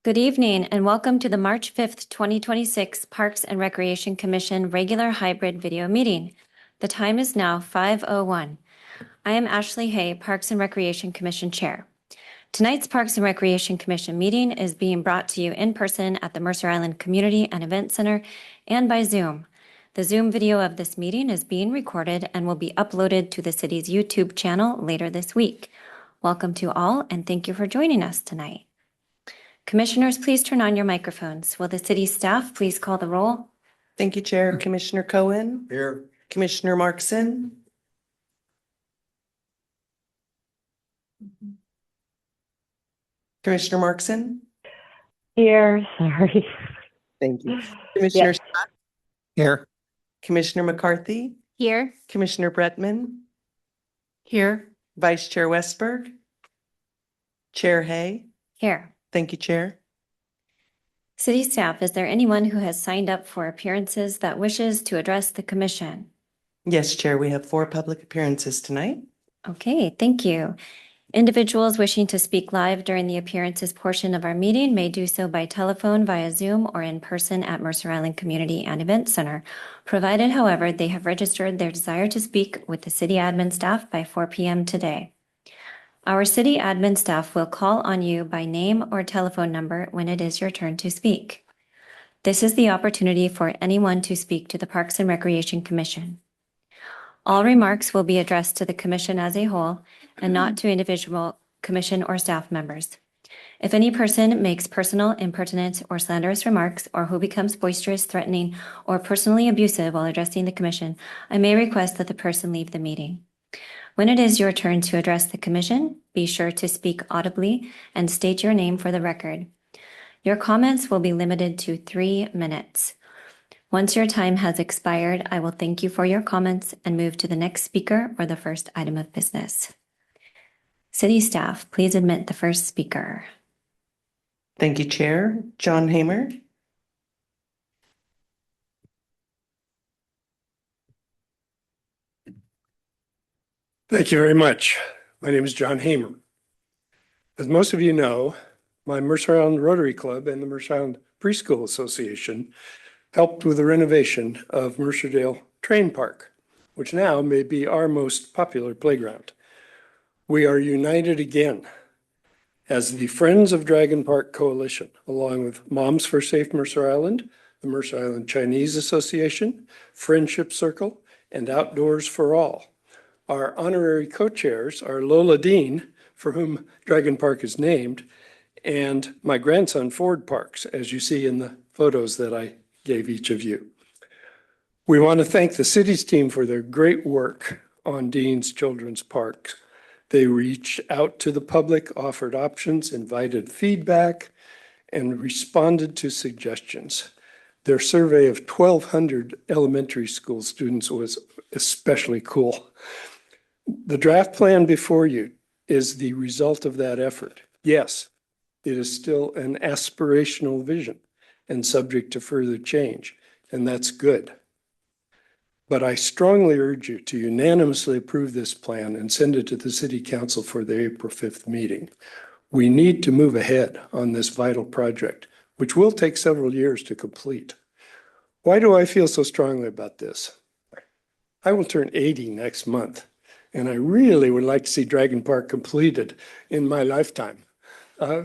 Good evening and welcome to the March 5th, 2026 Parks and Recreation Commission regular hybrid video meeting. The time is now 5:01. I am Ashley Hay, Parks and Recreation Commission Chair. Tonight's Parks and Recreation Commission meeting is being brought to you in person at the Mercer Island Community and Event Center and by Zoom. The Zoom video of this meeting is being recorded and will be uploaded to the city's YouTube channel later this week. Welcome to all and thank you for joining us tonight. Commissioners, please turn on your microphones. Will the city staff please call the roll? Thank you, Chair. Commissioner Cohen. Here. Commissioner Markson. Commissioner Markson. Here, sorry. Thank you. Commissioner Yes. Scott. Here. Commissioner McCarthy. Here. Commissioner Bretman. Here. Vice Chair Westberg. Chair Hay. Here. Thank you, Chair. City staff, is there anyone who has signed up for appearances that wishes to address the commission? Yes, Chair, we have 4 public appearances tonight. Okay, thank you. Individuals wishing to speak live during the appearances portion of our meeting may do so by telephone, via Zoom, or in person at Mercer Island Community and Event Center, provided, however, they have registered their desire to speak with the city admin staff by 4 p.m. today. Our city admin staff will call on you by name or telephone number when it is your turn to speak. This is the opportunity for anyone to speak to the Parks and Recreation Commission. All remarks will be addressed to the commission as a whole and not to individual commission or staff members. If any person makes personal, impertinent, or slanderous remarks, or who becomes boisterous, threatening, or personally abusive while addressing the commission, I may request that the person leave the meeting. When it is your turn to address the commission, be sure to speak audibly and state your name for the record. Your comments will be limited to 3 minutes. Once your time has expired, I will thank you for your comments and move to the next speaker or the first item of business. City staff, please admit the first speaker. Thank you, Chair. John Hamer. Thank you very much. My name is John Hamer. As most of you know, my Mercer Island Rotary Club and the Mercer Island Preschool Association helped with the renovation of Mercerdale Train Park, which now may be our most popular playground. We are united again as the Friends of Dragon Park Coalition, along with Moms for Safe Mercer Island, the Mercer Island Chinese Association, Friendship Circle, and Outdoors for All. Our honorary co-chairs are Lola Dean, for whom Dragon Park is named, and my grandson Ford Parks, as you see in the photos that I gave each of you. We want to thank the city's team for their great work on Dean's Children's Parks. They reached out to the public, offered options, invited feedback, and responded to suggestions. Their survey of 1,200 elementary school students was especially cool. The draft plan before you is the result of that effort. Yes, it is still an aspirational vision and subject to further change, and that's good. But I strongly urge you to unanimously approve this plan and send it to the City Council for the April 5th meeting. We need to move ahead on this vital project, which will take several years to complete. Why do I feel so strongly about this? I will turn 80 next month, and I really would like to see Dragon Park completed in my lifetime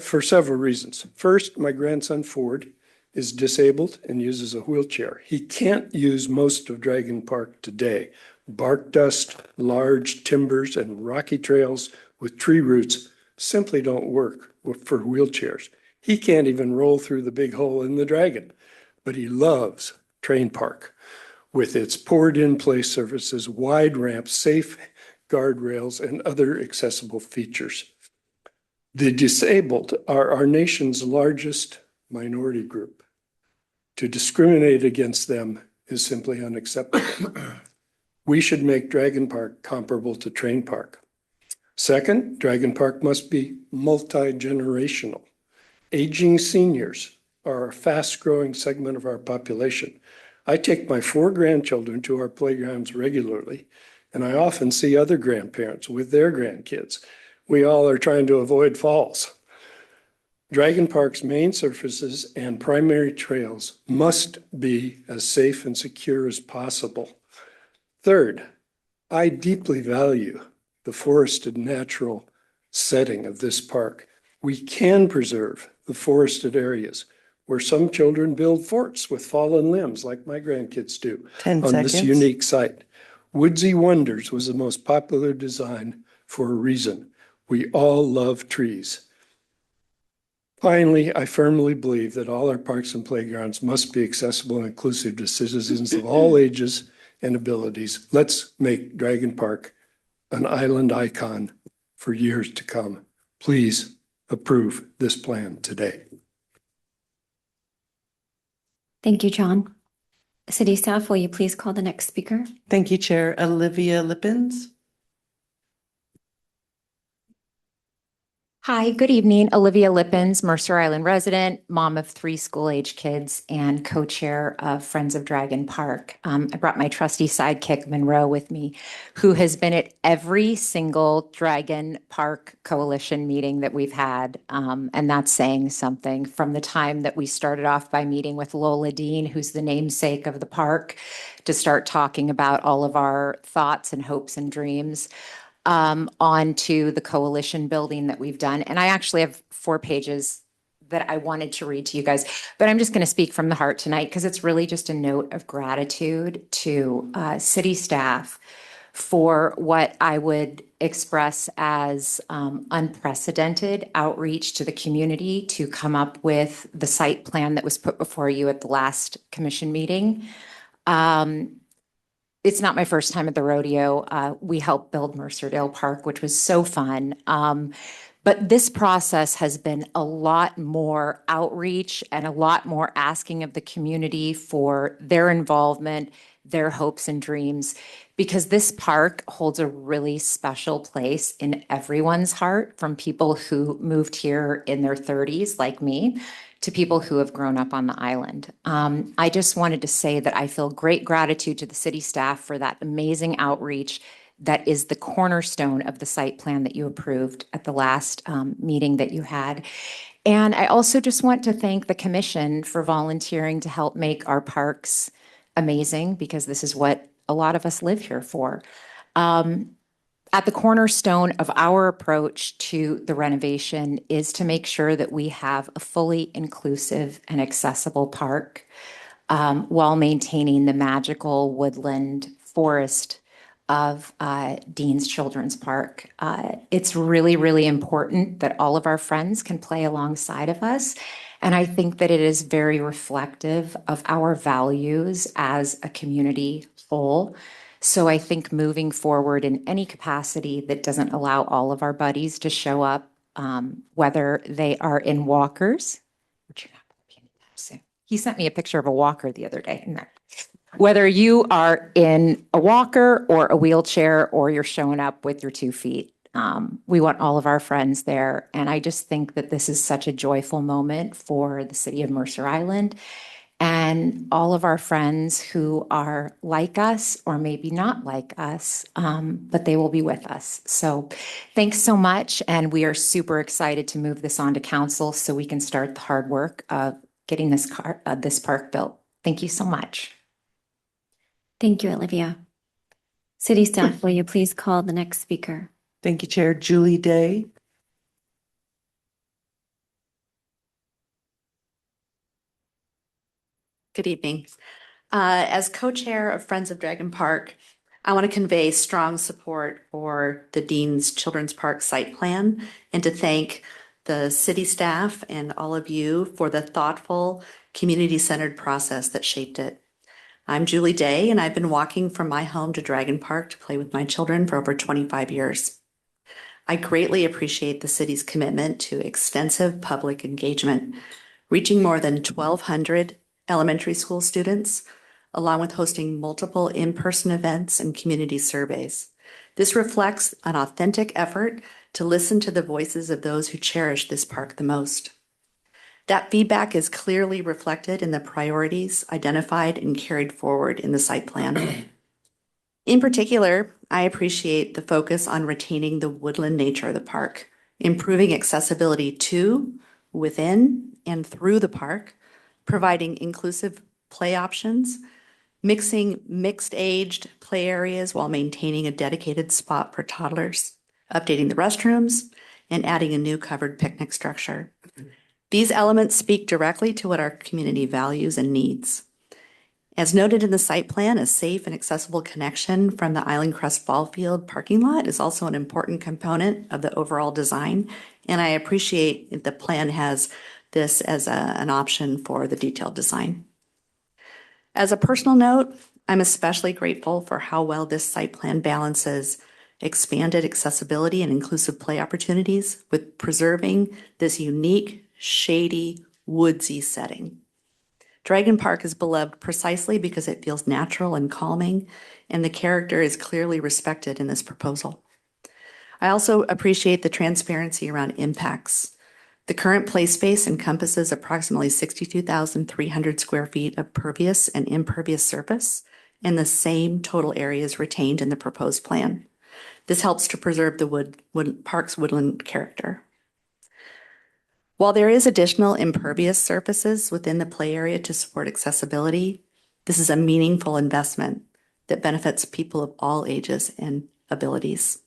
for several reasons. First, my grandson Ford is disabled and uses a wheelchair. He can't use most of Dragon Park today. Bark dust, large timbers, and rocky trails with tree roots simply don't work for wheelchairs. He can't even roll through the big hole in the Dragon, but he loves Train Park with its poured-in play surfaces, wide ramps, safe guardrails, and other accessible features. The disabled are our nation's largest minority group. To discriminate against them is simply unacceptable. We should make Dragon Park comparable to Train Park. Second, Dragon Park must be multi-generational. Aging seniors are a fast-growing segment of our population. I take my 4 grandchildren to our playgrounds regularly, and I often see other grandparents with their grandkids. We all are trying to avoid falls. Dragon Park's main surfaces and primary trails must be as safe and secure as possible. Third, I deeply value the forested natural setting of this park. We can preserve the forested areas where some children build forts with fallen limbs like my grandkids do 10 on this seconds. unique site. Woodsy Wonders was the most popular design for a reason. We all love trees. Finally, I firmly believe that all our parks and playgrounds must be accessible and inclusive to citizens of all ages and abilities. Let's make Dragon Park an island icon for years to come. Please approve this plan today. Thank you, John. City staff, will you please call the next speaker? Thank you, Chair. Olivia Lippens. Hi, good evening. Olivia Lippens, Mercer Island resident, mom of 3 school-age kids, and co-chair of Friends of Dragon Park. I brought my trusty sidekick, Monroe, with me, who has been at every single Dragon Park Coalition meeting that we've had. And that's saying something. From the time that we started off by meeting with Lola Dean, who's the namesake of the park, to start talking about all of our thoughts and hopes and dreams. Onto the coalition building that we've done. And I actually have 4 pages that I wanted to read to you guys, but I'm just going to speak from the heart tonight because it's really just a note of gratitude to city staff for what I would express as unprecedented outreach to the community to come up with the site plan that was put before you at the last commission meeting. It's not my first time at the rodeo. We helped build Mercerdale Park, which was so fun. But this process has been a lot more outreach and a lot more asking of the community for their involvement, their hopes and dreams, because this park holds a really special place in everyone's heart, from people who moved here in their 30s, like me, to people who have grown up on the island. I just wanted to say that I feel great gratitude to the city staff for that amazing outreach that is the cornerstone of the site plan that you approved at the last meeting that you had. And I also just want to thank the commission for volunteering to help make our parks amazing, because this is what a lot of us live here for. At the cornerstone of our approach to the renovation is to make sure that we have a fully inclusive and accessible park while maintaining the magical woodland forest of Dean's Children's Park. It's really, really important that all of our friends can play alongside of us. And I think that it is very reflective of our values as a community whole. So I think moving forward in any capacity that doesn't allow all of our buddies to show up, whether they are in walkers, which you're not going to be anytime soon. He sent me a picture of a walker the other day. Whether you are in a walker or a wheelchair, or you're showing up with your 2 feet, we want all of our friends there. And I just think that this is such a joyful moment for the city of Mercer Island and all of our friends who are like us or maybe not like us, but they will be with us. So thanks so much. And we are super excited to move this on to council so we can start the hard work of getting this park built. Thank you so much. Thank you, Olivia. City staff, will you please call the next speaker? Thank you, Chair. Julie Day. Good evening. As co-chair of Friends of Dragon Park, I want to convey strong support for the Dean's Children's Park site plan and to thank the city staff and all of you for the thoughtful, community-centered process that shaped it. I'm Julie Day, and I've been walking from my home to Dragon Park to play with my children for over 25 years. I greatly appreciate the city's commitment to extensive public engagement, reaching more than 1,200 elementary school students, along with hosting multiple in-person events and community surveys. This reflects an authentic effort to listen to the voices of those who cherish this park the most. That feedback is clearly reflected in the priorities identified and carried forward in the site plan. In particular, I appreciate the focus on retaining the woodland nature of the park, improving accessibility to, within and through the park, providing inclusive play options, mixing mixed-aged play areas while maintaining a dedicated spot for toddlers, updating the restrooms, and adding a new covered picnic structure. These elements speak directly to what our community values and needs. As noted in the site plan, a safe and accessible connection from the Island Crest Ball Field parking lot is also an important component of the overall design, and I appreciate that the plan has this as an option for the detailed design. As a personal note, I'm especially grateful for how well this site plan balances expanded accessibility and inclusive play opportunities with preserving this unique, shady, woodsy setting. Dragon Park is beloved precisely because it feels natural and calming, and the character is clearly respected in this proposal. I also appreciate the transparency around impacts. The current play space encompasses approximately 62,300 square feet of pervious and impervious surface, and the same total area is retained in the proposed plan. This helps to preserve the park's woodland character. While there is additional impervious surfaces within the play area to support accessibility, this is a meaningful investment that benefits people of all ages and abilities.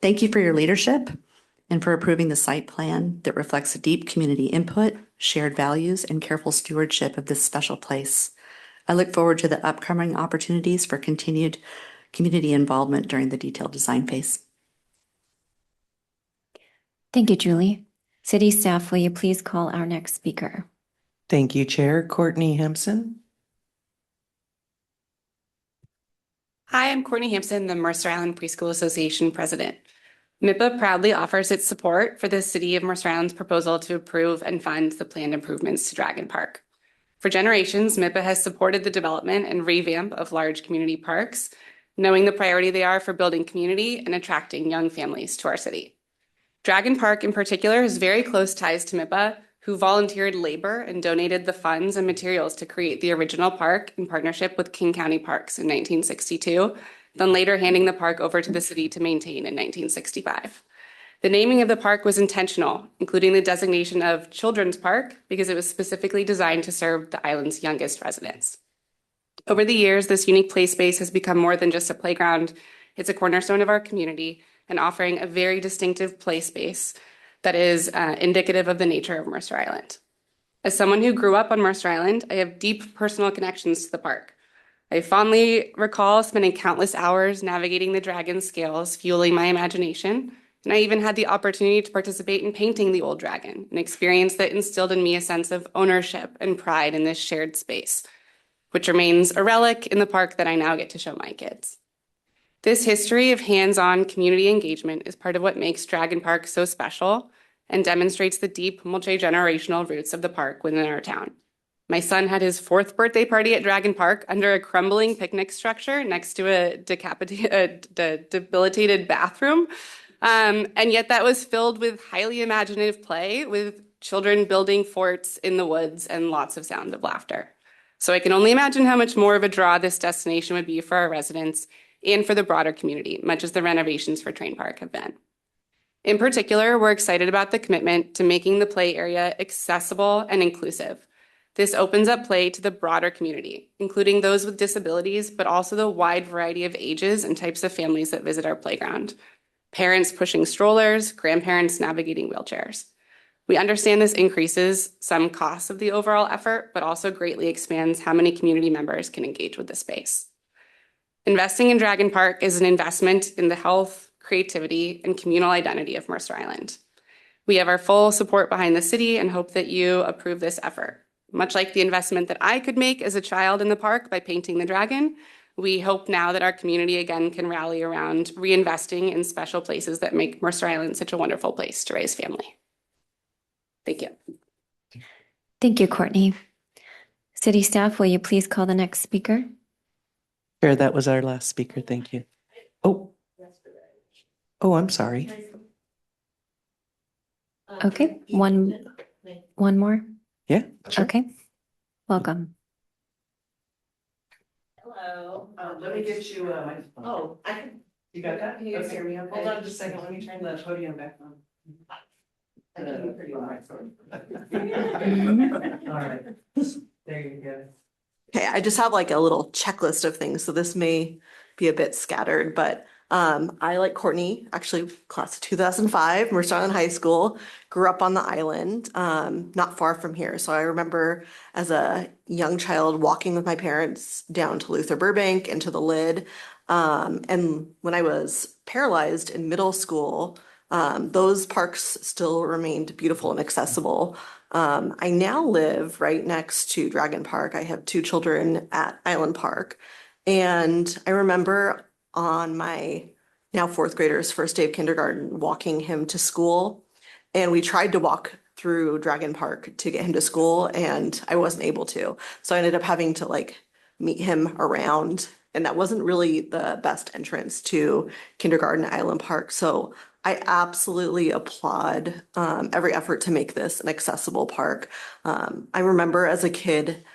Thank you for your leadership and for approving the site plan that reflects deep community input, shared values, and careful stewardship of this special place. I look forward to the upcoming opportunities for continued community involvement during the detailed design phase. Thank you, Julie. City staff, will you please call our next speaker? Thank you, Chair. Courtney Hempson. Hi, I'm Courtney Hampson, the Mercer Island Preschool Association president. MIPA proudly offers its support for the City of Mercer Island's proposal to approve and fund the planned improvements to Dragon Park. For generations, MIPA has supported the development and revamp of large community parks, knowing the priority they are for building community and attracting young families to our city. Dragon Park in particular has very close ties to MIPA, who volunteered labor and donated the funds and materials to create the original park in partnership with King County Parks in 1962, then later handing the park over to the city to maintain in 1965. The naming of the park was intentional, including the designation of Children's Park because it was specifically designed to serve the island's youngest residents. Over the years, this unique play space has become more than just a playground. It's a cornerstone of our community and offering a very distinctive play space that is indicative of the nature of Mercer Island. As someone who grew up on Mercer Island, I have deep personal connections to the park. I fondly recall spending countless hours navigating the dragon scales, fueling my imagination, and I even had the opportunity to participate in painting the old dragon, an experience that instilled in me a sense of ownership and pride in this shared space, which remains a relic in the park that I now get to show my kids. This history of hands-on community engagement is part of what makes Dragon Park so special and demonstrates the deep multi-generational roots of the park within our town. My son had his 4th birthday party at Dragon Park under a crumbling picnic structure next to a debilitated bathroom. And yet that was filled with highly imaginative play, with children building forts in the woods and lots of sound of laughter. So I can only imagine how much more of a draw this destination would be for our residents and for the broader community, much as the renovations for Train Park have been. In particular, we're excited about the commitment to making the play area accessible and inclusive. This opens up play to the broader community, including those with disabilities, but also the wide variety of ages and types of families that visit our playground. Parents pushing strollers, grandparents navigating wheelchairs. We understand this increases some costs of the overall effort, but also greatly expands how many community members can engage with the space. Investing in Dragon Park is an investment in the health, creativity, and communal identity of Mercer Island. We have our full support behind the city and hope that you approve this effort. Much like the investment that I could make as a child in the park by painting the dragon, we hope now that our community again can rally around reinvesting in special places that make Mercer Island such a wonderful place to raise family. Thank you. Thank you, Courtney. City staff, will you please call the next speaker? Chair, that was our last speaker. Thank you. Oh, I'm sorry. Okay, one more. Yeah, sure. Okay, welcome. Hello. Let me get you, you got that? Can you guys hear me okay? Hold on just a second. Let me turn the podium back on. right. There you go. Okay, I just have like a little checklist of things, so this may be a bit scattered, but I, like Courtney, actually class of 2005, Mercer Island High School, grew up on the island, not far from here. So I remember as a young child walking with my parents down to Luther Burbank and to the Lid. And when I was paralyzed in middle school, those parks still remained beautiful and accessible. I now live right next to Dragon Park. I have two children at Island Park. And I remember on my now fourth grader's first day of kindergarten, walking him to school. And we tried to walk through Dragon Park to get him to school, and I wasn't able to. So I ended up having to like meet him around. And that wasn't really the best entrance to kindergarten at Island Park. So I absolutely applaud every effort to make this an accessible park. I remember as a kid,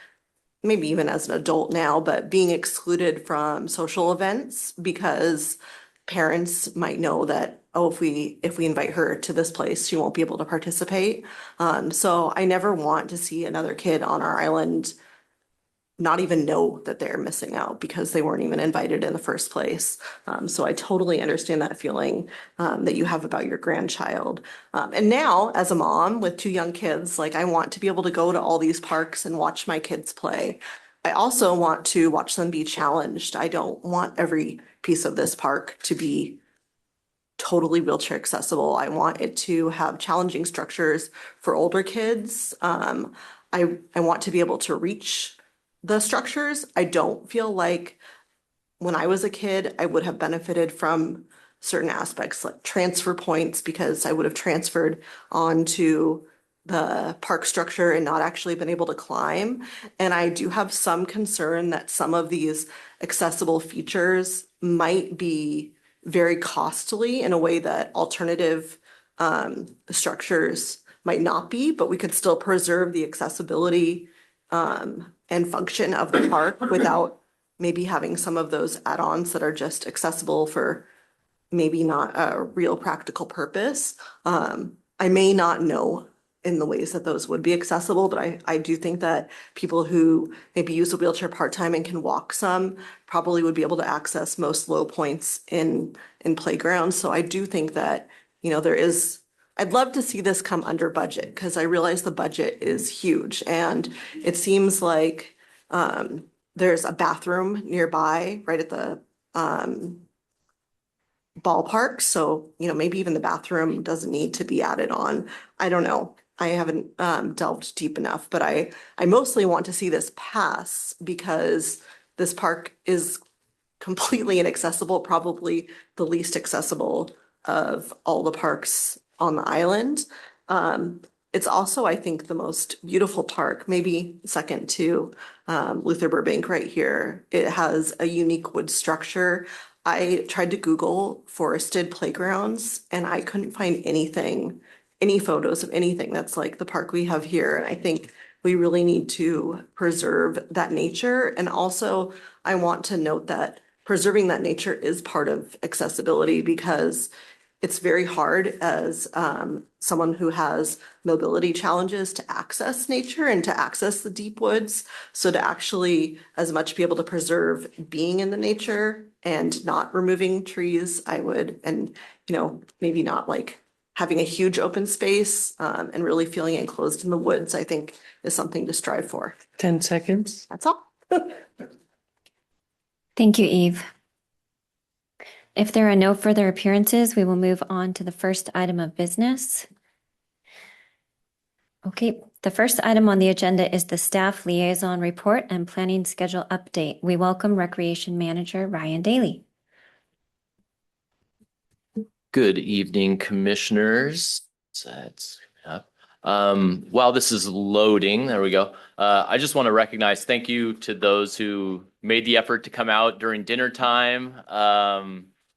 maybe even as an adult now, but being excluded from social events because parents might know that, oh, if we invite her to this place, she won't be able to participate. So I never want to see another kid on our island not even know that they're missing out because they weren't even invited in the first place. So I totally understand that feeling that you have about your grandchild. And now, as a mom with two young kids, like I want to be able to go to all these parks and watch my kids play. I also want to watch them be challenged. I don't want every piece of this park to be totally wheelchair accessible. I want it to have challenging structures for older kids. I want to be able to reach the structures. I don't feel like when I was a kid, I would have benefited from certain aspects like transfer points because I would have transferred onto the park structure and not actually been able to climb. And I do have some concern that some of these accessible features might be very costly in a way that alternative structures might not be, but we could still preserve the accessibility and function of the park without maybe having some of those add-ons that are just accessible for maybe not a real practical purpose. I may not know in the ways that those would be accessible, but I do think that people who maybe use a wheelchair part-time and can walk some probably would be able to access most low points in playgrounds. So I do think that, I'd love to see this come under budget because I realize the budget is huge and it seems like there's a bathroom nearby right at the ballpark. So, maybe even the bathroom doesn't need to be added on. I don't know. I haven't delved deep enough, but I mostly want to see this pass because this park is completely inaccessible, probably the least accessible of all the parks on the island. It's also, I think, the most beautiful park, maybe second to Luther Burbank right here. It has a unique wood structure. I tried to Google forested playgrounds and I couldn't find anything, any photos of anything that's like the park we have here. And I think we really need to preserve that nature. And also, I want to note that preserving that nature is part of accessibility because it's very hard as someone who has mobility challenges to access nature and to access the deep woods. So to actually as much be able to preserve being in the nature and not removing trees, I would, and maybe not like having a huge open space and really feeling enclosed in the woods, I think is something to strive for. 10 seconds. That's all. Thank you, Eve. If there are no further appearances, we will move on to the first item of business. Okay, the first item on the agenda is the staff liaison report and planning schedule update. We welcome Recreation Manager Ryan Daly. Good evening, commissioners. It's coming up. While this is loading, there we go. I just want to recognize, thank you to those who made the effort to come out during dinner time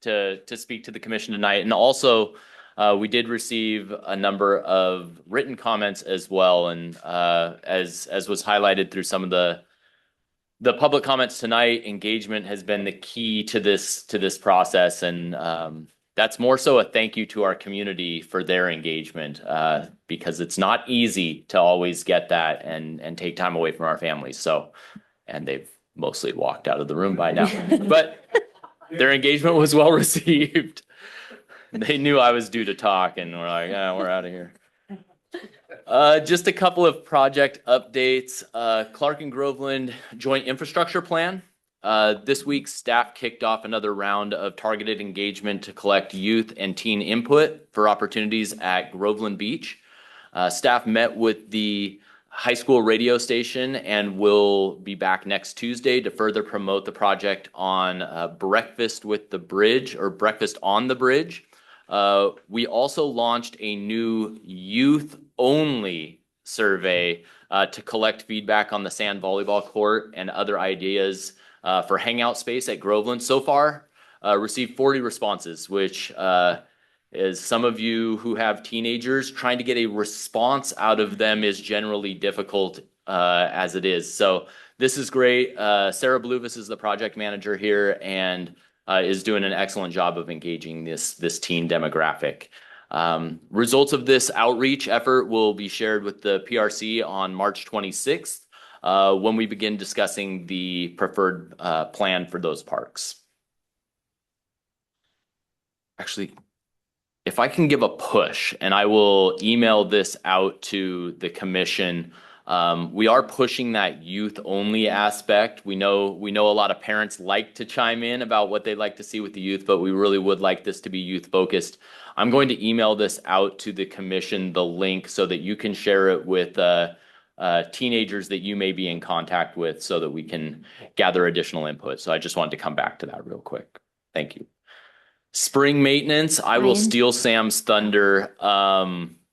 to speak to the commission tonight. And also, we did receive a number of written comments as well. And as was highlighted through some of the public comments tonight, engagement has been the key to this process. And that's more so a thank you to our community for their engagement, because it's not easy to always get that and take time away from our families. So, and they've mostly walked out of the room by now, but their engagement was well received. They knew I was due to talk and we're like, yeah, we're out of here. Just a couple of project updates. Clark and Groveland Joint Infrastructure Plan. This week, staff kicked off another round of targeted engagement to collect youth and teen input for opportunities at Groveland Beach. Staff met with the high school radio station and will be back next Tuesday to further promote the project on Breakfast with the Bridge or Breakfast on the Bridge. We also launched a new youth-only survey to collect feedback on the sand volleyball court and other ideas for hangout space at Groveland. So far, received 40 responses, which is some of you who have teenagers, trying to get a response out of them is generally difficult as it is. So this is great. Sarah Bluvis is the project manager here and is doing an excellent job of engaging this teen demographic. Results of this outreach effort will be shared with the PRC on March 26th when we begin discussing the preferred plan for those parks. Actually, if I can give a push, and I will email this out to the commission, we are pushing that youth only aspect. We know a lot of parents like to chime in about what they'd like to see with the youth, but we really would like this to be youth focused. I'm going to email this out to the commission, the link, so that you can share it with teenagers that you may be in contact with so that we can gather additional input. So I just wanted to come back to that real quick. Thank you. Spring maintenance, I will steal Sam's thunder.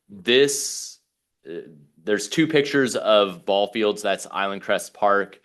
There's two pictures of ball fields. That's Island Crest Park.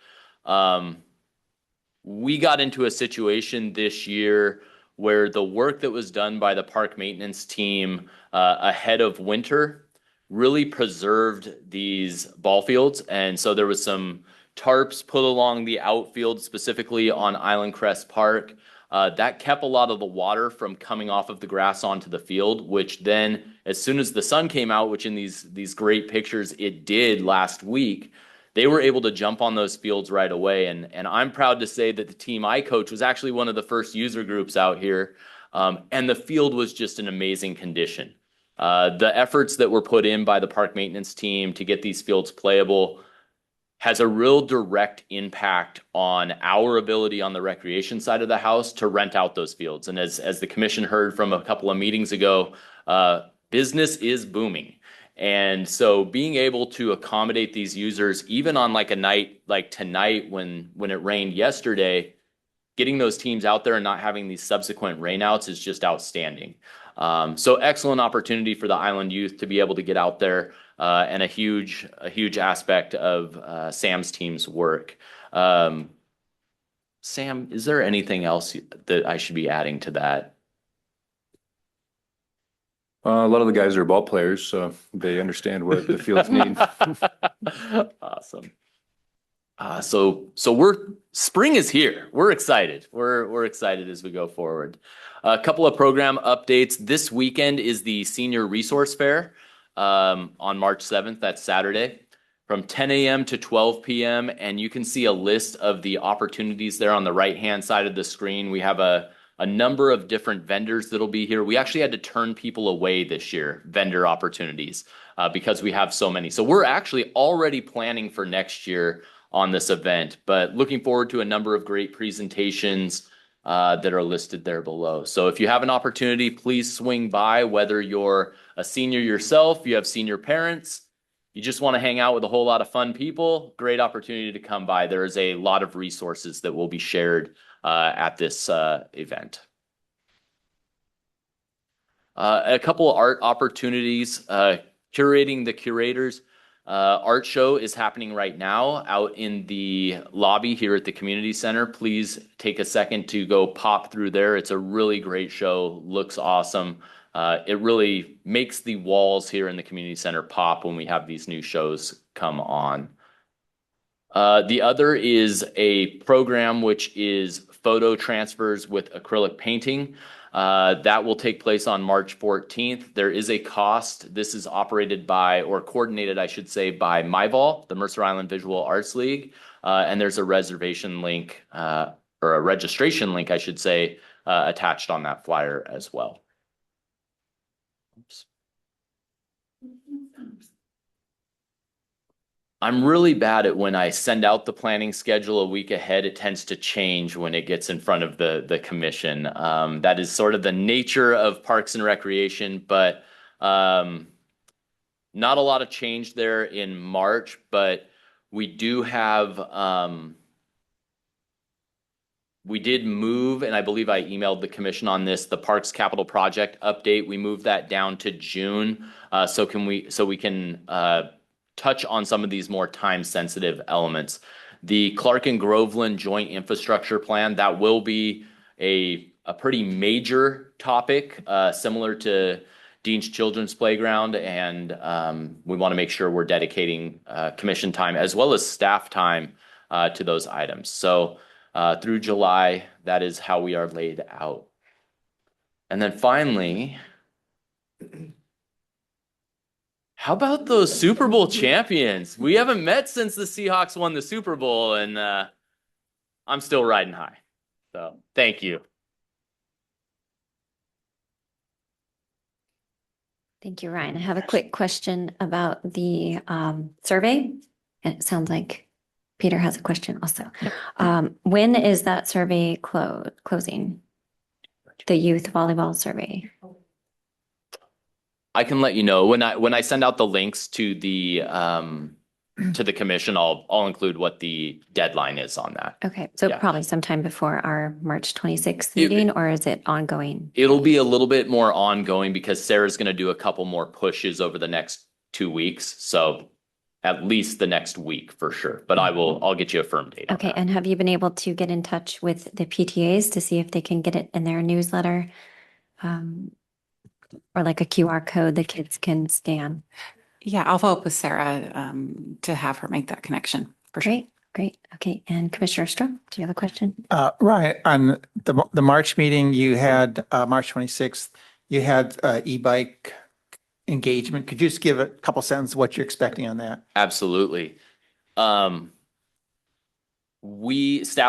We got into a situation this year where the work that was done by the park maintenance team ahead of winter really preserved these ball fields. And so there was some tarps put along the outfield, specifically on Island Crest Park. That kept a lot of the water from coming off of the grass onto the field, which then, as soon as the sun came out, which in these great pictures it did last week, they were able to jump on those fields right away. And I'm proud to say that the team I coach was actually one of the first user groups out here, and the field was just in amazing condition. The efforts that were put in by the park maintenance team to get these fields playable has a real direct impact on our ability on the recreation side of the house to rent out those fields. And as the commission heard from a couple of meetings ago, business is booming. And so being able to accommodate these users, even on like a night like tonight when it rained yesterday, getting those teams out there and not having these subsequent rainouts is just outstanding. So excellent opportunity for the Island youth to be able to get out there, and a huge aspect of Sam's team's work. Sam, is there anything else that I should be adding to that? A lot of the guys are ball players, so they understand what the fields need. Awesome. So spring is here. We're excited. We're excited as we go forward. A couple of program updates. This weekend is the Senior Resource Fair on March 7th. That's Saturday from 10 a.m. to 12 p.m. And you can see a list of the opportunities there on the right-hand side of the screen. We have a number of different vendors that'll be here. We actually had to turn people away this year, vendor opportunities, because we have so many. So we're actually already planning for next year on this event, but looking forward to a number of great presentations that are listed there below. So if you have an opportunity, please swing by, whether you're a senior yourself, you have senior parents, you just want to hang out with a whole lot of fun people, great opportunity to come by. There is a lot of resources that will be shared at this event. A couple of art opportunities, curating the curators. Art show is happening right now out in the lobby here at the community center. Please take a second to go pop through there. It's a really great show, looks awesome. It really makes the walls here in the community center pop when we have these new shows come on. The other is a program which is photo transfers with acrylic painting. That will take place on March 14th. There is a cost. This is operated by, or coordinated, I should say, by MyVol, the Mercer Island Visual Arts League. And there's a reservation link, or a registration link, I should say, attached on that flyer as well. Oops. I'm really bad at when I send out the planning schedule a week ahead, it tends to change when it gets in front of the commission. That is sort of the nature of Parks and Recreation, but not a lot of change there in March, but we do have, we did move, and I believe I emailed the commission on this, the Parks Capital Project update. We moved that down to June, so we can touch on some of these more time-sensitive elements. The Clark and Groveland Joint Infrastructure Plan, that will be a pretty major topic, similar to Dean's Children's Playground, and we want to make sure we're dedicating commission time as well as staff time to those items. So through July, that is how we are laid out. And then finally, how about those Super Bowl champions? We haven't met since the Seahawks won the Super Bowl, and I'm still riding high. So thank you. Thank you, Ryan. I have a quick question about the survey. And it sounds like Peter has a question also. When is that survey closing? The youth volleyball survey? I can let you know when I send out the links to the commission. I'll include what the deadline is on that. Okay, so Yeah. probably sometime before our March 26th meeting, or is it ongoing? It'll be a little bit more ongoing because Sarah's going to do a couple more pushes over the next 2 weeks. So at least the next week for sure. But I'll get you a firm date. Okay, and have you been able to get in touch with the PTAs to see if they can get it in their newsletter? Or like a QR code the kids can scan? Yeah, I'll follow up with Sarah to have her make that connection for sure. Great. Okay, and Commissioner Struck, do you have a question? Right, on the March meeting, you had March 26th, you had e-bike engagement. Could you just give a couple sentences what you're expecting on that? Absolutely. Staff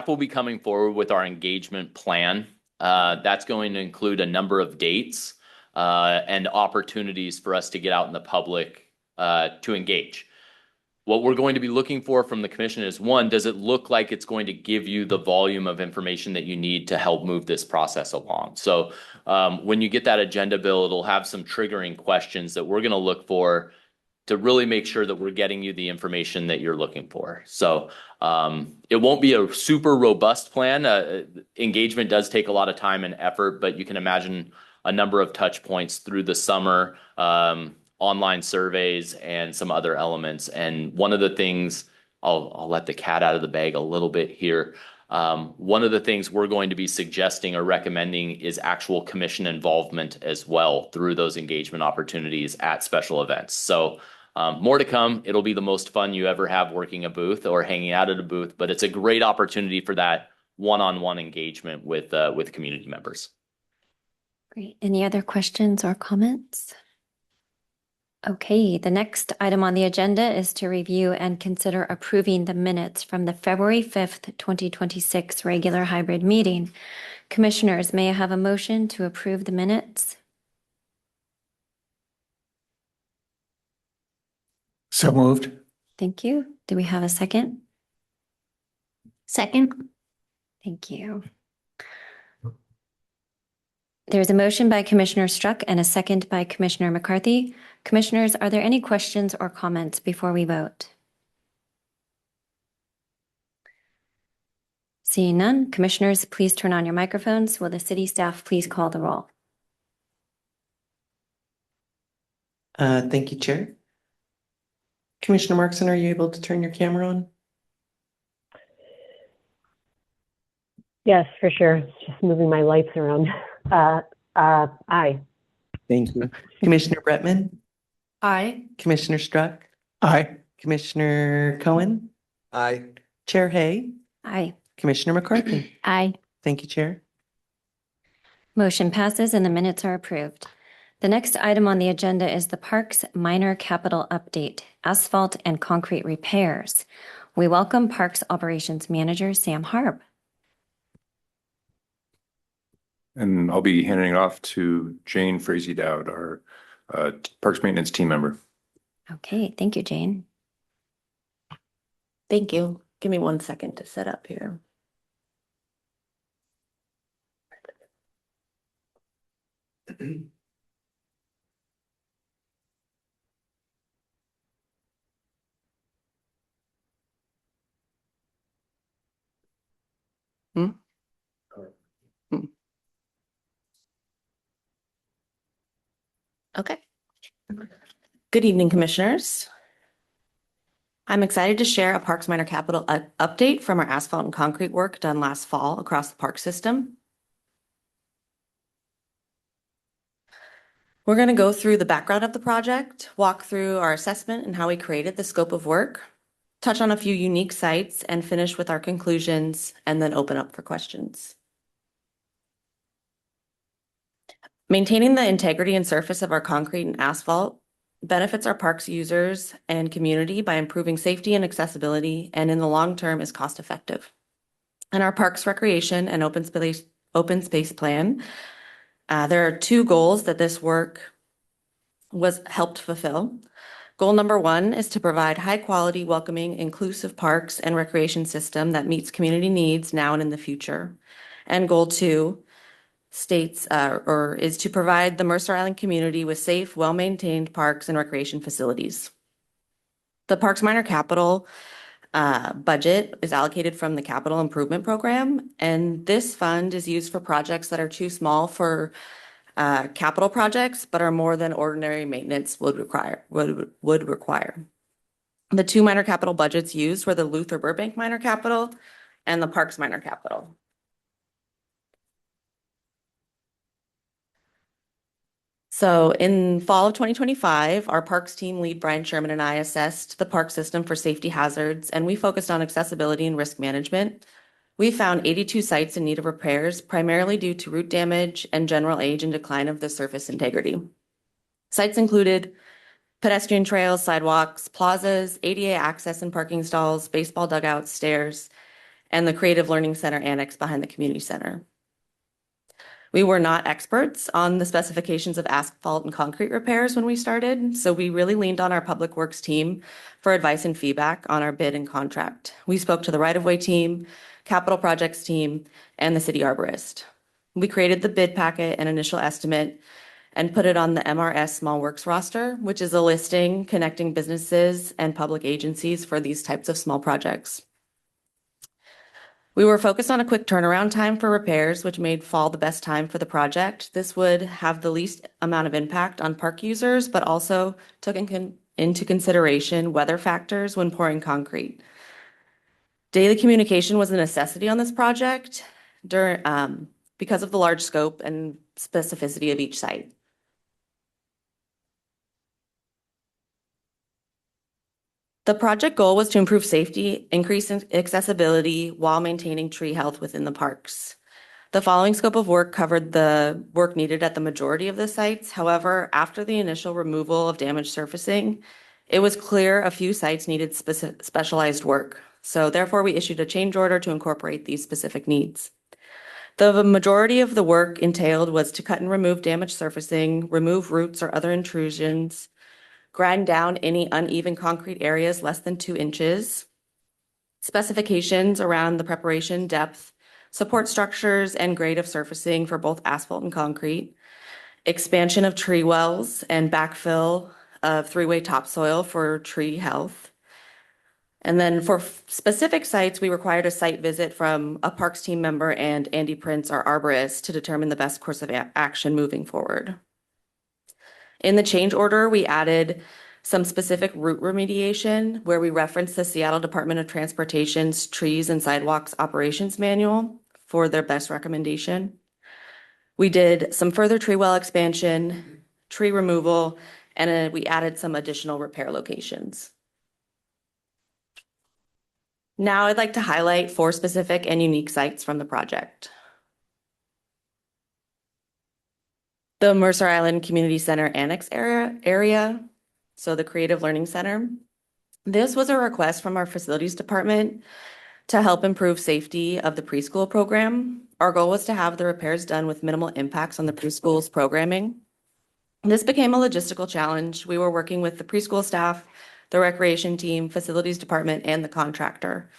will be coming forward with our engagement plan. That's going to include a number of dates and opportunities for us to get out in the public to engage. What we're going to be looking for from the commission is, one, does it look like it's going to give you the volume of information that you need to help move this process along? So when you get that agenda bill, it'll have some triggering questions that we're going to look for to really make sure that we're getting you the information that you're looking for. So it won't be a super robust plan. Engagement does take a lot of time and effort, but you can imagine a number of touch points through the summer, online surveys, and some other elements. And one of the things, I'll let the cat out of the bag a little bit here. One of the things we're going to be suggesting or recommending is actual commission involvement as well through those engagement opportunities at special events. So more to come. It'll be the most fun you ever have working a booth or hanging out at a booth, but it's a great opportunity for that one-on-one engagement with community members. Great. Any other questions or comments? Okay, the next item on the agenda is to review and consider approving the minutes from the February 5th, 2026 regular hybrid meeting. Commissioners, may I have a motion to approve the minutes? So moved. Thank you. Do we have a second? Second. Thank you. There's a motion by Commissioner Struck and a second by Commissioner McCarthy. Commissioners, are there any questions or comments before we vote? Seeing none, commissioners, please turn on your microphones. Will the city staff please call the roll? Thank you, Chair. Commissioner Markson, are you able to turn your camera on? Yes, for sure. Just moving my lights around. Aye. Thank you. Commissioner Bretman? Aye. Commissioner Struck? Aye. Commissioner Cohen? Aye. Chair Hay? Aye. Commissioner McCarthy? Aye. Thank you, Chair. Motion passes and the minutes are approved. The next item on the agenda is the Parks Minor Capital Update, Asphalt and Concrete Repairs. We welcome Parks Operations Manager Sam Harb. And I'll be handing it off to Jane Frazee Dowd, our Parks Maintenance team member. Okay, thank you, Jane. Thank you. Give me 1 second to set up here. Okay. Good evening, Commissioners. I'm excited to share a Parks Minor Capital update from our asphalt and concrete work done last fall across the park system. We're going to go through the background of the project, walk through our assessment and how we created the scope of work, touch on a few unique sites, and finish with our conclusions, and then open up for questions. Maintaining the integrity and surface of our concrete and asphalt benefits our parks users and community by improving safety and accessibility, and in the long term is cost effective. In our parks recreation and open space plan, there are 2 goals that this work was helped fulfill. Goal number 1 is to provide high quality, welcoming, inclusive parks and recreation system that meets community needs now and in the future. And goal 2 states is to provide the Mercer Island community with safe, well-maintained parks and recreation facilities. The Parks Minor Capital budget is allocated from the Capital Improvement Program, and this fund is used for projects that are too small for capital projects, but are more than ordinary maintenance would require. The 2 minor capital budgets used were the Luther Burbank Minor Capital and the Parks Minor Capital. So in fall of 2025, our parks team lead Brian Sherman and I assessed the park system for safety hazards, and we focused on accessibility and risk management. We found 82 sites in need of repairs, primarily due to root damage and general age and decline of the surface integrity. Sites included pedestrian trails, sidewalks, plazas, ADA access and parking stalls, baseball dugouts, stairs, and the Creative Learning Center annex behind the community center. We were not experts on the specifications of asphalt and concrete repairs when we started, so we really leaned on our public works team for advice and feedback on our bid and contract. We spoke to the right-of-way team, capital projects team, and the city arborist. We created the bid packet and initial estimate and put it on the MRS Small Works roster, which is a listing connecting businesses and public agencies for these types of small projects. We were focused on a quick turnaround time for repairs, which made fall the best time for the project. This would have the least amount of impact on park users, but also took into consideration weather factors when pouring concrete. Daily communication was a necessity on this project because of the large scope and specificity of each site. The project goal was to improve safety, increase accessibility while maintaining tree health within the parks. The following scope of work covered the work needed at the majority of the sites. However, after the initial removal of damaged surfacing, it was clear a few sites needed specialized work. So therefore, we issued a change order to incorporate these specific needs. The majority of the work entailed was to cut and remove damaged surfacing, remove roots or other intrusions, grind down any uneven concrete areas less than 2 inches, specifications around the preparation depth, support structures, and grade of surfacing for both asphalt and concrete, expansion of tree wells and backfill of 3-way topsoil for tree health. And then for specific sites, we required a site visit from a parks team member and Andy Prince, our arborist, to determine the best course of action moving forward. In the change order, we added some specific route remediation where we referenced the Seattle Department of Transportation's Trees and Sidewalks Operations Manual for their best recommendation. We did some further tree well expansion, tree removal, and we added some additional repair locations. Now I'd like to highlight 4 specific and unique sites from the project. the Mercer Island Community Center Annex area, so the Creative Learning Center. This was a request from our facilities department to help improve safety of the preschool program. Our goal was to have the repairs done with minimal impacts on the preschool's programming. This became a logistical challenge. We were working with the preschool staff, the recreation team, facilities department, and the contractor.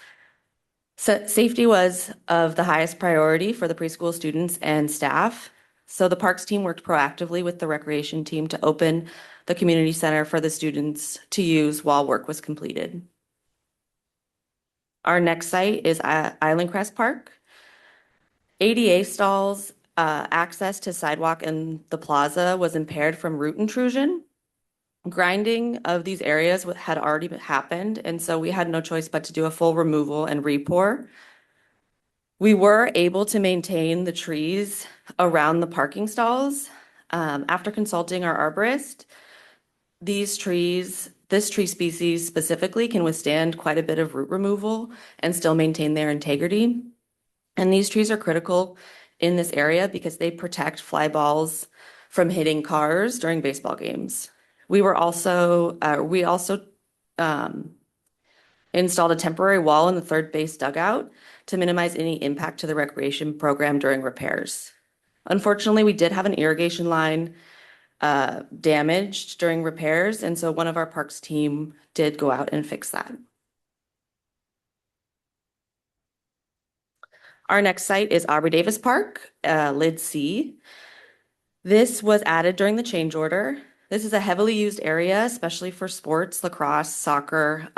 So safety was of the highest priority for the preschool students and staff. So the parks team worked proactively with the recreation team to open the community center for the students to use while work was completed. Our next site is Island Crest Park. ADA stalls, access to sidewalk in the plaza was impaired from root intrusion. Grinding of these areas had already happened, and so we had no choice but to do a full removal and re-pour. We were able to maintain the trees around the parking stalls. After consulting our arborist, this tree species specifically can withstand quite a bit of root removal and still maintain their integrity. And these trees are critical in this area because they protect fly balls from hitting cars during baseball games. We also installed a temporary wall in the third base dugout to minimize any impact to the recreation program during repairs. Unfortunately, we did have an irrigation line damaged during repairs, and so one of our parks team did go out and fix that. Our next site is Aubrey Davis Park, Lid C. This was added during the change order. This is a heavily used area, especially for sports, lacrosse, soccer,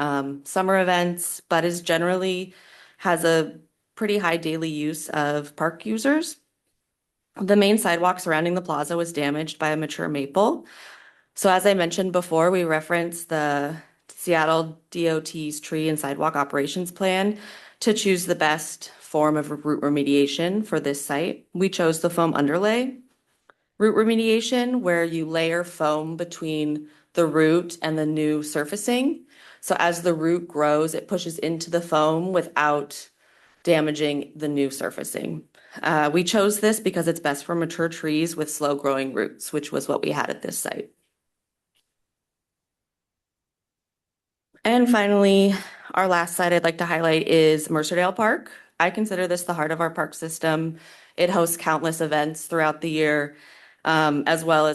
summer events, but has a pretty high daily use of park users. The main sidewalk surrounding the plaza was damaged by a mature maple. So as I mentioned before, we referenced the Seattle DOT's tree and sidewalk operations plan to choose the best form of root remediation for this site. We chose the foam underlay root remediation, where you layer foam between the root and the new surfacing. So as the root grows, it pushes into the foam without damaging the new surfacing. We chose this because it's best for mature trees with slow growing roots, which was what we had at this site. And finally, our last site I'd like to highlight is Mercerdale Park. I consider this the heart of our park system. It hosts countless events throughout the year, as well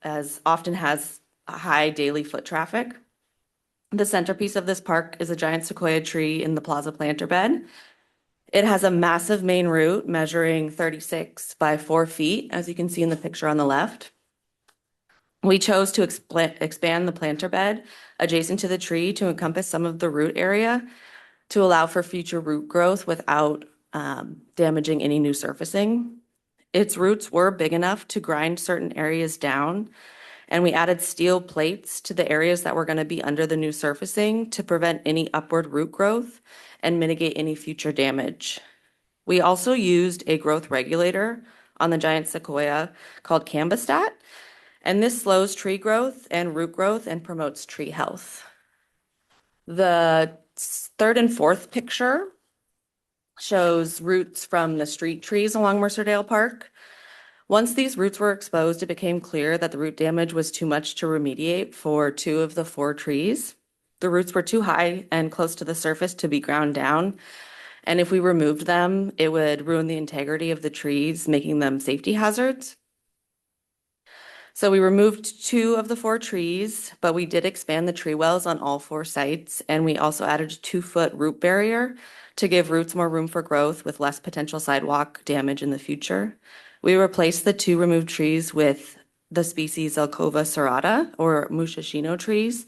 as often has a high daily foot traffic. The centerpiece of this park is a giant sequoia tree in the plaza planter bed. It has a massive main root measuring 36 by 4 feet, as you can see in the picture on the left. We chose to expand the planter bed adjacent to the tree to encompass some of the root area to allow for future root growth without damaging any new surfacing. Its roots were big enough to grind certain areas down, and we added steel plates to the areas that were going to be under the new surfacing to prevent any upward root growth and mitigate any future damage. We also used a growth regulator on the giant sequoia called Cambistat, and this slows tree growth and root growth and promotes tree health. The third and fourth picture shows roots from the street trees along Mercerdale Park. Once these roots were exposed, it became clear that the root damage was too much to remediate for 2 of the 4 trees. The roots were too high and close to the surface to be ground down, and if we removed them, it would ruin the integrity of the trees, making them safety hazards. So we removed 2 of the 4 trees, but we did expand the tree wells on all 4 sites, and we also added a 2-foot root barrier to give roots more room for growth with less potential sidewalk damage in the future. We replaced the 2 removed trees with the species Alcova serrata, or Mushashino trees,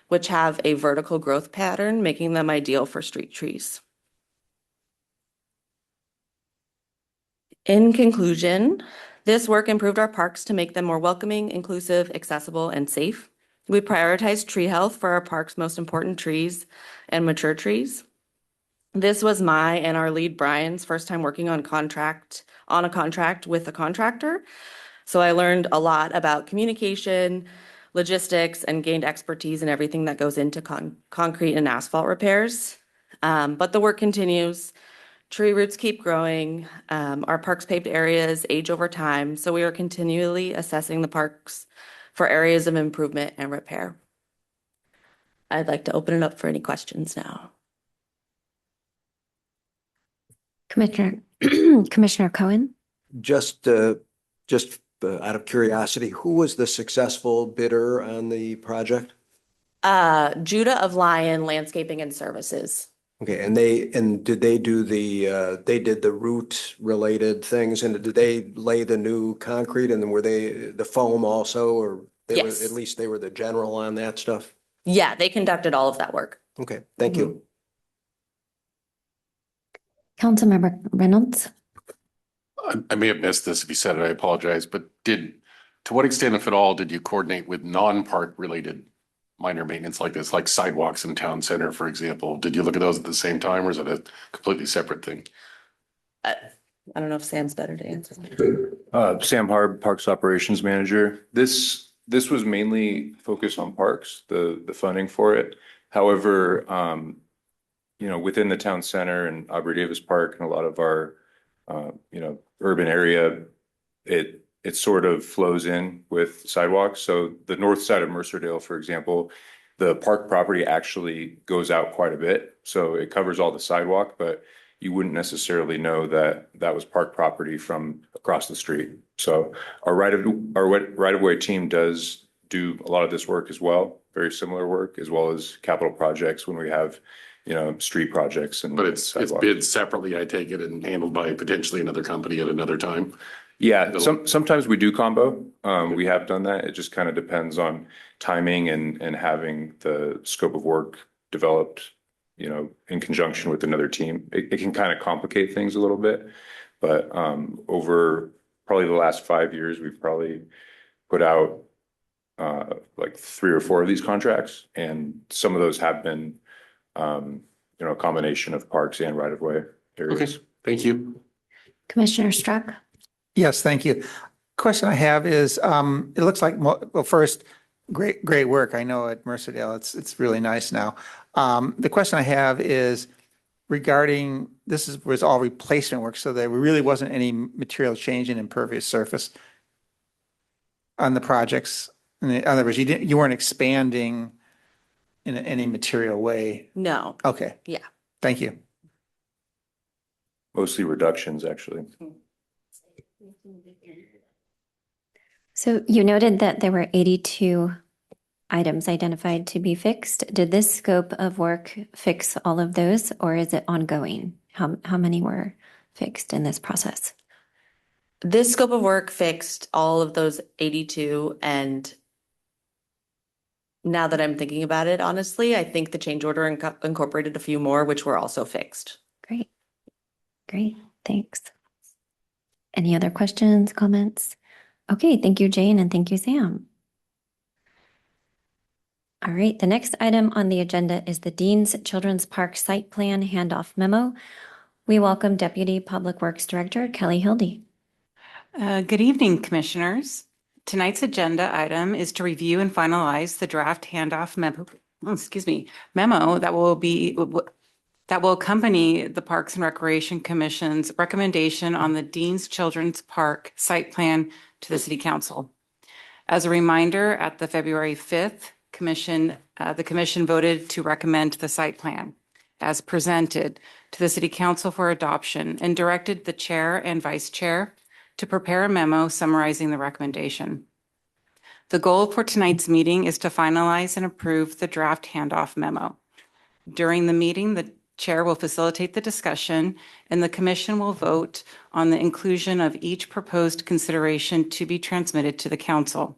which have a vertical growth pattern, making them ideal for street trees. In conclusion, this work improved our parks to make them more welcoming, inclusive, accessible, and safe. We prioritized tree health for our park's most important trees and mature trees. This was my and our lead Brian's first time working on a contract with a contractor. So I learned a lot about communication, logistics, and gained expertise in everything that goes into concrete and asphalt repairs. But the work continues Tree roots keep growing. Our parks paved areas age over time, so we are continually assessing the parks for areas of improvement and repair. I'd like to open it up for any questions now. Commissioner Cohen? Just out of curiosity, who was the successful bidder on the project? Judah of Lion Landscaping and Services. Okay, and did they do they did the root related things, and did they lay the new concrete, and then were they the foam also, or they were, Yes. at least they were the general on that stuff? Yeah, they conducted all of that work. Okay, thank you. Councilmember Reynolds? I may have missed this if you said it, I apologize, but to what extent, if at all, did you coordinate with non-park related minor maintenance like this, like sidewalks in town center, for example? Did you look at those at the same time, or is it a completely separate thing? I don't know if Sam's better to answer. Sam Harb, Parks Operations Manager. This was mainly focused on parks, the funding for it. However, within the town center and Aubrey Davis Park and a lot of our, urban area, it sort of flows in with sidewalks. So the north side of Mercerdale, for example, the park property actually goes out quite a bit. So it covers all the sidewalk, but you wouldn't necessarily know that that was park property from across the street. So our right of way team does do a lot of this work as well, very similar work, as well as capital projects when we have, street projects and. But it's bid separately, I take it, and handled by potentially another company at another time. Yeah, sometimes we do combo. We have done that. It just kind of depends on timing and having the scope of work developed, in conjunction with another team. It can kind of complicate things a little bit, but over probably the last 5 years, we've probably put out like 3 or 4 of these contracts, and some of those have been, a combination of parks and right-of-way areas. Okay, thank you. Commissioner Struck? Yes, thank you. Question I have is, it looks like, well, first, great work. I know at Mercerdale, it's really nice now. The question I have is regarding, was all replacement work, so there really wasn't any material change in impervious surface on the projects. In other words, you weren't expanding in any material way. No. Okay. Yeah. Thank you. Mostly reductions, actually. So you noted that there were 82 items identified to be fixed. Did this scope of work fix all of those, or is it ongoing? How many were fixed in this process? This scope of work fixed all of those 82, and now that I'm thinking about it, honestly, I think the change order incorporated a few more, which were also fixed. Great, thanks. Any other questions, comments? Okay, thank you, Jane, and thank you, Sam. All right, the next item on the agenda is the Dean's Children's Park Site Plan Handoff Memo. We welcome Deputy Public Works Director Kelly Hildy. Good evening, Commissioners. Tonight's agenda item is to review and finalize the draft handoff memo that will accompany the Parks and Recreation Commission's recommendation on the Dean's Children's Park Site Plan to the City Council. As a reminder, at the February 5th the Commission voted to recommend the site plan as presented to the City Council for adoption and directed the Chair and Vice Chair to prepare a memo summarizing the recommendation. The goal for tonight's meeting is to finalize and approve the draft handoff memo. During the meeting, the Chair will facilitate the discussion, and the Commission will vote on the inclusion of each proposed consideration to be transmitted to the Council.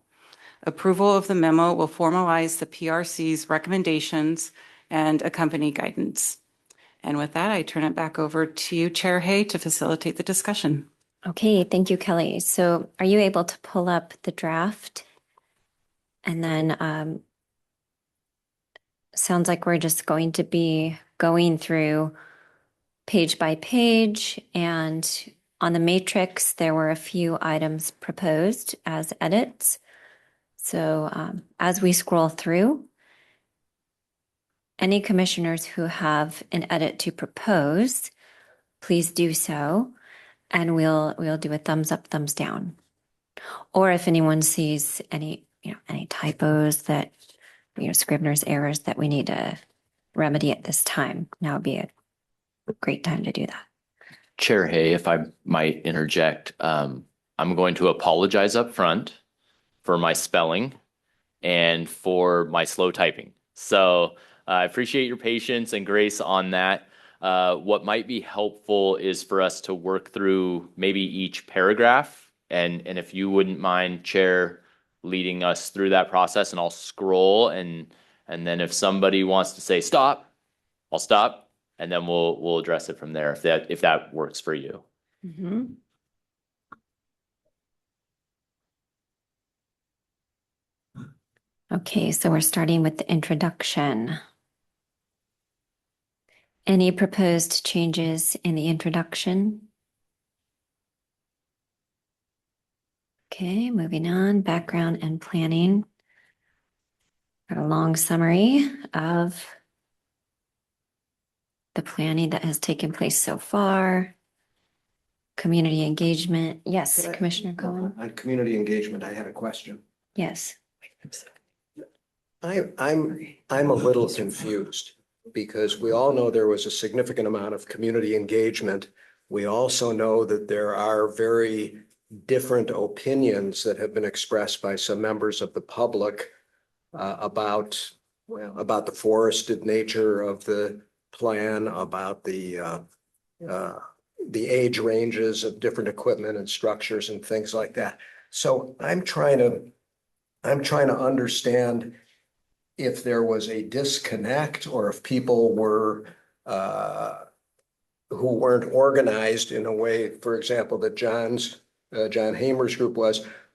Approval of the memo will formalize the PRC's recommendations and accompany guidance. And with that, I turn it back over to you, Chair Hay, to facilitate the discussion. Okay, thank you, Kelly. So are you able to pull up the draft? And then sounds like we're just going to be going through page by page, and on the matrix, there were a few items proposed as edits. So as we scroll through, any commissioners who have an edit to propose, please do so, and we'll do a thumbs up, thumbs down. Or if anyone sees any typos that, Scrivener's errors that we need to remedy at this time, now would be a great time to do that. Chair Hay, if I might interject, I'm going to apologize up front for my spelling and for my slow typing. So I appreciate your patience and grace on that. What might be helpful is for us to work through maybe each paragraph, and if you wouldn't mind, Chair, leading us through that process, and I'll scroll, and then if somebody wants to say stop, I'll stop, and then we'll address it from there if that works for you. Mm-hmm. Okay, so we're starting with the introduction. Any proposed changes in the introduction? Okay, moving on, background and planning. Got a long summary of the planning that has taken place so far. Community engagement. Yes, Commissioner Cohen. On community engagement, I had a question. Yes. I'm a little confused because we all know there was a significant amount of community engagement. We also know that there are very different opinions that have been expressed by some members of the public about the forested nature of the plan, about the age ranges of different equipment and structures and things like that. So I'm trying to understand if there was a disconnect or if people were who weren't organized in a way, for example, that John Hamer's group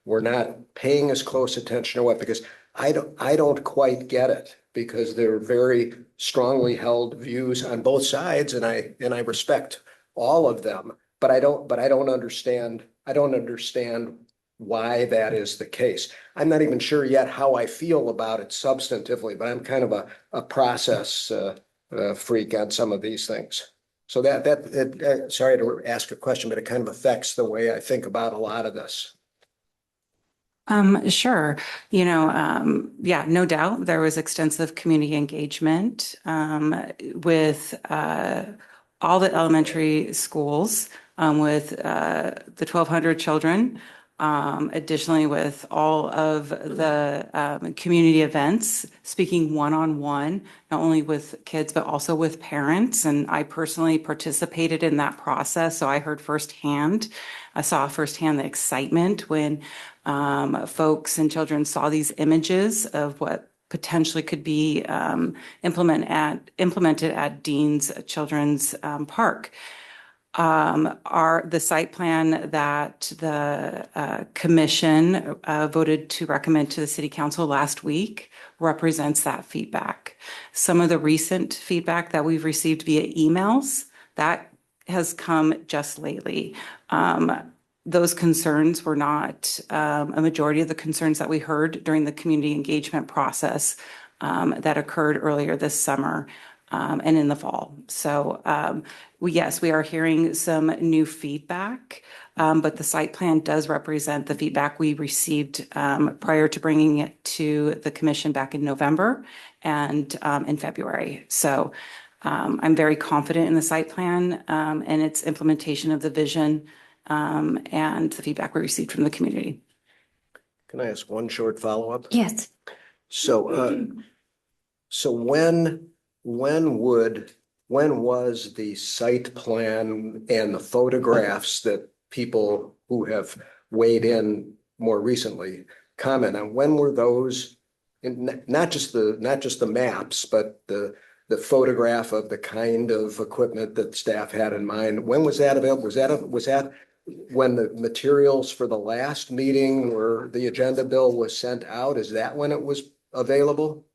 were not paying as close attention to what, because I don't quite get it, because they're very strongly held views on both sides, and I respect all of them, but I don't understand why that is the case. I'm not even sure yet how I feel about it substantively, but I'm kind of a process freak on some of these things. So sorry to ask a question, but it kind of affects the way I think about a lot of this. Sure. Yeah, no doubt there was extensive community engagement with all the elementary schools, with the 1,200 children. Additionally, with all of the community events, speaking one-on-one, not only with kids, but also with parents. And I personally participated in that process. So I saw firsthand the excitement when folks and children saw these images of what potentially could be implemented at Dean's Children's Park. The site plan that the commission voted to recommend to the city council last week represents that feedback. Some of the recent feedback that we've received via emails, that has come just lately. Those concerns were not a majority of the concerns that we heard during the community engagement process that occurred earlier this summer and in the fall. So yes, we are hearing some new feedback, but the site plan does represent the feedback we received prior to bringing it to the commission back in November and in February. So I'm very confident in the site plan and its implementation of the vision and the feedback we received from the community. Can I ask one short follow-up? Yes. So, when was the site plan and the photographs that people who have weighed in more recently comment on, when were those, not just the maps, but the photograph of the kind of equipment that staff had in mind? When was that available? Was that when the materials for the last meeting where the agenda bill was sent out? Is that when it was available?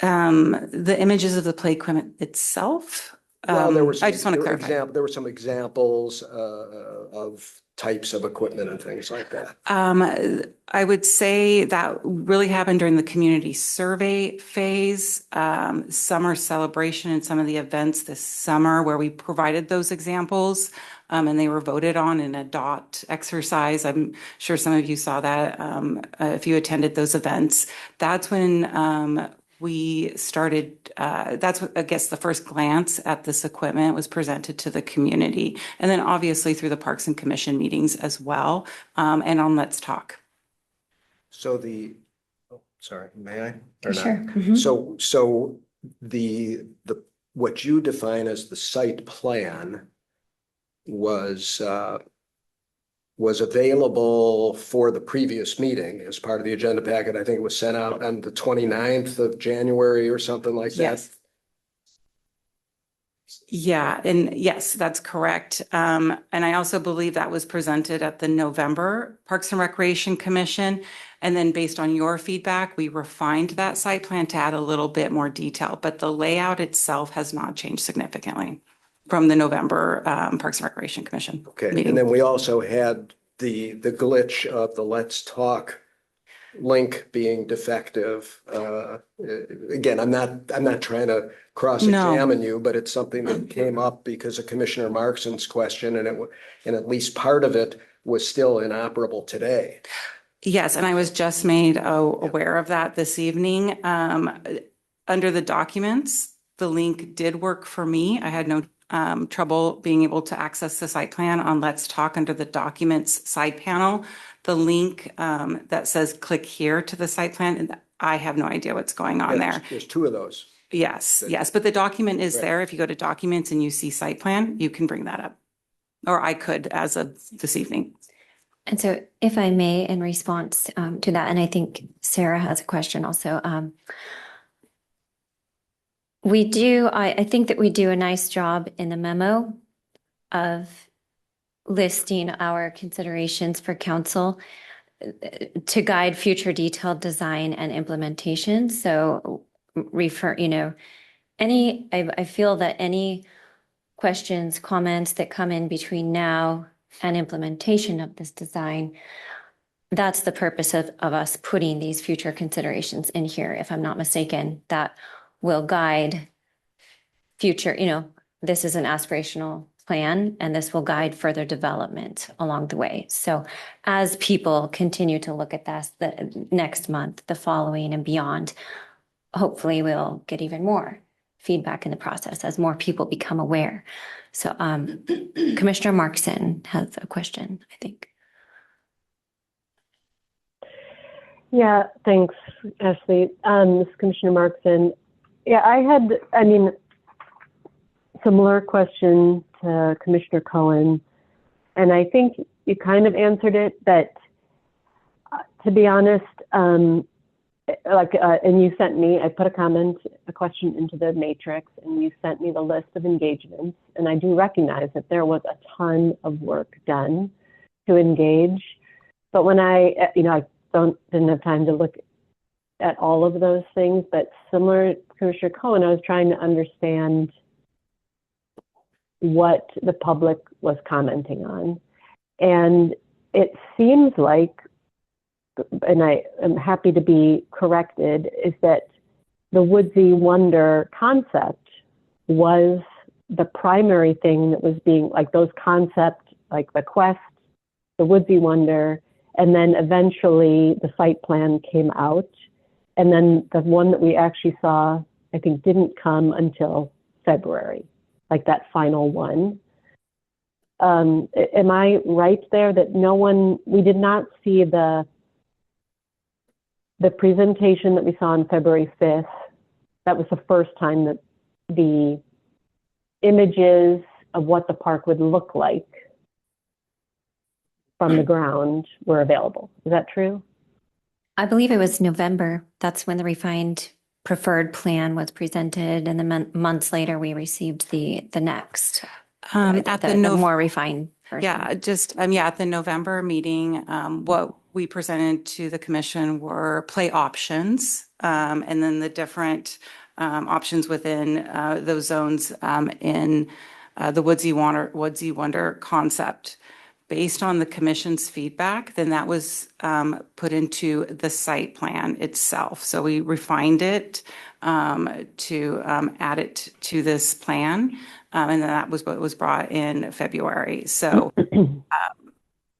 The images of the play equipment itself, Well, there were I just want to clarify. There were some examples of types of equipment and things like that. I would say that really happened during the community survey phase, summer celebration and some of the events this summer where we provided those examples, and they were voted on in a dot exercise. I'm sure some of you saw that if you attended those events. That's when we started, that's what, I guess, the first glance at this equipment was presented to the community. And then obviously through the Parks and Commission meetings as well, and on Let's Talk. So sorry, may I? Or Sure. not? Mhm. So the what you define as the site plan was available for the previous meeting as part of the agenda packet. I think it was sent out on the 29th of January or something like that. Yes. Yeah, and yes, that's correct. And I also believe that was presented at the November Parks and Recreation Commission. And then based on your feedback, we refined that site plan to add a little bit more detail, but the layout itself has not changed significantly from the November Parks and Recreation Commission Okay, meeting. and then we also had the glitch of the Let's Talk link being defective. Again, I'm not trying to cross-examine you, but it's something that came up because of Commissioner Markson's question, and at least part of it was still inoperable today. Yes, and I was just made aware of that this evening. Under the documents, the link did work for me. I had no trouble being able to access the site plan on Let's Talk under the documents side panel. The link that says click here to the site plan, and I have no idea what's going on there. There's two of those. Yes, yes, but the document is there. If you go to documents and you see site plan, you can bring that up. Or I could as of this evening. And so if I may, in response to that, and I think Sarah has a question also. I think that we do a nice job in the memo of listing our considerations for council to guide future detailed design and implementation. So I feel that any questions, comments that come in between now and implementation of this design, that's the purpose of us putting these future considerations in here, if I'm not mistaken, that will guide future, this is an aspirational plan and this will guide further development along the way. So as people continue to look at this the next month, the following and beyond, hopefully we'll get even more feedback in the process as more people become aware. So Commissioner Markson has a question, I think. Yeah, thanks, Ashley. This is Commissioner Markson. Yeah, similar question to Commissioner Cohen, and I think you kind of answered it, but to be honest, and you sent me, I put a question into the matrix, and you sent me the list of engagements, and I do recognize that there was a ton of work done to engage, but when I didn't have time to look at all of those things, but similar to Commissioner Cohen, I was trying to understand what the public was commenting on. And it seems like, and I am happy to be corrected, is that the Woodsy Wonder concept was the primary thing that was being, like those concepts, like the quest, the Woodsy Wonder, and then eventually the site plan came out. And then the one that we actually saw, I think, didn't come until February, like that final one. Am I right there that we did not see the presentation that we saw on February 5th? That was the first time that the images of what the park would look like from the ground were available. Is that true? I believe it was November. That's when the refined preferred plan was presented, and then months later we received the next At the more refined version. Yeah, at the November meeting, what we presented to the commission were play options, and then the different options within those zones in the Woodsy Wonder concept. Based on the commission's feedback, then that was put into the site plan itself. So we refined it to add it to this plan, and that was what was brought in February. So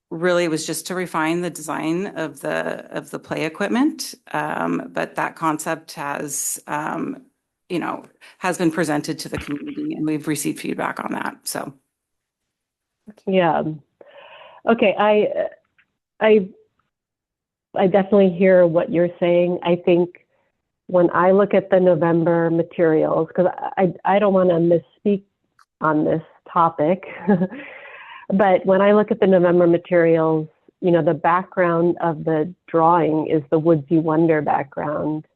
really, it was just to refine the design of the play equipment, but that concept has has been presented to the community, and we've received feedback on that. So Yeah. Okay, I definitely hear what you're saying. I think when I look at the November materials, because I don't want to misspeak on this topic, but when I look at the November materials, you know, the background of the drawing is the Woodsy Wonder background.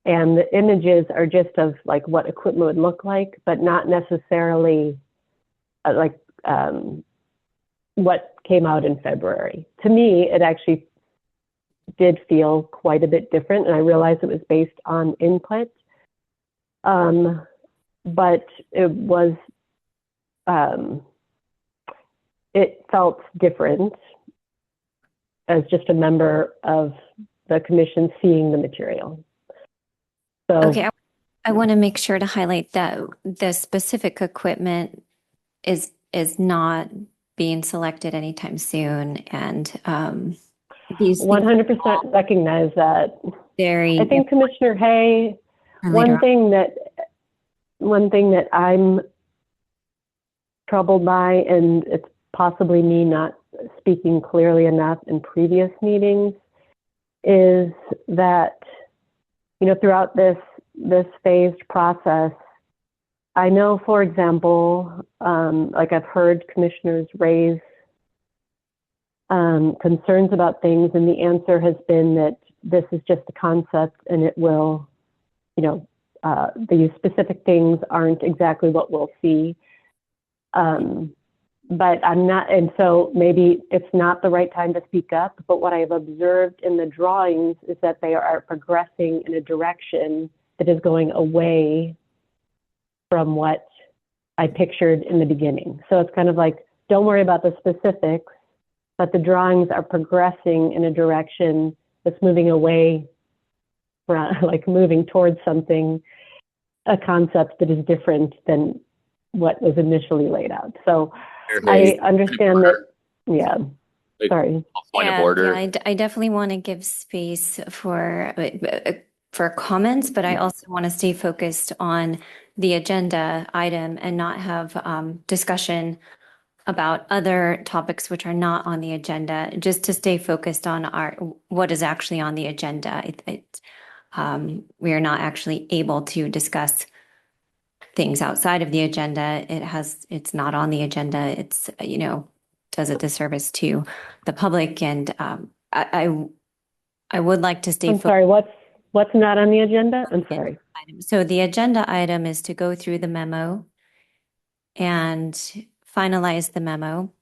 And the images are just of like what equipment would look like, but not necessarily what came out in February. To me, it actually did feel quite a bit different, and I realized it was based on input. But it was, it felt different as just a member of the commission seeing the material. So, Okay, I want to make sure to highlight that the specific equipment is not being selected anytime soon, and these 100% recognize that. very. I think Commissioner Hay, one thing that I'm troubled by, and it's possibly me not speaking clearly enough in previous meetings, is that, you know, throughout this phased process, I know, for example, like I've heard commissioners raise concerns about things, and the answer has been that this is just a concept and it will, you know, the specific things aren't exactly what we'll see. But I'm not, and so maybe it's not the right time to speak up, but what I've observed in the drawings is that they are progressing in a direction that is going away from what I pictured in the beginning. So it's kind of like, don't worry about the specifics, but the drawings are progressing in a direction that's moving away from, like moving towards something, a concept that is different than what was initially laid out. So I understand that, yeah, sorry. Point of order. Yeah, I definitely want to give space for comments, but I also want to stay focused on the agenda item and not have discussion about other topics which are not on the agenda, just to stay focused on what is actually on the agenda. We are not actually able to discuss things outside of the agenda. It's not on the agenda. It's, you know, does a disservice to the public. And I would like to stay. I'm sorry, what's not on the agenda? I'm sorry. So the agenda item is to go through the memo and finalize the memo.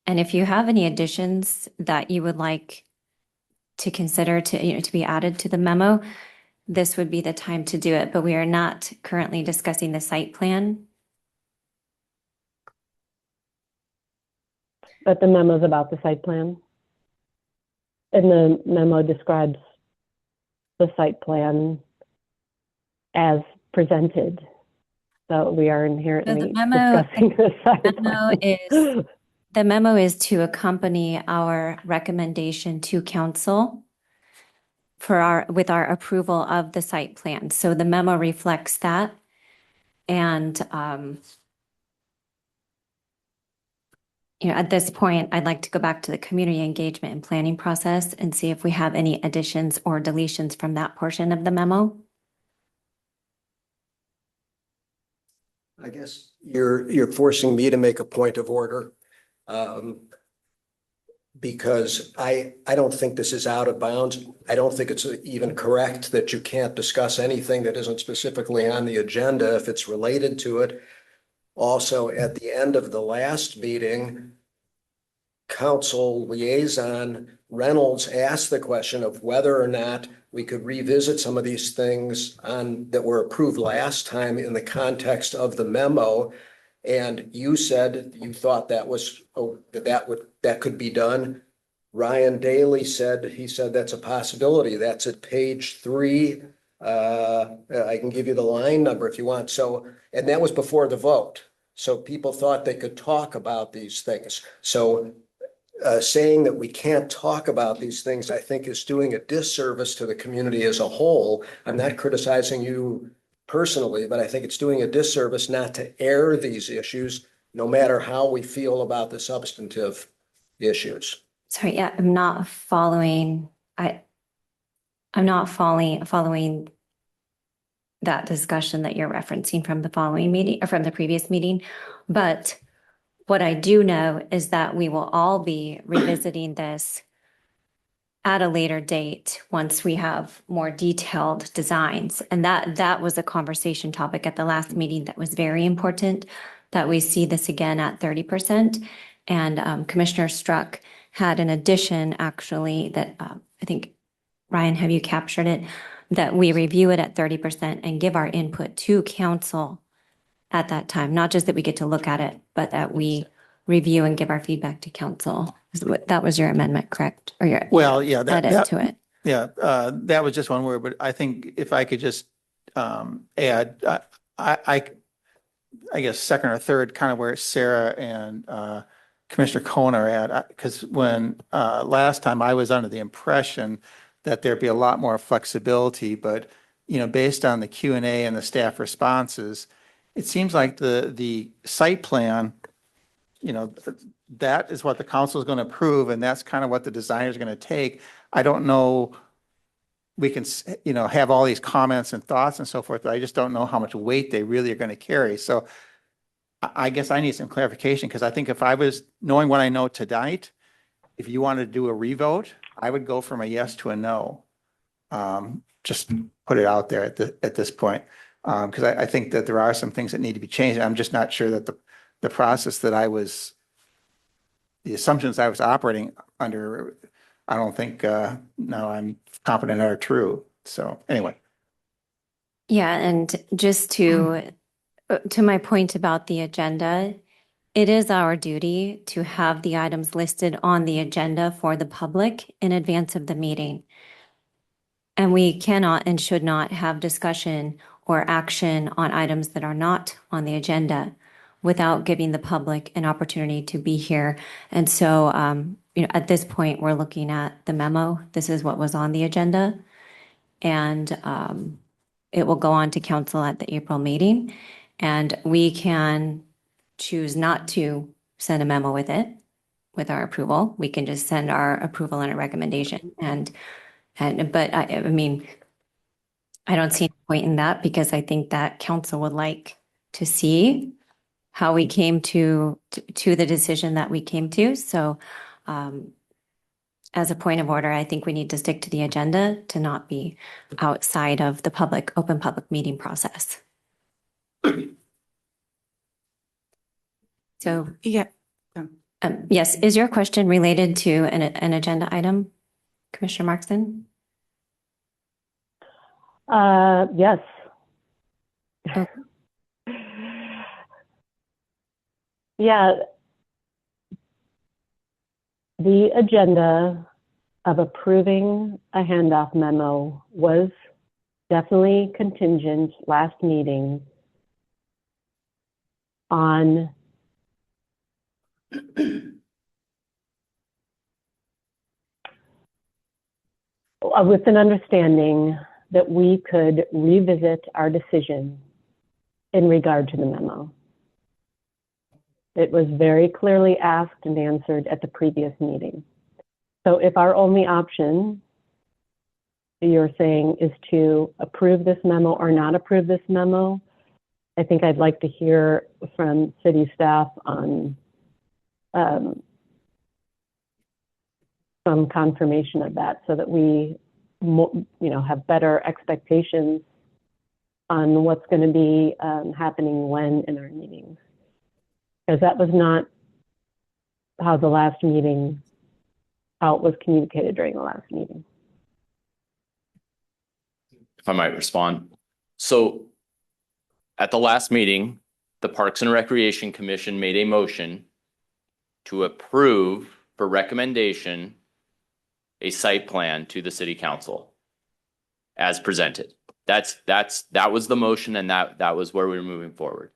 And if you have any additions that you would like to consider to be added to the memo, this would be the time to do it, but we are not currently discussing the site plan. But the memo is about the site plan. And the memo describes the site plan as presented. So we are inherently discussing the site plan. The memo is to accompany our recommendation to council with our approval of the site plan. So the memo reflects that. And you know, at this point, I'd like to go back to the community engagement and planning process and see if we have any additions or deletions from that portion of the memo. I guess you're forcing me to make a point of order. Because I don't think this is out of bounds. I don't think it's even correct that you can't discuss anything that isn't specifically on the agenda if it's related to it. Also, at the end of the last meeting, Council Liaison Reynolds asked the question of whether or not we could revisit some of these things that were approved last time in the context of the memo. And you said you thought that was, that could be done. Ryan Daly said, that's a possibility. That's at page 3. I can give you the line number if you want. So, and that was before the vote. So people thought they could talk about these things. So saying that we can't talk about these things, I think, is doing a disservice to the community as a whole. I'm not criticizing you personally, but I think it's doing a disservice not to air these issues, no matter how we feel about the substantive issues. Sorry, yeah, I'm not following. I'm not following that discussion that you're referencing from the following meeting or from the previous meeting. But what I do know is that we will all be revisiting this at a later date once we have more detailed designs. And that was a conversation topic at the last meeting that was very important, that we see this again at 30%. And Commissioner Struck had an addition actually that I think, Ryan, have you captured it? That we review it at 30% and give our input to council at that time. Not just that we get to look at it, but that we review and give our feedback to council. That was your amendment, correct? Or your edit to it? Yeah, that was just one word, but I think if I could just add, I guess second or third, kind of where Sarah and Commissioner Cohen are at, because when last time I was under the impression that there'd be a lot more flexibility, but based on the Q&A and the staff responses, it seems like the site plan, that is what the council is going to approve, and that's kind of what the designer is going to take. I don't know, we can, have all these comments and thoughts and so forth, but I just don't know how much weight they really are going to carry. So I guess I need some clarification, because I think if I was knowing what I know tonight, if you wanted to do a revote, I would go from a yes to a no. Just put it out there at this point, because I think that there are some things that need to be changed. I'm just not sure that the process that the assumptions I was operating under, I don't think now I'm confident are true. So anyway. Yeah, and just to my point about the agenda, it is our duty to have the items listed on the agenda for the public in advance of the meeting. And we cannot and should not have discussion or action on items that are not on the agenda without giving the public an opportunity to be here. And so, at this point, we're looking at the memo. This is what was on the agenda. And it will go on to council at the April meeting. And we can choose not to send a memo with it, with our approval. We can just send our approval and a recommendation. But I mean, I don't see any point in that, because I think that council would like to see how we came to the decision that we came to. So as a point of order, I think we need to stick to the agenda to not be outside of the open public meeting process. So, Yeah. yes, is your question related to an agenda item, Commissioner Markson? Yes. Okay. Yeah. The agenda of approving a handoff memo was definitely contingent last meeting on with an understanding that we could revisit our decision in regard to the memo. It was very clearly asked and answered at the previous meeting. So if our only option, you're saying, is to approve this memo or not approve this memo, I think I'd like to hear from city staff on some confirmation of that, so that we have better expectations on what's going to be happening when in our meetings. Because that was not how it was communicated during the last meeting. if I might respond. So at the last meeting, the Parks and Recreation Commission made a motion to approve for recommendation a site plan to the city council as presented. That was the motion, and that was where we were moving forward.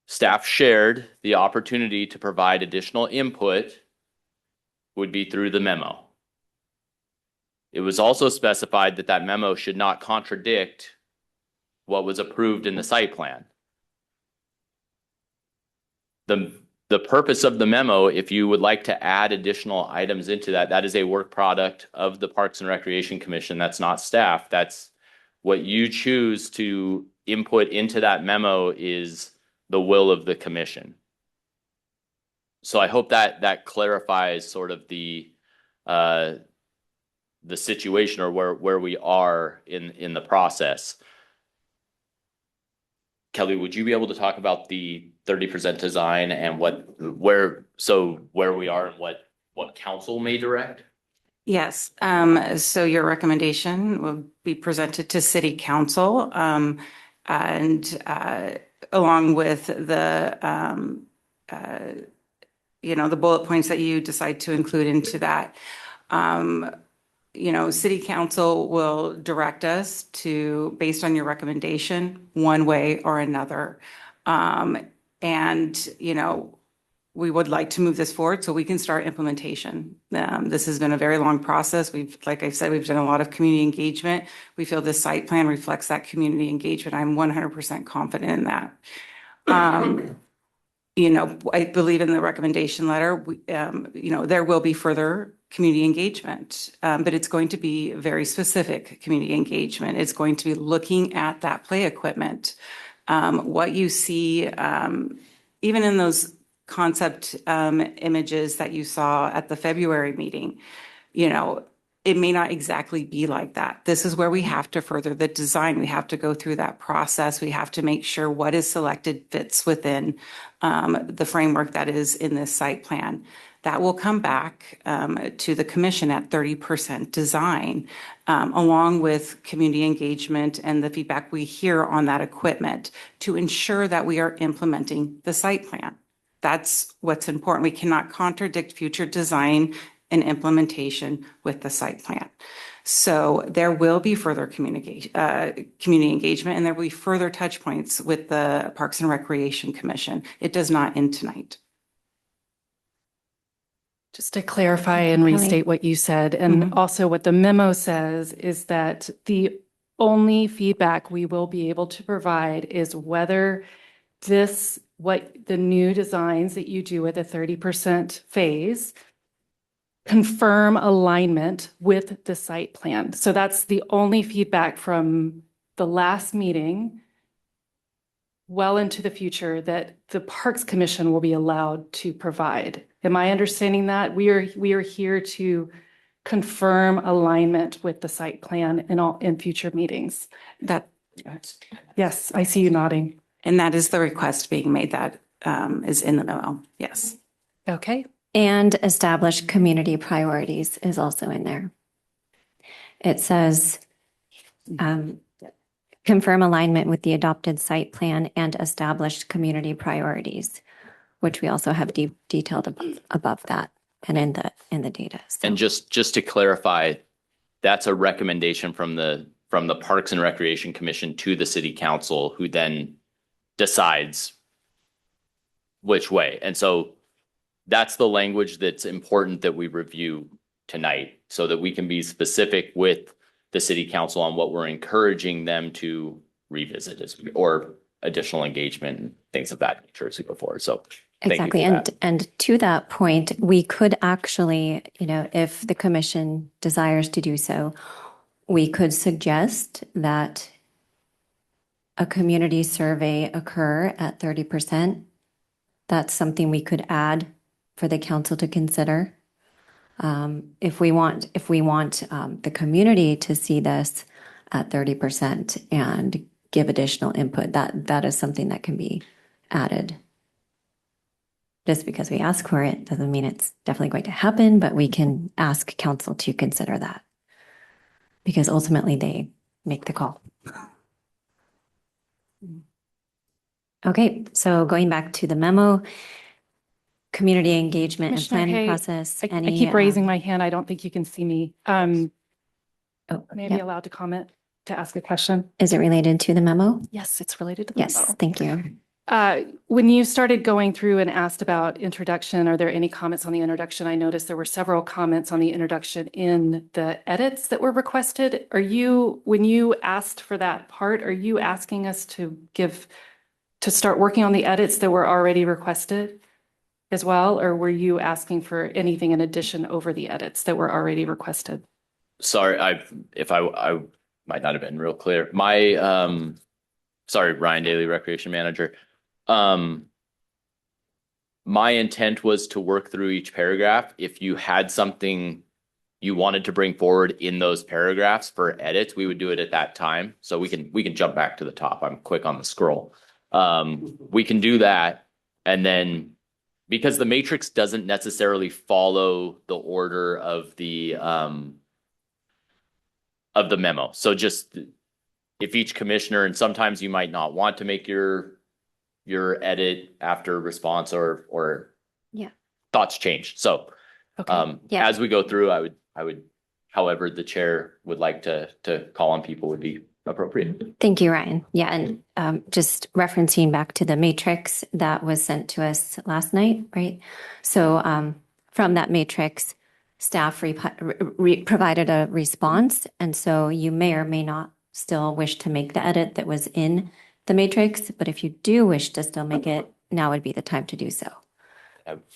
Staff shared the opportunity to provide additional input would be through the memo. It was also specified that that memo should not contradict what was approved in the site plan. The purpose of the memo, if you would like to add additional items into that, that is a work product of the Parks and Recreation Commission. That's not staff. That's what you choose to input into that memo is the will of the commission. So I hope that that clarifies sort of the situation or where we are in the process. Kelly, would you be able to talk about the 30% design and where we are and what council may direct? Yes, so your recommendation will be presented to city council, and along with the the bullet points that you decide to include into that. City council will direct us to, based on your recommendation, one way or another. We would like to move this forward so we can start implementation. This has been a very long process. Like I said, we've done a lot of community engagement. We feel this site plan reflects that community engagement. I'm 100% confident in that. I believe in the recommendation letter, there will be further community engagement, but it's going to be very specific community engagement. It's going to be looking at that play equipment. What you see, even in those concept images that you saw at the February meeting, it may not exactly be like that. This is where we have to further the design. We have to go through that process. We have to make sure what is selected fits within the framework that is in this site plan. That will come back to the commission at 30% design, along with community engagement and the feedback we hear on that equipment to ensure that we are implementing the site plan. That's what's important. We cannot contradict future design and implementation with the site plan. So there will be further community engagement, and there will be further touch points with the Parks and Recreation Commission. It does not end tonight. Just to clarify and restate what you said, and also what the memo says is that the only feedback we will be able to provide is whether what the new designs that you do with a 30% phase confirm alignment with the site plan. So that's the only feedback from the last meeting well into the future that the Parks Commission will be allowed to provide. Am I understanding that? We are here to confirm alignment with the site plan in future meetings. Yes, I see you nodding. And that is the request being made that is in the memo. Yes. Okay. And establish community priorities is also in there. It says, confirm alignment with the adopted site plan and established community priorities, which we also have detailed above that and in the data. So. And just to clarify, that's a recommendation from the Parks and Recreation Commission to the city council, who then decides which way. And so that's the language that's important that we review tonight so that we can be specific with the city council on what we're encouraging them to revisit or additional engagement and things of that nature as we go forward. So exactly. And to that point, we could actually, if the commission desires to do so, we could suggest that a community survey occur at 30%. That's something we could add for the council to consider. If we want the community to see this at 30% and give additional input, that is something that can be added. Just because we ask for it doesn't mean it's definitely going to happen, but we can ask council to consider that. because ultimately they make the call. Okay, so going back to the memo, community engagement and Commissioner planning Hay, process. I Any, keep raising my hand. I don't think you can see me. May I be yep. allowed to comment, to ask a question? Is it related to the memo? Yes, it's related to the Yes, memo. thank you. When you started going through and asked about introduction, are there any comments on the introduction? I noticed there were several comments on the introduction in the edits that were requested. When you asked for that part, are you asking us to start working on the edits that were already requested as well? Or were you asking for anything in addition over the edits that were already requested? Sorry, if I might not have been real clear. Sorry, Ryan Daly, Recreation Manager. My intent was to work through each paragraph. If you had something you wanted to bring forward in those paragraphs for edits, we would do it at that time. So we can jump back to the top. I'm quick on the scroll. We can do that. And then because the matrix doesn't necessarily follow the order of the memo. So just if each commissioner, and sometimes you might not want to make your edit after response or Yeah. thoughts change. So Okay. Yeah. as we go through, I would however the chair would like to call on people would be appropriate. Thank you, Ryan. Yeah, and just referencing back to the matrix that was sent to us last night, right? So from that matrix, staff provided a response, and so you may or may not still wish to make the edit that was in the matrix, but if you do wish to still make it, now would be the time to do so.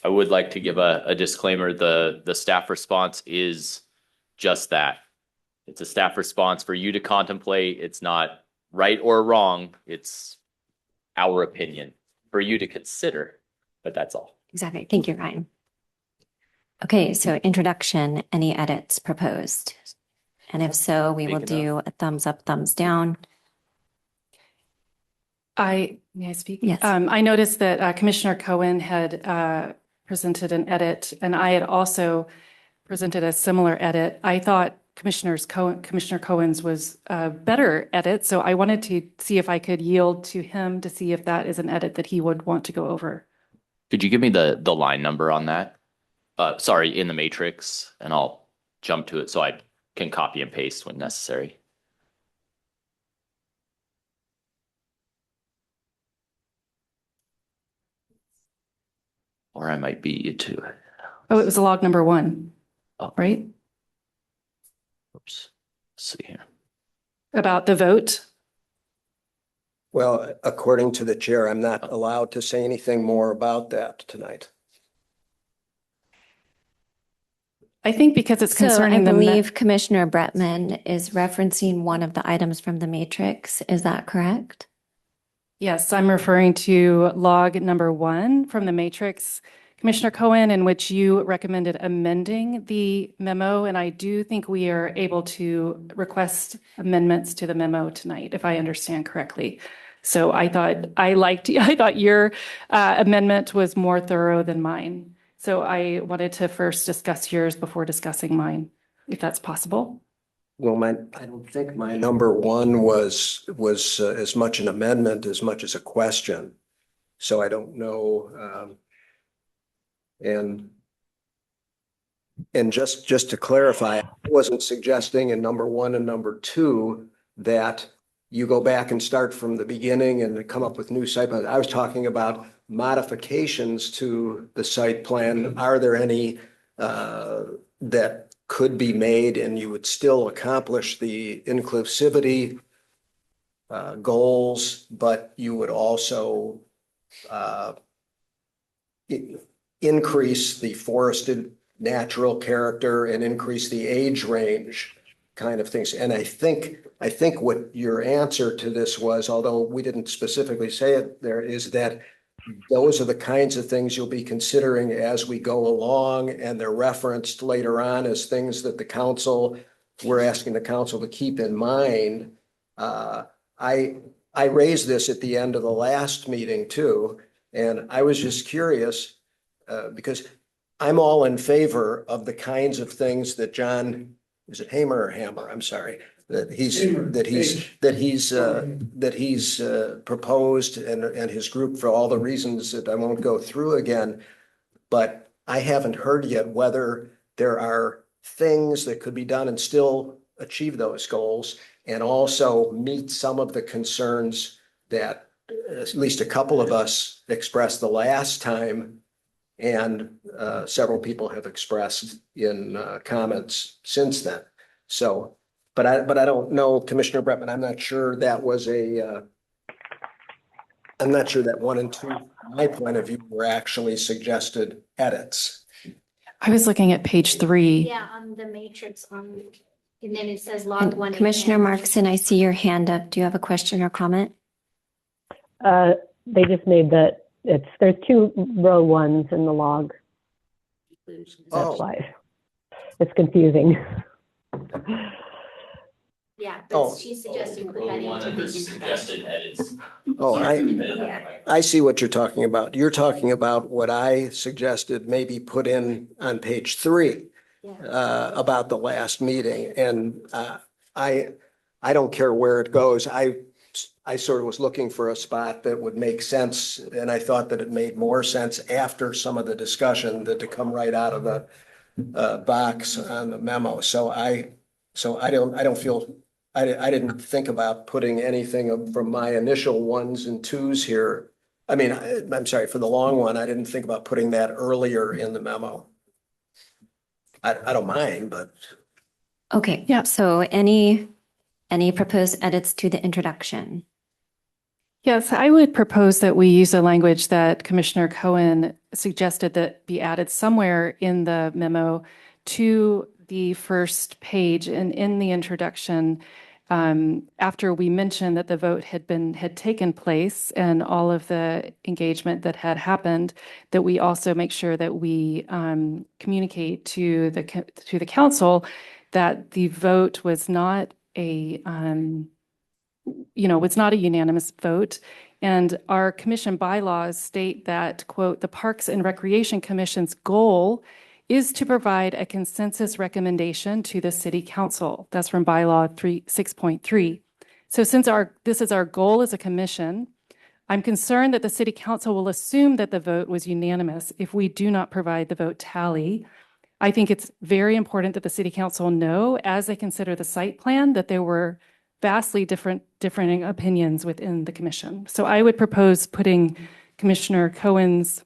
I would like to give a disclaimer. The staff response is just that. It's a staff response for you to contemplate. It's not right or wrong. It's our opinion for you to consider, but that's all. Exactly. Thank you, Ryan. Okay, so introduction, any edits proposed? And if so, we will do a thumbs up, thumbs down. May I speak? Yes. I noticed that Commissioner Cohen had presented an edit, and I had also presented a similar edit. I thought Commissioner Cohen's was a better edit, so I wanted to see if I could yield to him to see if that is an edit that he would want to go over. Could you give me the line number on that? Sorry, in the matrix, and I'll jump to it so I can copy and paste when necessary. Or I might beat you to it. Oh, it was log number 1, right? Oops. Let's see here. About the vote. Well, according to the chair, I'm not allowed to say anything more about that tonight. I think because it's concerning I believe Commissioner Bretman is referencing one of the items from the matrix. Is that correct? Yes, I'm referring to log number 1 from the matrix, Commissioner Cohen, in which you recommended amending the memo. And I do think we are able to request amendments to the memo tonight, if I understand correctly. So I thought your amendment was more thorough than mine. So I wanted to first discuss yours before discussing mine, if that's possible. Well, I don't think my number 1 was as much an amendment as much as a question. So I don't know. And just to clarify, I wasn't suggesting in number 1 and number 2 that you go back and start from the beginning and come up with new site plans. I was talking about modifications to the site plan. Are there any that could be made and you would still accomplish the inclusivity goals, but you would also increase the forested natural character and increase the age range kind of things. And I think what your answer to this was, although we didn't specifically say it there, is that those are the kinds of things you'll be considering as we go along, and they're referenced later on as things that we're asking the council to keep in mind. I raised this at the end of the last meeting too, and I was just curious because I'm all in favor of the kinds of things that John is it Hamer or Hammer? I'm sorry. That he's proposed and his group for all the reasons that I won't go through again. But I haven't heard yet whether there are things that could be done and still achieve those goals and also meet some of the concerns that at least a couple of us expressed the last time, and several people have expressed in comments since then. So, but I don't know, Commissioner Bretman, I'm not sure that was I'm not sure that 1 and 2, from my point of view, were actually suggested edits. I was looking at page 3. Yeah, on the matrix and then it says log And 1. Commissioner Markson, I see your hand up. Do you have a question or comment? They just made that there's 2 row 1s in the log. That's why it's confusing. Yeah, but she's suggesting put that into the Suggested edits. Oh, Yeah. I see what you're talking about. You're talking about what I suggested maybe put in on page 3 about the last meeting. And I don't care where it goes. I sort of was looking for a spot that would make sense, and I thought that it made more sense after some of the discussion than to come right out of the box on the memo. So I don't feel, I didn't think about putting anything from my initial 1s and 2s here. I mean, I'm sorry, for the long one, I didn't think about putting that earlier in the memo. I don't mind, but. Okay, yeah. So any proposed edits to the introduction? Yes, I would propose that we use a language that Commissioner Cohen suggested that be added somewhere in the memo to the first page and in the introduction. After we mentioned that the vote had taken place and all of the engagement that had happened, that we also make sure that we communicate to the council that the vote was not was not a unanimous vote. And our commission bylaws state that, quote, the Parks and Recreation Commission's goal is to provide a consensus recommendation to the city council. That's from bylaw 6.3. So since this is our goal as a commission, I'm concerned that the city council will assume that the vote was unanimous if we do not provide the vote tally. I think it's very important that the city council know, as they consider the site plan, that there were vastly differing opinions within the commission. So I would propose putting Commissioner Cohen's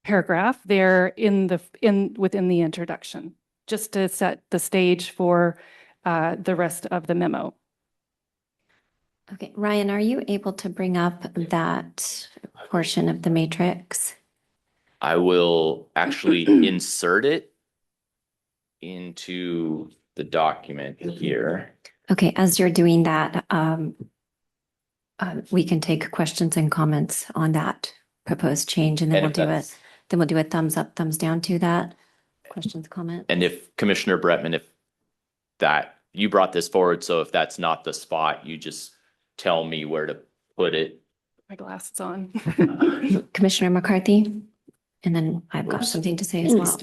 paragraph there within the introduction, just to set the stage for the rest of the memo. Okay, Ryan, are you able to bring up that portion of the matrix? I will actually insert it into the document here. Okay, as you're doing that, we can take questions and comments on that proposed change, and then we'll do a thumbs up, thumbs down to that. Questions, comments? And if Commissioner Bretman, you brought this forward, so if that's not the spot, you just tell me where to put it. My glasses on. Commissioner McCarthy? And then I've got something to say as well.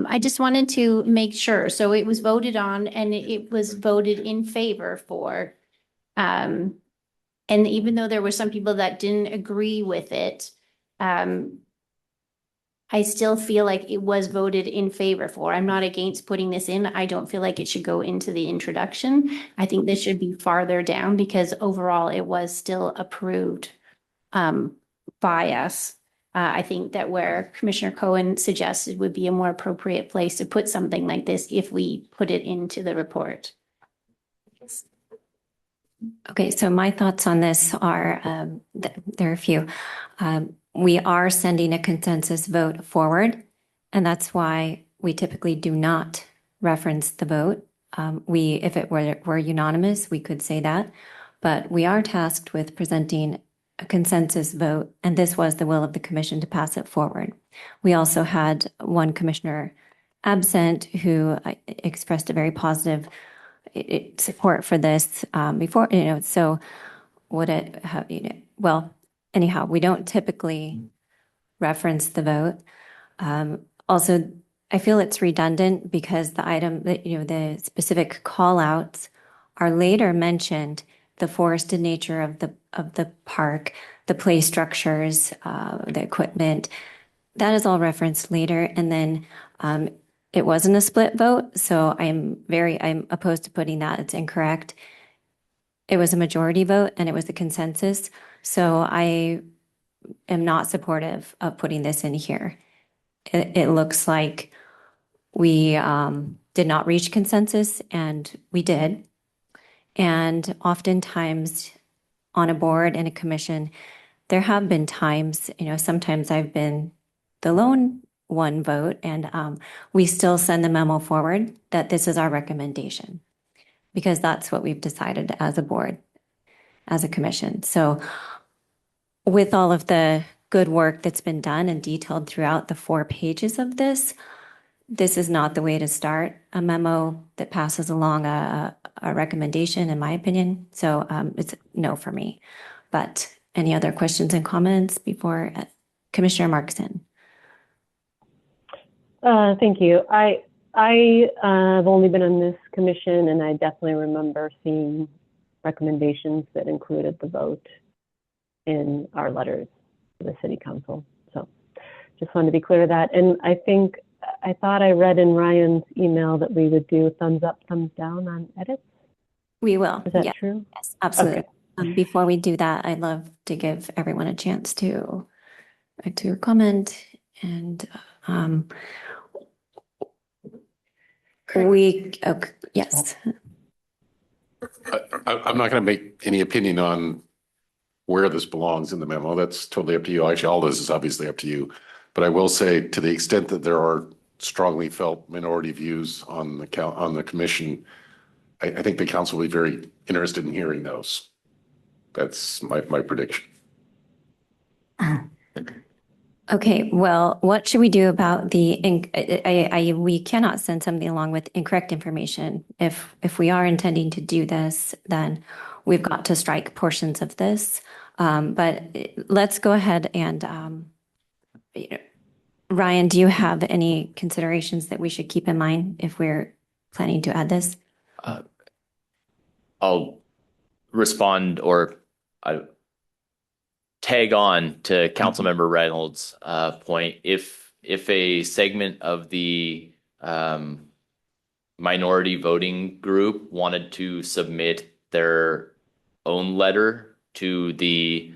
I just wanted to make sure. So it was voted on and it was voted in favor for. And even though there were some people that didn't agree with it, I still feel like it was voted in favor for. I'm not against putting this in. I don't feel like it should go into the introduction. I think this should be farther down because overall it was still approved by us. I think that where Commissioner Cohen suggested would be a more appropriate place to put something like this if we put it into the report. Okay, so my thoughts on this are, there are a few. We are sending a consensus vote forward, and that's why we typically do not reference the vote. If it were unanimous, we could say that, but we are tasked with presenting a consensus vote, and this was the will of the commission to pass it forward. We also had one commissioner absent who expressed a very positive support for this before, so would it have, well, anyhow, we don't typically reference the vote. Also, I feel it's redundant because the item that, the specific call outs are later mentioned, the forested nature of the park, the play structures, the equipment. That is all referenced later. And then it wasn't a split vote, so I'm opposed to putting that. It's incorrect. It was a majority vote and it was the consensus. So I am not supportive of putting this in here. It looks like we did not reach consensus, and we did. And oftentimes on a board and a commission, there have been times, sometimes I've been the lone one vote, and we still send the memo forward that this is our recommendation because that's what we've decided as a board, as a commission. So with all of the good work that's been done and detailed throughout the 4 pages of this, this is not the way to start a memo that passes along a recommendation, in my opinion. So it's no for me. But any other questions and comments before Commissioner Markson? Thank you. I have only been on this commission, and I definitely remember seeing recommendations that included the vote in our letters to the city council. So just wanted to be clear of that. And I thought I read in Ryan's email that we would do thumbs up, thumbs down on edits. We will. Is that true? Yes, absolutely. Okay. Before we do that, I'd love to give everyone a chance to comment. And yes. I'm not going to make any opinion on where this belongs in the memo. That's totally up to you. Actually, all this is obviously up to you. But I will say, to the extent that there are strongly felt minority views on the commission, I think the council will be very interested in hearing those. That's my prediction. Okay, well, what should we do about we cannot send something along with incorrect information. If we are intending to do this, then we've got to strike portions of this. But let's go ahead and Ryan, do you have any considerations that we should keep in mind if we're planning to add this? I'll respond or tag on to Councilmember Reynolds' point. If a segment of the minority voting group wanted to submit their own letter to the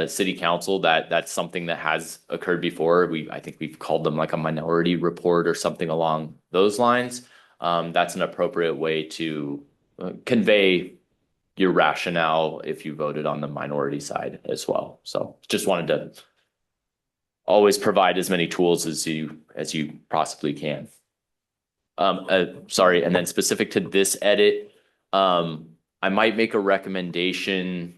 city council, that's something that has occurred before. I think we've called them like a minority report or something along those lines. That's an appropriate way to convey your rationale if you voted on the minority side as well. So just wanted to always provide as many tools as you possibly can. Sorry, and then specific to this edit, I might make a recommendation.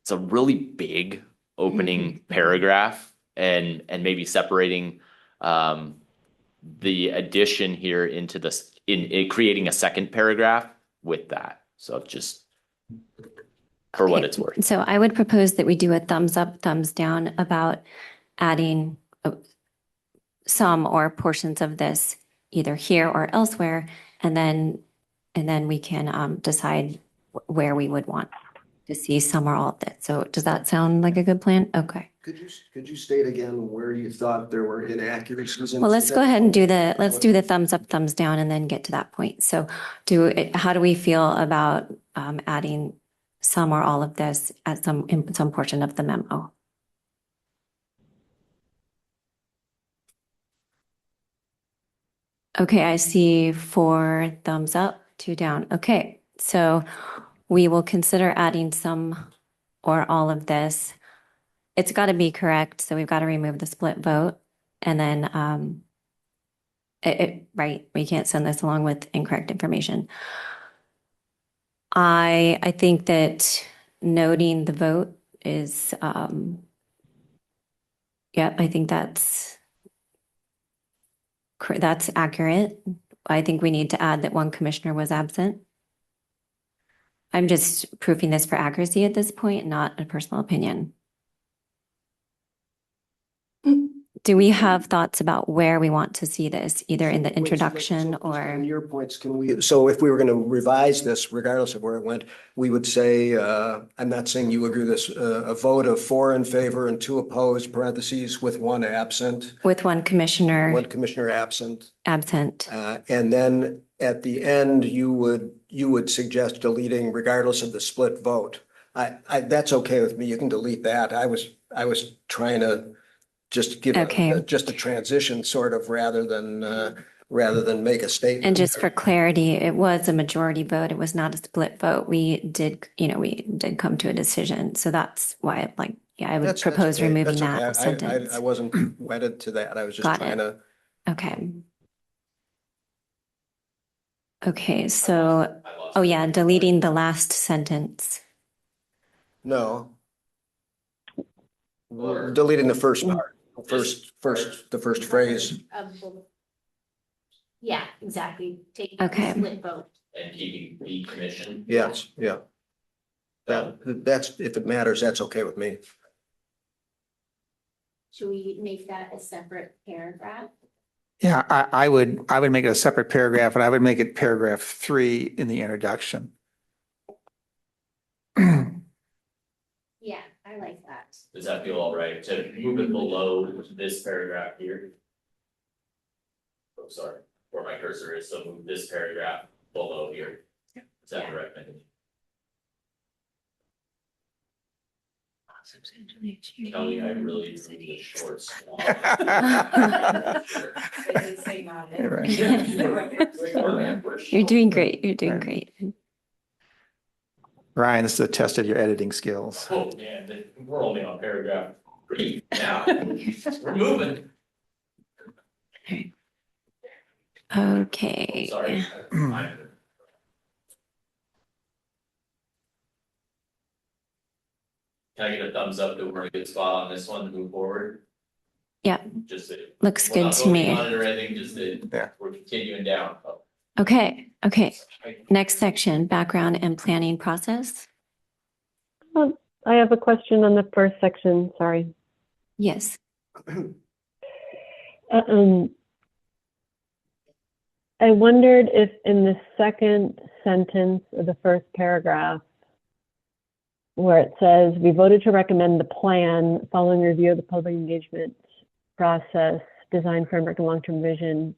It's a really big opening paragraph, and maybe separating the addition here into this in creating a second paragraph with that. So just for what it's worth. So I would propose that we do a thumbs up, thumbs down about adding some or portions of this either here or elsewhere, and then we can decide where we would want to see some or all of it. So does that sound like a good plan? Okay. Could you state again where you thought there were inaccuracies? Well, let's go ahead and do the thumbs up, thumbs down, and then get to that point. So how do we feel about adding some or all of this at in some portion of the memo? Okay, I see 4 thumbs up, 2 down. Okay, so we will consider adding some or all of this. It's got to be correct, so we've got to remove the split vote. And then, right, we can't send this along with incorrect information. I think that noting the vote is, yep, I think that's accurate. I think we need to add that 1 commissioner was absent. I'm just proofing this for accuracy at this point, not a personal opinion. do we have thoughts about where we want to see this, either in the introduction On or? your points, so if we were going to revise this, regardless of where it went, we would say, I'm not saying you agree with this, a vote of 4 in favor and 2 opposed, parentheses, with 1 absent. With one commissioner. One commissioner absent. Absent. And then at the end, you would suggest deleting regardless of the split vote. That's okay with me. You can delete that. I was trying to just give just a transition sort of rather than make a statement. And just for clarity, it was a majority vote. It was not a split vote. We did come to a decision. So that's why I would propose okay. removing That's okay. that sentence. I wasn't wedded to that. I was just trying to. Okay. Okay, so, oh yeah, deleting the last sentence. No. Deleting the first part, the first phrase. Yeah, exactly. Take Okay. split vote. And keeping the commission. Yes, yeah. That's, if it matters, that's okay with me. Should we make that a separate paragraph? Yeah, I would make it a separate paragraph, and I would make it paragraph 3 in the introduction. Yeah, I like that. Does that feel all right to move it below this paragraph here? Oh, sorry, where my cursor is, so move this paragraph below here. Is that the recommendation? Kelly, I really drew the short swan. You're doing great. You're doing great. Ryan, this is a test of your editing skills. Oh, man, we're only on paragraph 3 now. We're moving. Okay. Sorry. Can I get a thumbs up that we're in a good spot on this one to move forward? Yeah. Just that Looks we're good not to me. voting on it or anything, just that we're continuing down. Okay. Next section, background and planning process. I have a question on the first section, sorry. Yes. I wondered if in the second sentence of the first paragraph, where it says, we voted to recommend the plan following review of the public engagement process, design framework and long-term vision.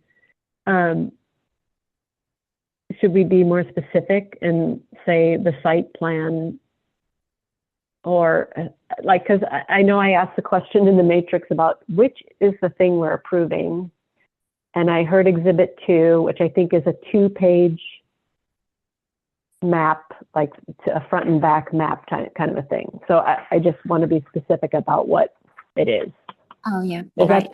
Should we be more specific and say the site plan? Or because I know I asked the question in the matrix about which is the thing we're approving. And I heard exhibit 2, which I think is a 2-page map, like a front and back map kind of a thing. So I just want to be specific about what it is. Oh yeah. Is that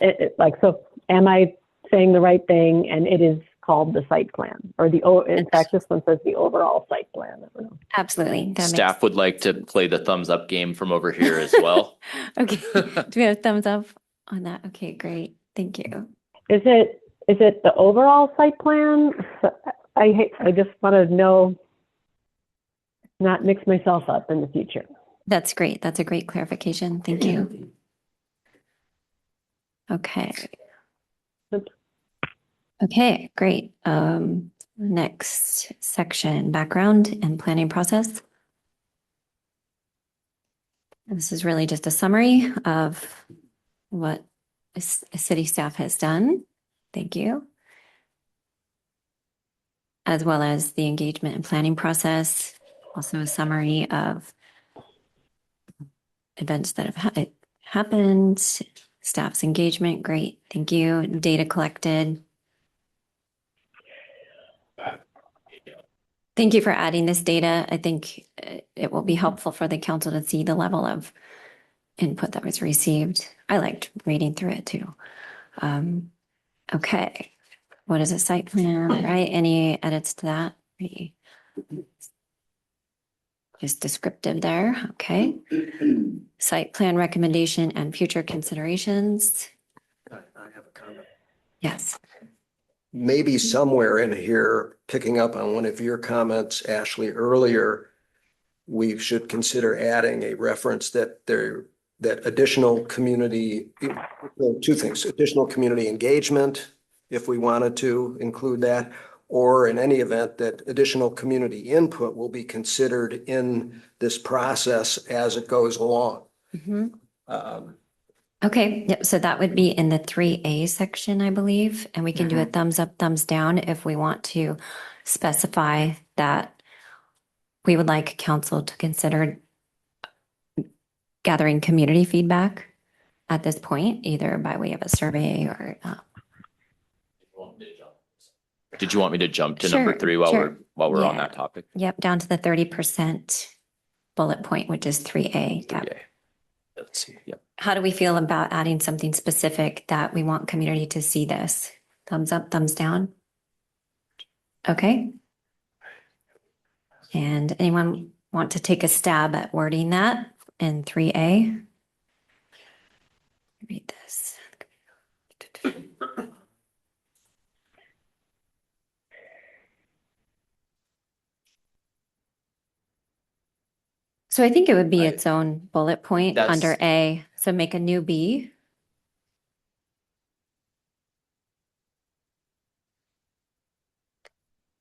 so am I saying the right thing? And it is called the site plan, or in fact, this one says the overall site plan. I don't know. Absolutely. Staff would like to play the thumbs up game from over here as well. Okay. Do we have thumbs up on that? Okay, great. Thank you. Is it the overall site plan? I just want to know, not mix myself up in the future. That's great. That's a great clarification. Thank you. Okay. Okay, great. Next section, background and planning process. This is really just a summary of what city staff has done. Thank you. As well as the engagement and planning process. Also a summary of events that have happened, staff's engagement. Great. Thank you. Data collected. Thank you for adding this data. I think it will be helpful for the council to see the level of input that was received. I liked reading through it too. Okay. What is a site plan, right? Any edits to that? Just descriptive there. Okay. Site plan recommendation and future considerations. I have a comment. Yes. Maybe somewhere in here, picking up on one of your comments, Ashley, earlier, we should consider adding a reference that that additional community, well, two things, additional community engagement, if we wanted to include that, or in any event that additional community input will be considered in this process as it goes along. Um, Okay, yep, so that would be in the 3A section, I believe, and we can do a thumbs up, thumbs down if we want to specify that we would like council to consider gathering community feedback at this point, either by way of a survey or. Did you want me to jump to Sure, number 3 while sure. we're on Yeah. that topic? Yep, down to the 30% bullet point, which is 3A. Yep. 3A. Let's see. Yep. How do we feel about adding something specific that we want community to see this? Thumbs up, thumbs down? Okay. And anyone want to take a stab at wording that in 3A? Read this. So I think it would be its own bullet point That's- under A. So make a new B.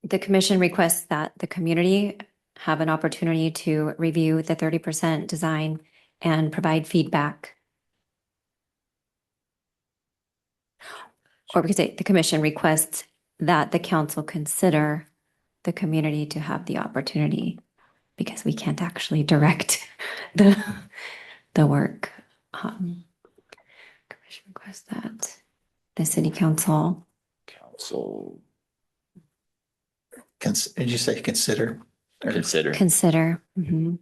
The commission requests that the community have an opportunity to review the 30% design and provide feedback. Or we could say the commission requests that the council consider the community to have the opportunity, because we can't actually direct the work. Commission requests that the city council. Did you say consider? Consider. Consider. Mhm.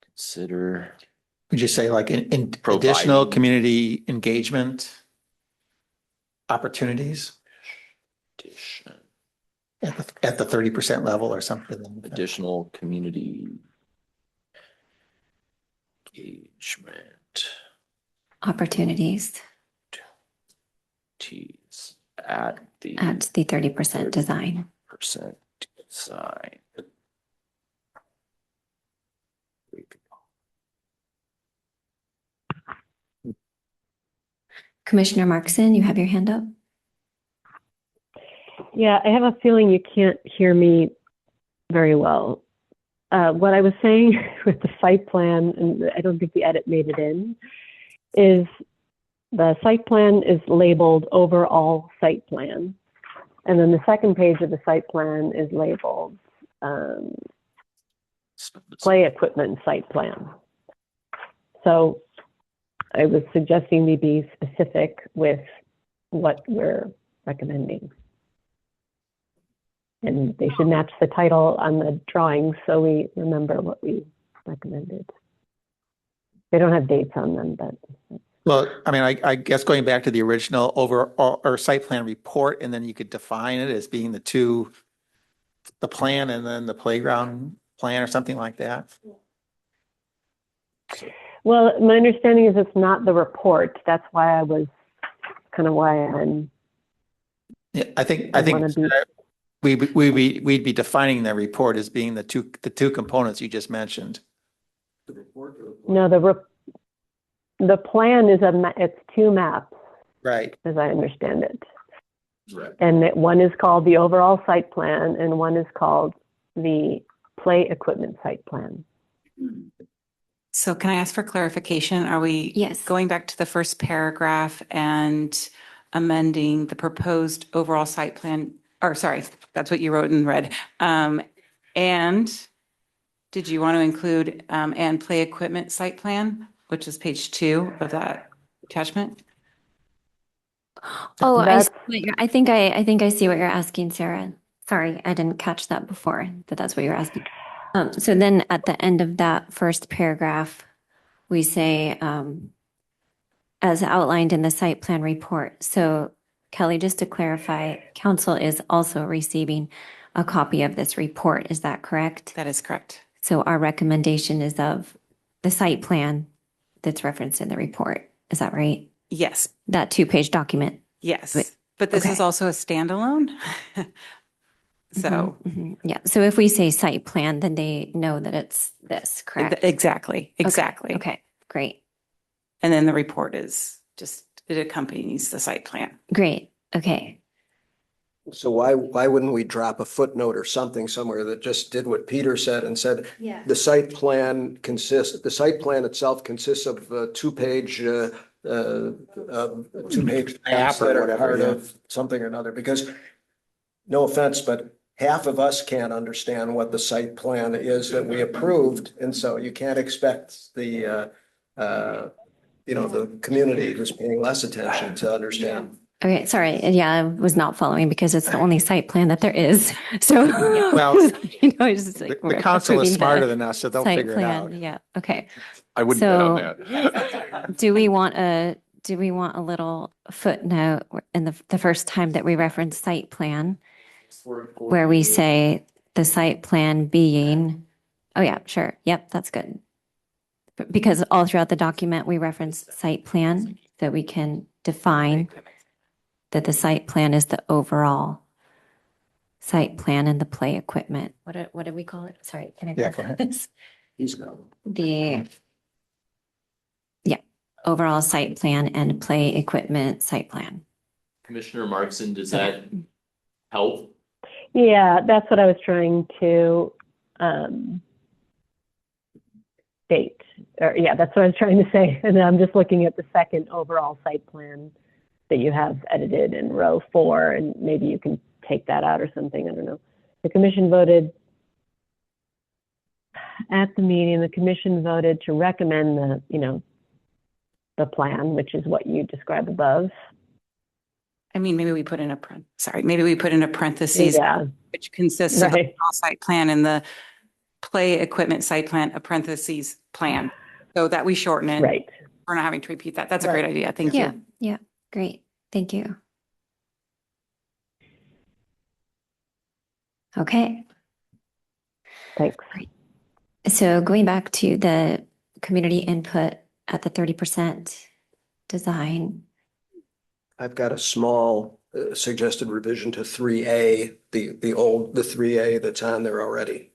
Consider. Would you say like in Providing. additional community engagement opportunities Addition. at the 30% level or something? Additional community engagement Opportunities teas at the 30% design. percent design. Commissioner Markson, you have your hand up. Yeah, I have a feeling you can't hear me very well. What I was saying with the site plan, and I don't think the edit made it in, is the site plan is labeled overall site plan. And then the second page of the site plan is labeled play equipment site plan. So I was suggesting we be specific with what we're recommending. And they should match the title on the drawings so we remember what we recommended. They don't have dates on them, but. Well, I mean, I guess going back to the original overall or site plan report, and then you could define it as being the plan and then the playground plan or something like that. Well, my understanding is it's not the report. That's why I'm. Yeah, I think we'd be defining the report as being the two components you just mentioned. No, the plan is it's two maps. Right. As I understand it. Right. And one is called the overall site plan and one is called the play equipment site plan. So can I ask for clarification? Are we going back to the first paragraph and amending the proposed overall site plan? Or sorry, that's what you wrote in red. And did you want to include and play equipment site plan, which is page 2 of that attachment? Oh, I think I see what you're asking, Sarah. Sorry, I didn't catch that before, but that's what you're asking. So then at the end of that first paragraph, we say, as outlined in the site plan report. So Kelly, just to clarify, council is also receiving a copy of this report. Is that correct? That is correct. So our recommendation is of the site plan that's referenced in the report. Is that right? Yes. That 2-page document. Yes. But this is also a standalone? So Yeah. So if we say site plan, then they know that it's this, correct? exactly, Okay, exactly. Okay, great, And then the report is just, it accompanies the site plan. great. Okay. So why wouldn't we drop a footnote or something somewhere that just did what Peter said and said, Yeah. the site plan itself consists of a two-page maps that are part of something or another, because no offense, but half of us can't understand what the site plan is that we approved. And so you can't expect the community who's paying less attention to understand. Okay, sorry. Yeah, I was not following because it's the only site plan that there is. So, Well, it's just like The we're council is approving smarter the than us, so they'll site figure it plan. out. Yeah. Okay. I wouldn't bet on So that. do we want a little footnote in the first time that we reference site plan where we say the site plan being, oh yeah, sure. Yep, that's good. Because all throughout the document, we reference site plan so we can define that the site plan is the overall site plan and the play equipment. What did we call it? Sorry, can I Yeah, clarify go ahead. this? Overall site plan and play equipment site plan. Commissioner Markson, does that help? Yeah, that's what I was trying to state. Or yeah, that's what I was trying to say. And I'm just looking at the second overall site plan that you have edited in row 4, and maybe you can take that out or something. I don't know. The commission voted at the meeting. The commission voted to recommend the plan, which is what you describe above. I mean, maybe we put in a parentheses, Yeah. which consists of the Right. overall site plan and the play equipment site plan, a parentheses plan, so that we shorten it. Right. We're not having to repeat that. That's a Right. great idea. Thank Yeah, you. yeah, great. Thank you. Okay. Thanks. So going back to the community input at the 30% design. I've got a small suggested revision to 3A, the 3A that's on there already.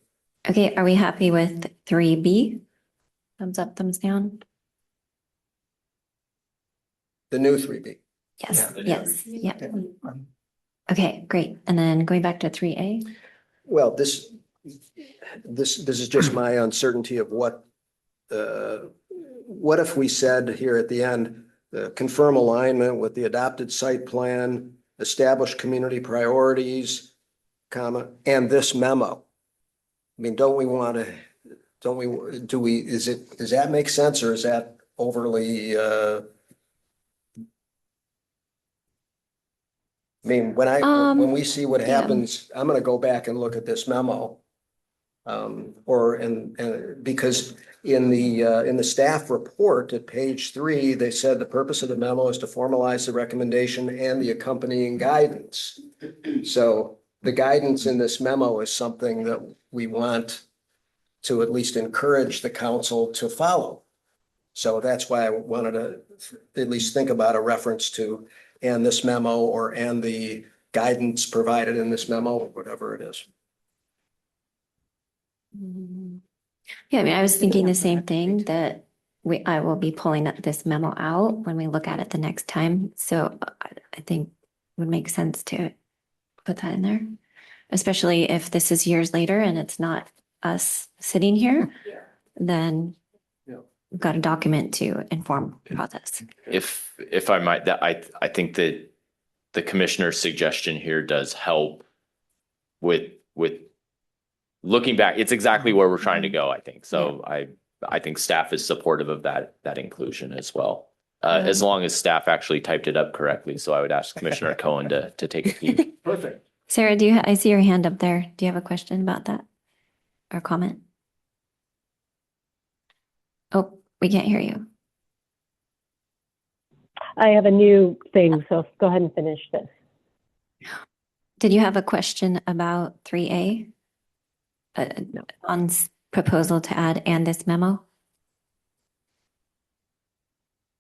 Okay, are we happy with 3B? Thumbs up, thumbs down? The new 3B. Yes, yes, yeah. Okay, great. And then going back to 3A? Well, this is just my uncertainty of what if we said here at the end, confirm alignment with the adopted site plan, establish community priorities, comma, and this memo. I mean, does that make sense, or is that overly, I mean, when we see what happens, I'm gonna go back and look at this memo. Because in the staff report at page 3, they said the purpose of the memo is to formalize the recommendation and the accompanying guidance. So the guidance in this memo is something that we want to at least encourage the council to follow. So that's why I wanted to at least think about a reference to and this memo and the guidance provided in this memo, whatever it is. Yeah, I mean, I was thinking the same thing that I will be pulling this memo out when we look at it the next time. So I think it would make sense to put that in there, especially if this is years later and it's not us sitting here, then we've got a document to inform the process. If I might, I think that the commissioner's suggestion here does help with looking back. It's exactly where we're trying to go, I think. So I think staff is supportive of that inclusion as well. As long as staff actually typed it up correctly. So I would ask Commissioner Cohen to take a peek. Perfect. Sarah, I see your hand up there. Do you have a question about that or comment? Oh, we can't hear you. I have a new thing, so go ahead and finish this. Did you have a question about 3A? No. On proposal to add and this memo?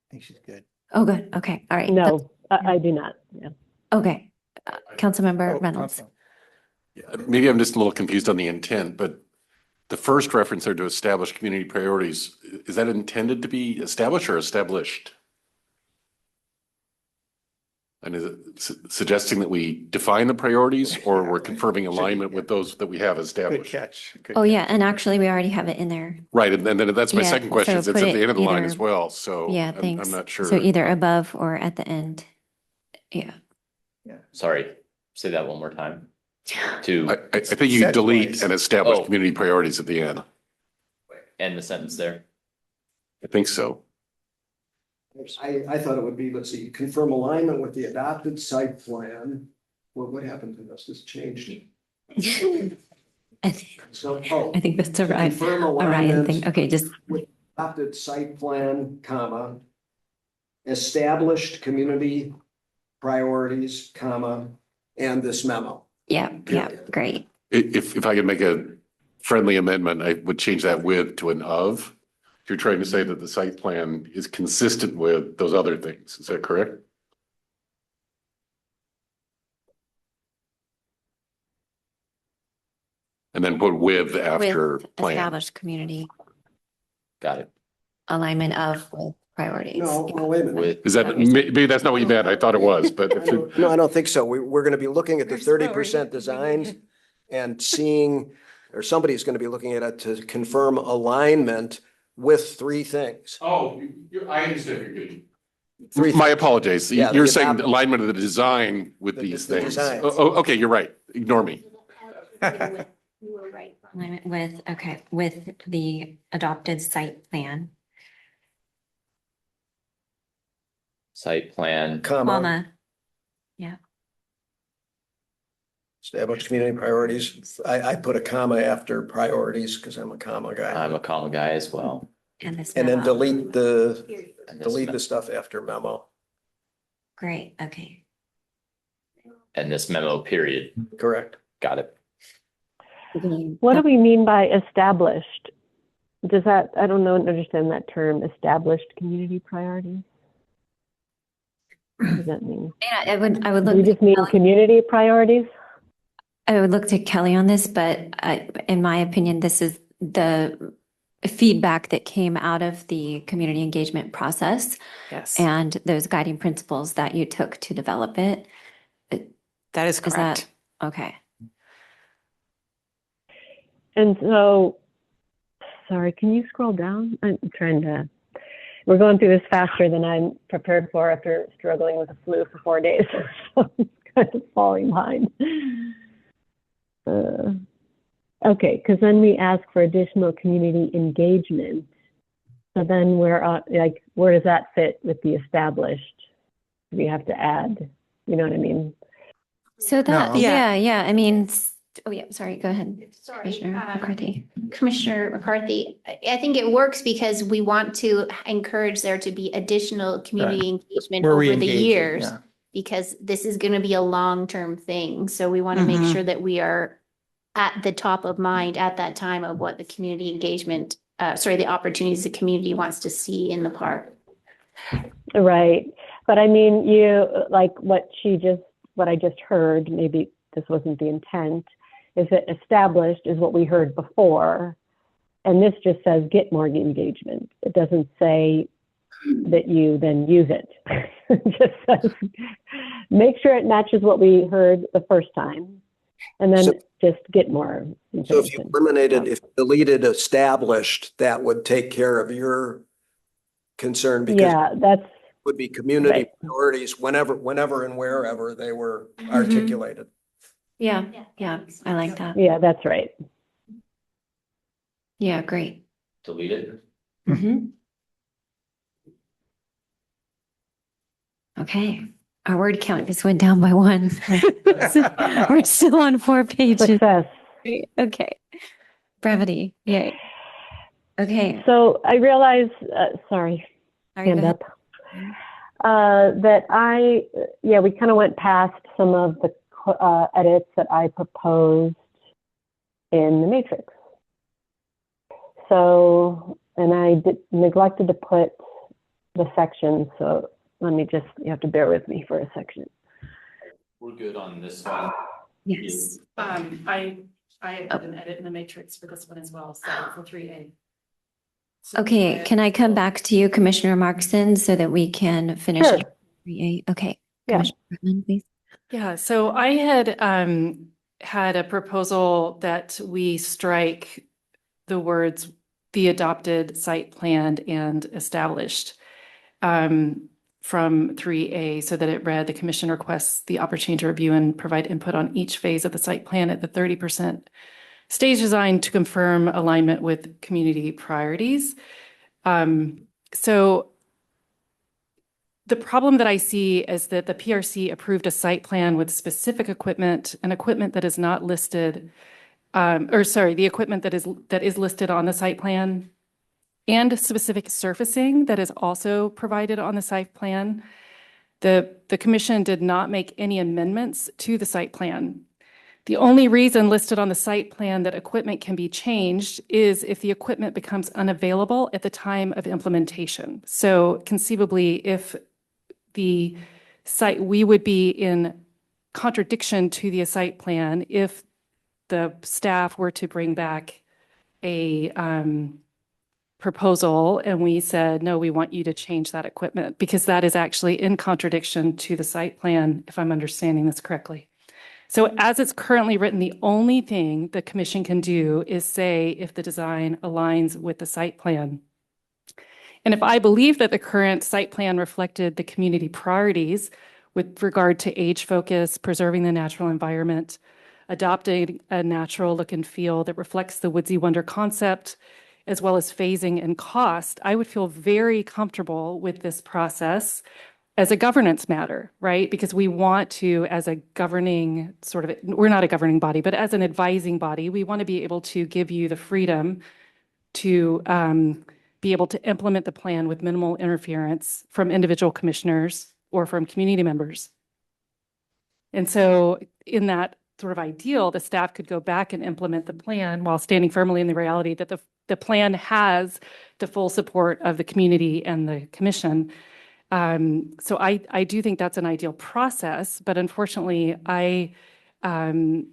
I think she's good. Oh, good. Okay. All right. No, I do not. Yeah. Okay. Councilmember Reynolds. Maybe I'm just a little confused on the intent, but the first reference there to establish community priorities, is that intended to be established or established? And is it suggesting that we define the priorities or we're confirming alignment with those that we have Good established? catch. Good Oh, yeah. catch. And actually, we already have it in there. Right, and then that's my Yeah, second question. so It's put at the it end of the line either- as well, so Yeah, I'm thanks. not sure. So either above or at the end. Yeah. Sorry, say that one more time. To I think you Set delete place. and establish Oh. community priorities at the end. end the sentence there. I think so. I thought it would be, let's see, confirm alignment with the adopted site plan. Well, what happened to this? This changed. I think So, that's a Ryan, confirm a Ryan alignment thing. Okay, just, with adopted site plan, comma, established community priorities, comma, and this memo. yeah, great. If I could make a friendly amendment, I would change that with to an of. If you're trying to say that the site plan is consistent with those other things, is that correct? And then put with after With plan. established community Got it. alignment of with priorities. No, well, wait a minute. With, Is that, maybe that's not what you meant. I thought it was, but if you, No, I don't think so. We're gonna be looking at the 30% designs and seeing, or somebody's gonna be looking at it to confirm alignment with three things. oh, I understand. Three My things. apologies. Yeah, You're the saying adopted- alignment of the design with The- these the things. designs. Oh, okay, you're right. Ignore me. You were right. Alignment with, okay, with the adopted site plan, site plan, comma, Established community priorities. I put a comma after priorities because I'm a comma guy. I'm a comma guy as well. and this And then memo. delete And this delete me- the stuff after memo. Great, okay. And this memo period. Correct. Got it. What do we mean by established? Does that, I don't know, understand that term, established community priorities? What does that mean? Yeah, I would Do we look, just mean community priorities? I would look to Kelly on this, but in my opinion, this is the feedback that came out of the community engagement process Yes, and those guiding principles that you took to develop it. that is Is correct. that, okay. And so, sorry, can you scroll down? I'm trying to, we're going through this faster than I'm prepared for after struggling with the flu for 4 days. So I'm kind of falling behind. Okay, because then we ask for additional community engagement. So then where does that fit with the established? We have to add, you know what I mean? So that, No. yeah, I mean, oh yeah, sorry, go ahead. Sorry, Commissioner McCarthy. Commissioner McCarthy, I think it works because we want to encourage there to be additional community engagement We're over the re-engaging, years. yeah. Because this is going to be a long-term thing. So we want to make Mhm. sure that we are at the top of mind at that time of what the community engagement, the opportunities the community wants to see in the park. Right. But I mean, like what I just heard, maybe this wasn't the intent, is that established is what we heard before. And this just says get more engagement. It doesn't say that you then use it. It just says, make sure it matches what we heard the first time. And then So- just get more So if you information. eliminated, if you deleted established, that would take care of your concern because it Yeah, that's, would be community Right. priorities whenever and wherever they were articulated. Yeah, I like that. yeah, that's right. Yeah, great. Delete it. Mhm. Okay, our word count just went down by 1. We're still on 4 pages. Success. Okay. Brevity, yay. Okay. So I realize, sorry, Sorry, hand go up. That we kind of went past some of the edits that I proposed in the matrix. So, and I neglected to put the section. So let me just, you have to bear with me for a section. We're good on this one. Yes. I had an edit in the matrix for this one as well, so for 3A. Okay, can I come back to you, Commissioner Markson, so that we can finish Sure. 3A? Okay, Yeah. Commissioner Bretman, please. Yeah, so I had had a proposal that we strike the words "the adopted site planned and established" from 3A, so that it read, the commission requests the opportunity to review and provide input on each phase of the site plan at the 30% stage design to confirm alignment with community priorities. So the problem that I see is that the PRC approved a site plan with specific equipment and equipment that is not listed, the equipment that is listed on the site plan, and specific surfacing that is also provided on the site plan. The commission did not make any amendments to the site plan. The only reason listed on the site plan that equipment can be changed is if the equipment becomes unavailable at the time of implementation. So conceivably, if the site, we would be in contradiction to the site plan if the staff were to bring back a proposal and we said, no, we want you to change that equipment, because that is actually in contradiction to the site plan, if I'm understanding this correctly. So as it's currently written, the only thing the commission can do is say if the design aligns with the site plan. And if I believe that the current site plan reflected the community priorities with regard to age focus, preserving the natural environment, adopting a natural look and feel that reflects the Woodsy Wonder concept, as well as phasing and cost, I would feel very comfortable with this process as a governance matter, right? Because we want to, as a governing sort of, we're not a governing body, but as an advising body, we want to be able to give you the freedom to be able to implement the plan with minimal interference from individual commissioners or from community members. And so in that sort of ideal, the staff could go back and implement the plan while standing firmly in the reality that the plan has the full support of the community and the commission. So I do think that's an ideal process, but unfortunately, I am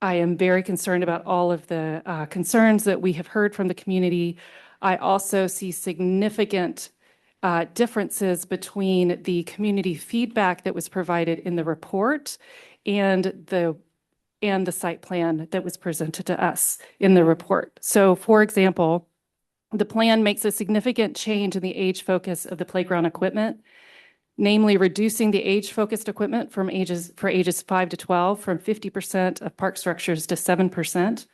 very concerned about all of the concerns that we have heard from the community. I also see significant differences between the community feedback that was provided in the report and the site plan that was presented to us in the report. So, for example, the plan makes a significant change in the age focus of the playground equipment, namely reducing the age-focused equipment for ages 5 to 12 from 50% of park structures to 7%,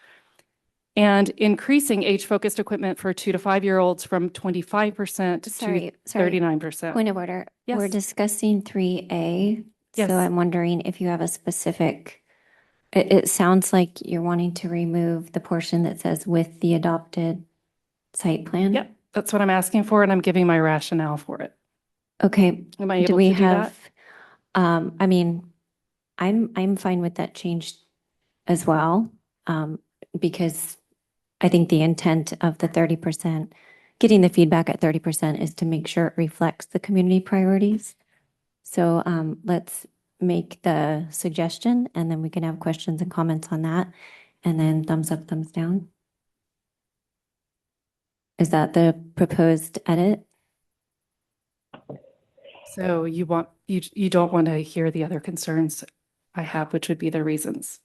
and increasing age-focused equipment for 2 to 5-year-olds from 25% to 39%. Point of order. Yes. We're discussing 3A. Yes. So I'm wondering if you have a specific, it sounds like you're wanting to remove the portion that says with the adopted site plan. Yep, that's what I'm asking for, and I'm giving my rationale for it. Okay. Am I Do able we to do that? have, I mean, I'm fine with that change as well, because I think the intent of the 30%, getting the feedback at 30% is to make sure it reflects the community priorities. So let's make the suggestion and then we can have questions and comments on that, and then thumbs up, thumbs down. Is that the proposed edit? So you don't want to hear the other concerns I have, which would be the reasons.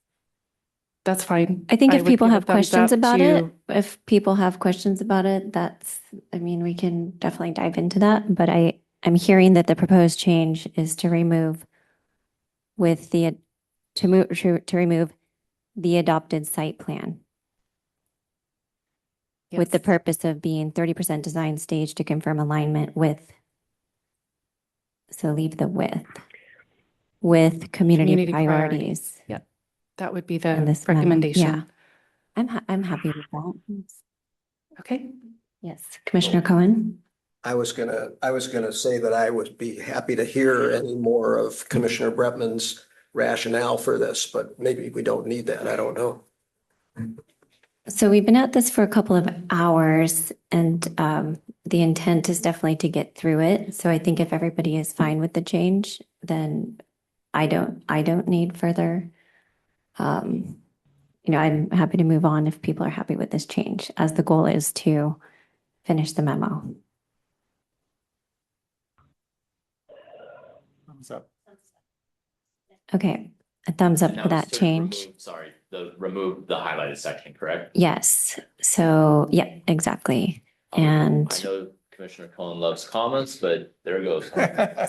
That's fine. I think if would people give a have thumbs questions up about to- it, if people have questions about it, I mean, we can definitely dive into that. But I'm hearing that the proposed change is to remove to remove the adopted site plan with the Yes. purpose of being 30% design stage to confirm alignment with. So leave the with community priorities. Yep, that would be in the this memo. recommendation. Yeah, I'm happy with that. Okay. Yes, Commissioner Cohen. I was gonna say that I would be happy to hear any more of Commissioner Bretman's rationale for this, but maybe we don't need that. I don't know. So we've been at this for a couple of hours, and the intent is definitely to get through it. So I think if everybody is fine with the change, then I don't need further I'm happy to move on if people are happy with this change, as the goal is to finish the memo. Thumbs up. Okay, a thumbs up And for that was to change. remove the highlighted section, correct? Yes, so, yeah, exactly. And I know Commissioner Cohen loves comments, but there it goes.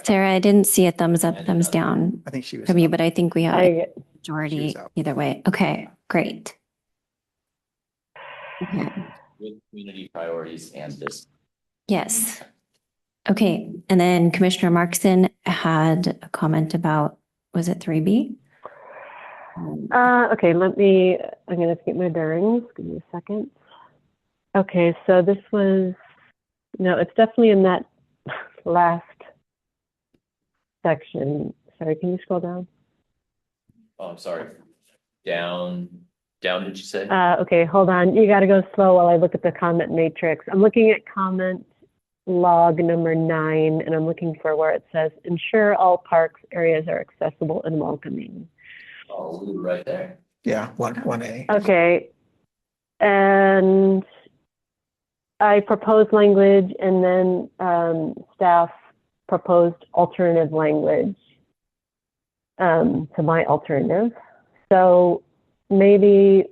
Sarah, I didn't see a thumbs up, thumbs down I think she was. from you, but I think we have a She majority was out. either way. Okay, great. Okay. With community priorities and this. Yes. Okay, and then Commissioner Markson had a comment about, was it 3B? Okay, I'm gonna get my bearings. Give me a second. Okay, so this was, no, it's definitely in that last section. Sorry, can you scroll down? Oh, I'm sorry. Down, did you say? Okay, hold on. You gotta go slow while I look at the comment matrix. I'm looking at comment log number 9, and I'm looking for where it says, ensure all parks areas are accessible and welcoming. Oh, right there. Yeah, 1A. Okay. And I proposed language, and then staff proposed alternative language to my alternative. So maybe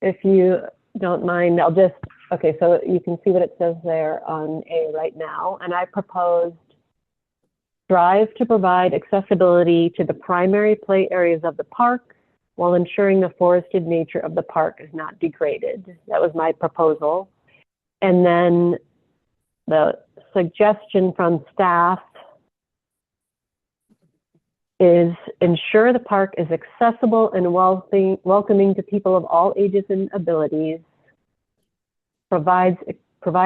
if you don't mind, okay, so you can see what it says there on A right now. And I proposed strive to provide accessibility to the primary play areas of the park while ensuring the forested nature of the park is not degraded. That was my proposal. And then the suggestion from staff is ensure the park is accessible and welcoming to people of all ages and abilities, provide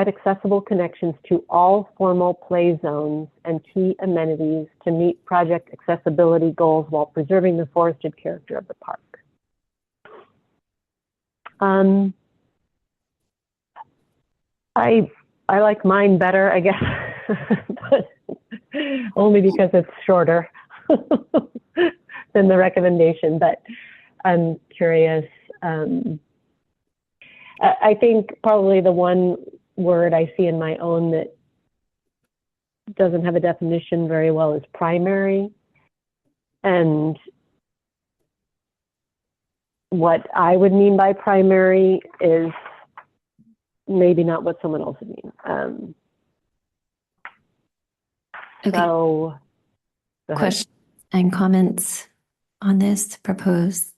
accessible connections to all formal play zones and key amenities to meet project accessibility goals while preserving the forested character of the park. I like mine better, I guess, but only because it's shorter than the recommendation, but I'm curious. I think probably the one word I see in my own that doesn't have a definition very well is primary. And what I would mean by primary is maybe not what someone else would mean. Okay. So, questions and comments on this proposed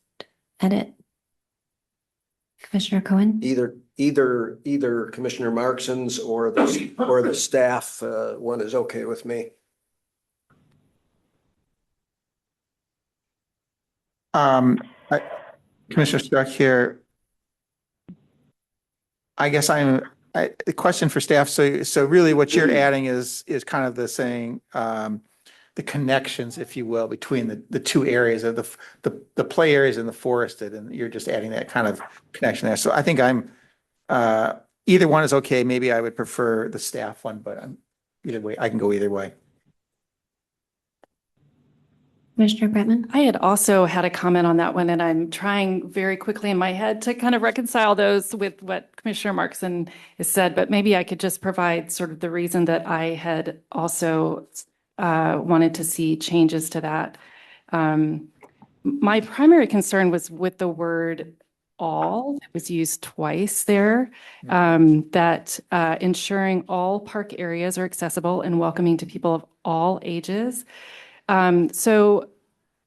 edit? Commissioner Cohen? Either Commissioner Markson's or the staff one is okay with me. Commissioner Struck here. I guess the question for staff. So really what you're adding is kind of the saying, the connections, if you will, between the two areas of the play areas and the forested, and you're just adding that kind of connection there. So I think either one is okay. Maybe I would prefer the staff one, but either way, I can go either way. Commissioner Bretman? I had also had a comment on that one, and I'm trying very quickly in my head to kind of reconcile those with what Commissioner Markson has said, but maybe I could just provide sort of the reason that I had also wanted to see changes to that. My primary concern was with the word all. It was used twice there, that ensuring all park areas are accessible and welcoming to people of all ages. So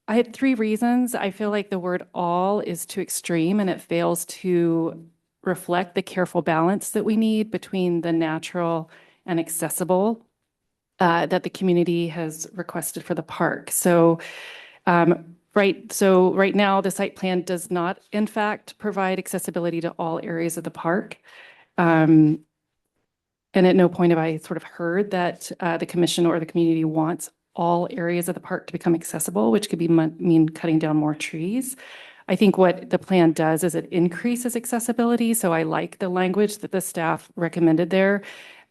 I had 3 reasons. I feel like the word all is too extreme and it fails to reflect the careful balance that we need between the natural and accessible that the community has requested for the park. So, right now the site plan does not, in fact, provide accessibility to all areas of the park. And at no point have I sort of heard that the commission or the community wants all areas of the park to become accessible, which could mean cutting down more trees. I think what the plan does is it increases accessibility. So I like the language that the staff recommended there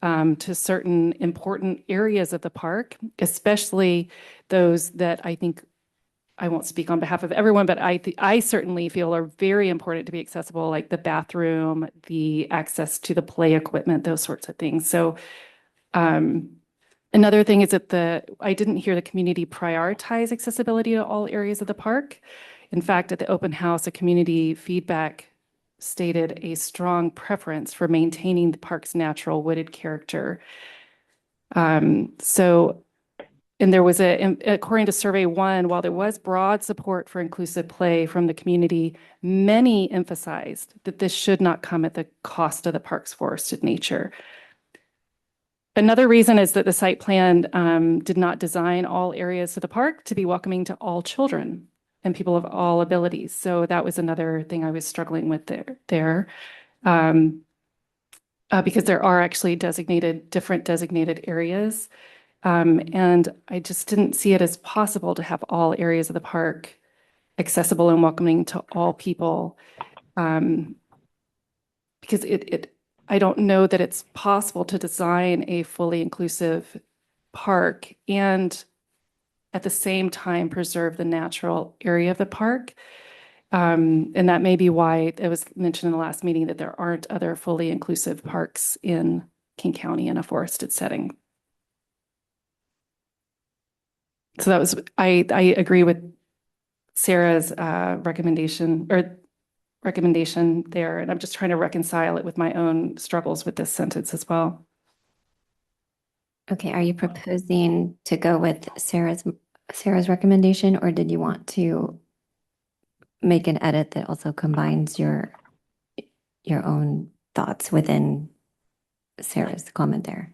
to certain important areas of the park, especially those that I think I won't speak on behalf of everyone, but I certainly feel are very important to be accessible, like the bathroom, the access to the play equipment, those sorts of things. So another thing is that I didn't hear the community prioritize accessibility to all areas of the park. In fact, at the open house, a community feedback stated a strong preference for maintaining the park's natural wooded character. And there was according to Survey 1, while there was broad support for inclusive play from the community, many emphasized that this should not come at the cost of the park's forested nature. Another reason is that the site plan did not design all areas of the park to be welcoming to all children and people of all abilities. So that was another thing I was struggling with there. Because there are actually different designated areas. And I just didn't see it as possible to have all areas of the park accessible and welcoming to all people. Because I don't know that it's possible to design a fully inclusive park and at the same time preserve the natural area of the park. And that may be why it was mentioned in the last meeting that there aren't other fully inclusive parks in King County in a forested setting. So that was, I agree with Sarah's recommendation there, and I'm just trying to reconcile it with my own struggles with this sentence as well. Okay, are you proposing to go with Sarah's recommendation, or did you want to make an edit that also combines your own thoughts within Sarah's comment there?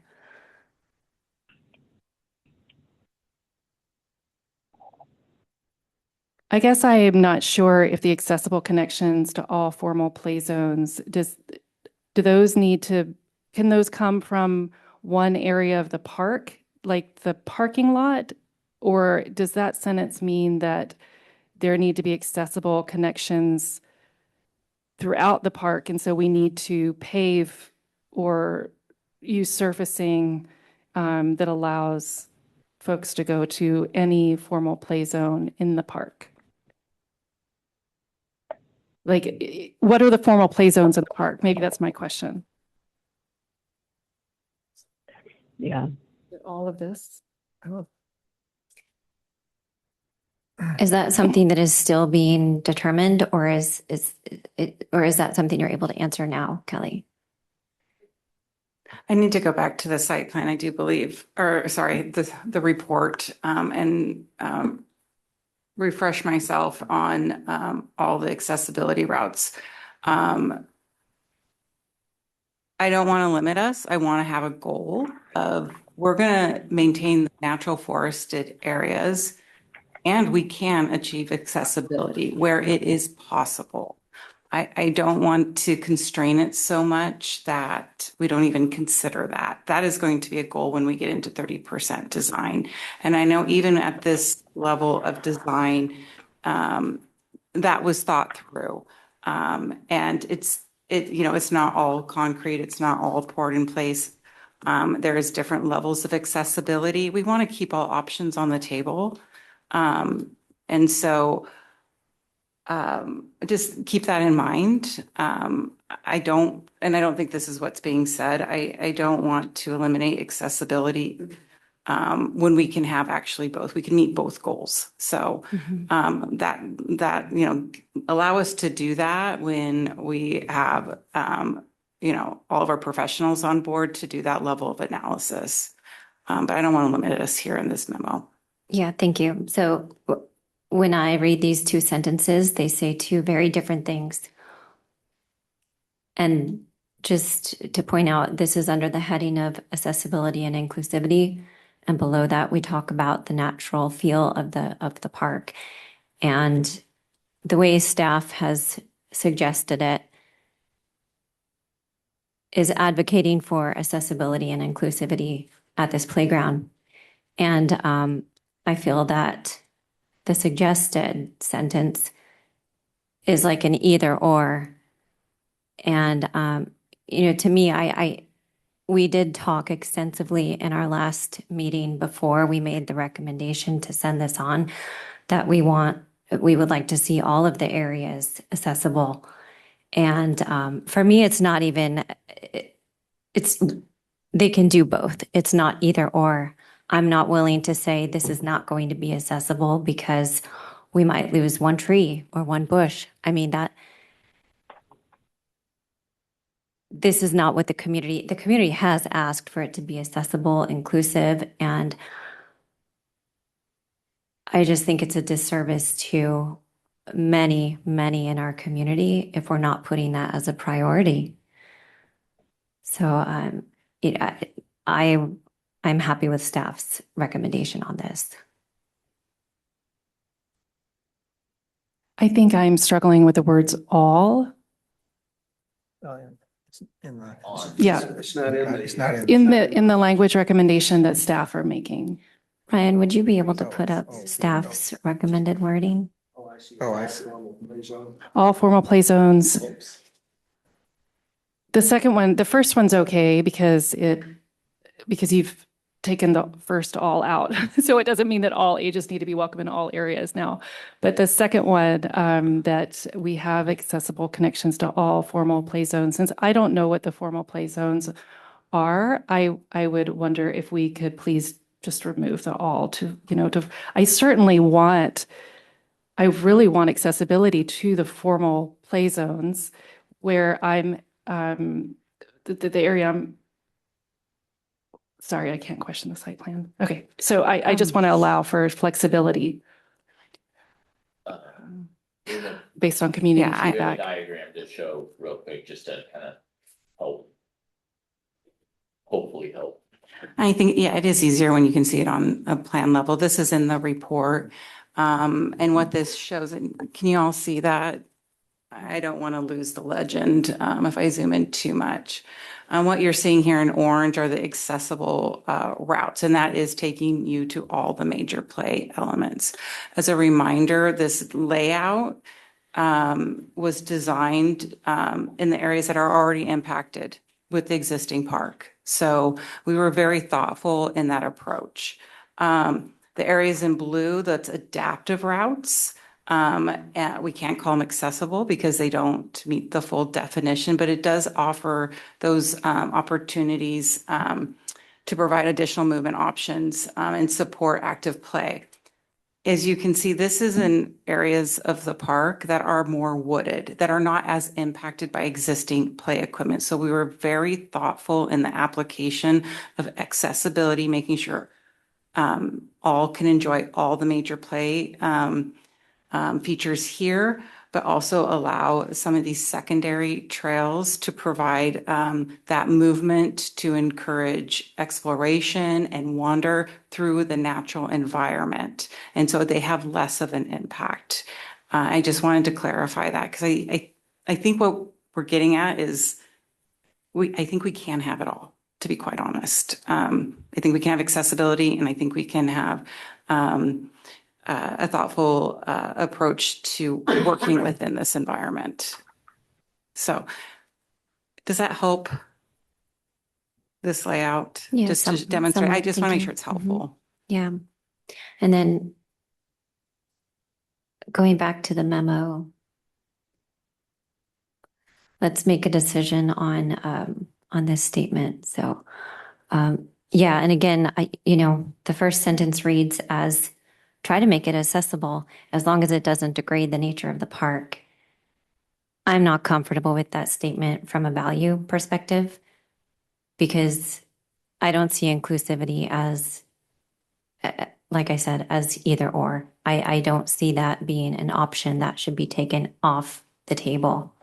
I guess I am not sure if the accessible connections to all formal play zones, can those come from one area of the park, like the parking lot? Or does that sentence mean that there need to be accessible connections throughout the park? And so we need to pave or use surfacing that allows folks to go to any formal play zone in the park. Like, what are the formal play zones in the park? Maybe that's my question. Yeah. All of this. Oh. Is that something that is still being determined, or is that something you're able to answer now, Kelly? I need to go back to the site plan, I do believe, or sorry, the report, and refresh myself on all the accessibility routes. I don't want to limit us. I want to have a goal of we're going to maintain the natural forested areas, and we can achieve accessibility where it is possible. I don't want to constrain it so much that we don't even consider that. That is going to be a goal when we get into 30% design. And I know even at this level of design, that was thought through. And it's not all concrete. It's not all poured in place. There is different levels of accessibility. We want to keep all options on the table. And so just keep that in mind. I don't think this is what's being said. I don't want to eliminate accessibility when we can have actually both. We can meet both goals. So that allow us to do that when we have all of our professionals on board to do that level of analysis. But I don't want to limit us here in this memo. Yeah, thank you. So when I read these two sentences, they say two very different things. And just to point out, this is under the heading of accessibility and inclusivity. And below that, we talk about the natural feel of the park. And the way staff has suggested it is advocating for accessibility and inclusivity at this playground. And I feel that the suggested sentence is like an either or. And, to me, we did talk extensively in our last meeting before we made the recommendation to send this on that we would like to see all of the areas accessible. And for me, it's not even, they can do both. It's not either or. I'm not willing to say this is not going to be accessible because we might lose one tree or one bush. I mean, this is not what the community has asked for it to be accessible, inclusive, and I just think it's a disservice to many, many in our community if we're not putting that as a priority. So, I'm happy with staff's recommendation on this. I think I'm struggling with the words all. Yeah. It's not in It's not in. In the language recommendation that staff are making. Ryan, would you be able to put up staff's recommended wording? Oh, I see. All formal play zones. The first one's okay because you've taken the first all out. So it doesn't mean that all ages need to be welcome in all areas now. But the second one, that we have accessible connections to all formal play zones, since I don't know what the formal play zones are, I would wonder if we could please just remove the all I really want accessibility to the formal play zones where I'm, the area I'm, sorry, I can't question the site plan. Okay, so I just want to allow for flexibility based on community We have a feedback. diagram to show real quick, just to kind of hopefully help. I think, yeah, it is easier when you can see it on a plan level. This is in the report. And what this shows, and can you all see that? I don't want to lose the legend if I zoom in too much. What you're seeing here in orange are the accessible routes, and that is taking you to all the major play elements. As a reminder, this layout was designed in the areas that are already impacted with the existing park. So we were very thoughtful in that approach. The areas in blue, that's adaptive routes. We can't call them accessible because they don't meet the full definition, but it does offer those opportunities to provide additional movement options and support active play. As you can see, this is in areas of the park that are more wooded, that are not as impacted by existing play equipment. So we were very thoughtful in the application of accessibility, making sure all can enjoy all the major play features here, but also allow some of these secondary trails to provide that movement to encourage exploration and wander through the natural environment. And so they have less of an impact. I just wanted to clarify that because I think what we're getting at is I think we can have it all, to be quite honest. I think we can have accessibility, and I think we can have a thoughtful approach to working within this environment. So does that help, this layout? Yeah, Just to demonstrate, I just want to make sure it's helpful. Yeah. And then going back to the memo, let's make a decision on this statement. So, yeah, and again, the first sentence reads as try to make it accessible as long as it doesn't degrade the nature of the park. I'm not comfortable with that statement from a value perspective because I don't see inclusivity as, like I said, as either or. I don't see that being an option that should be taken off the table.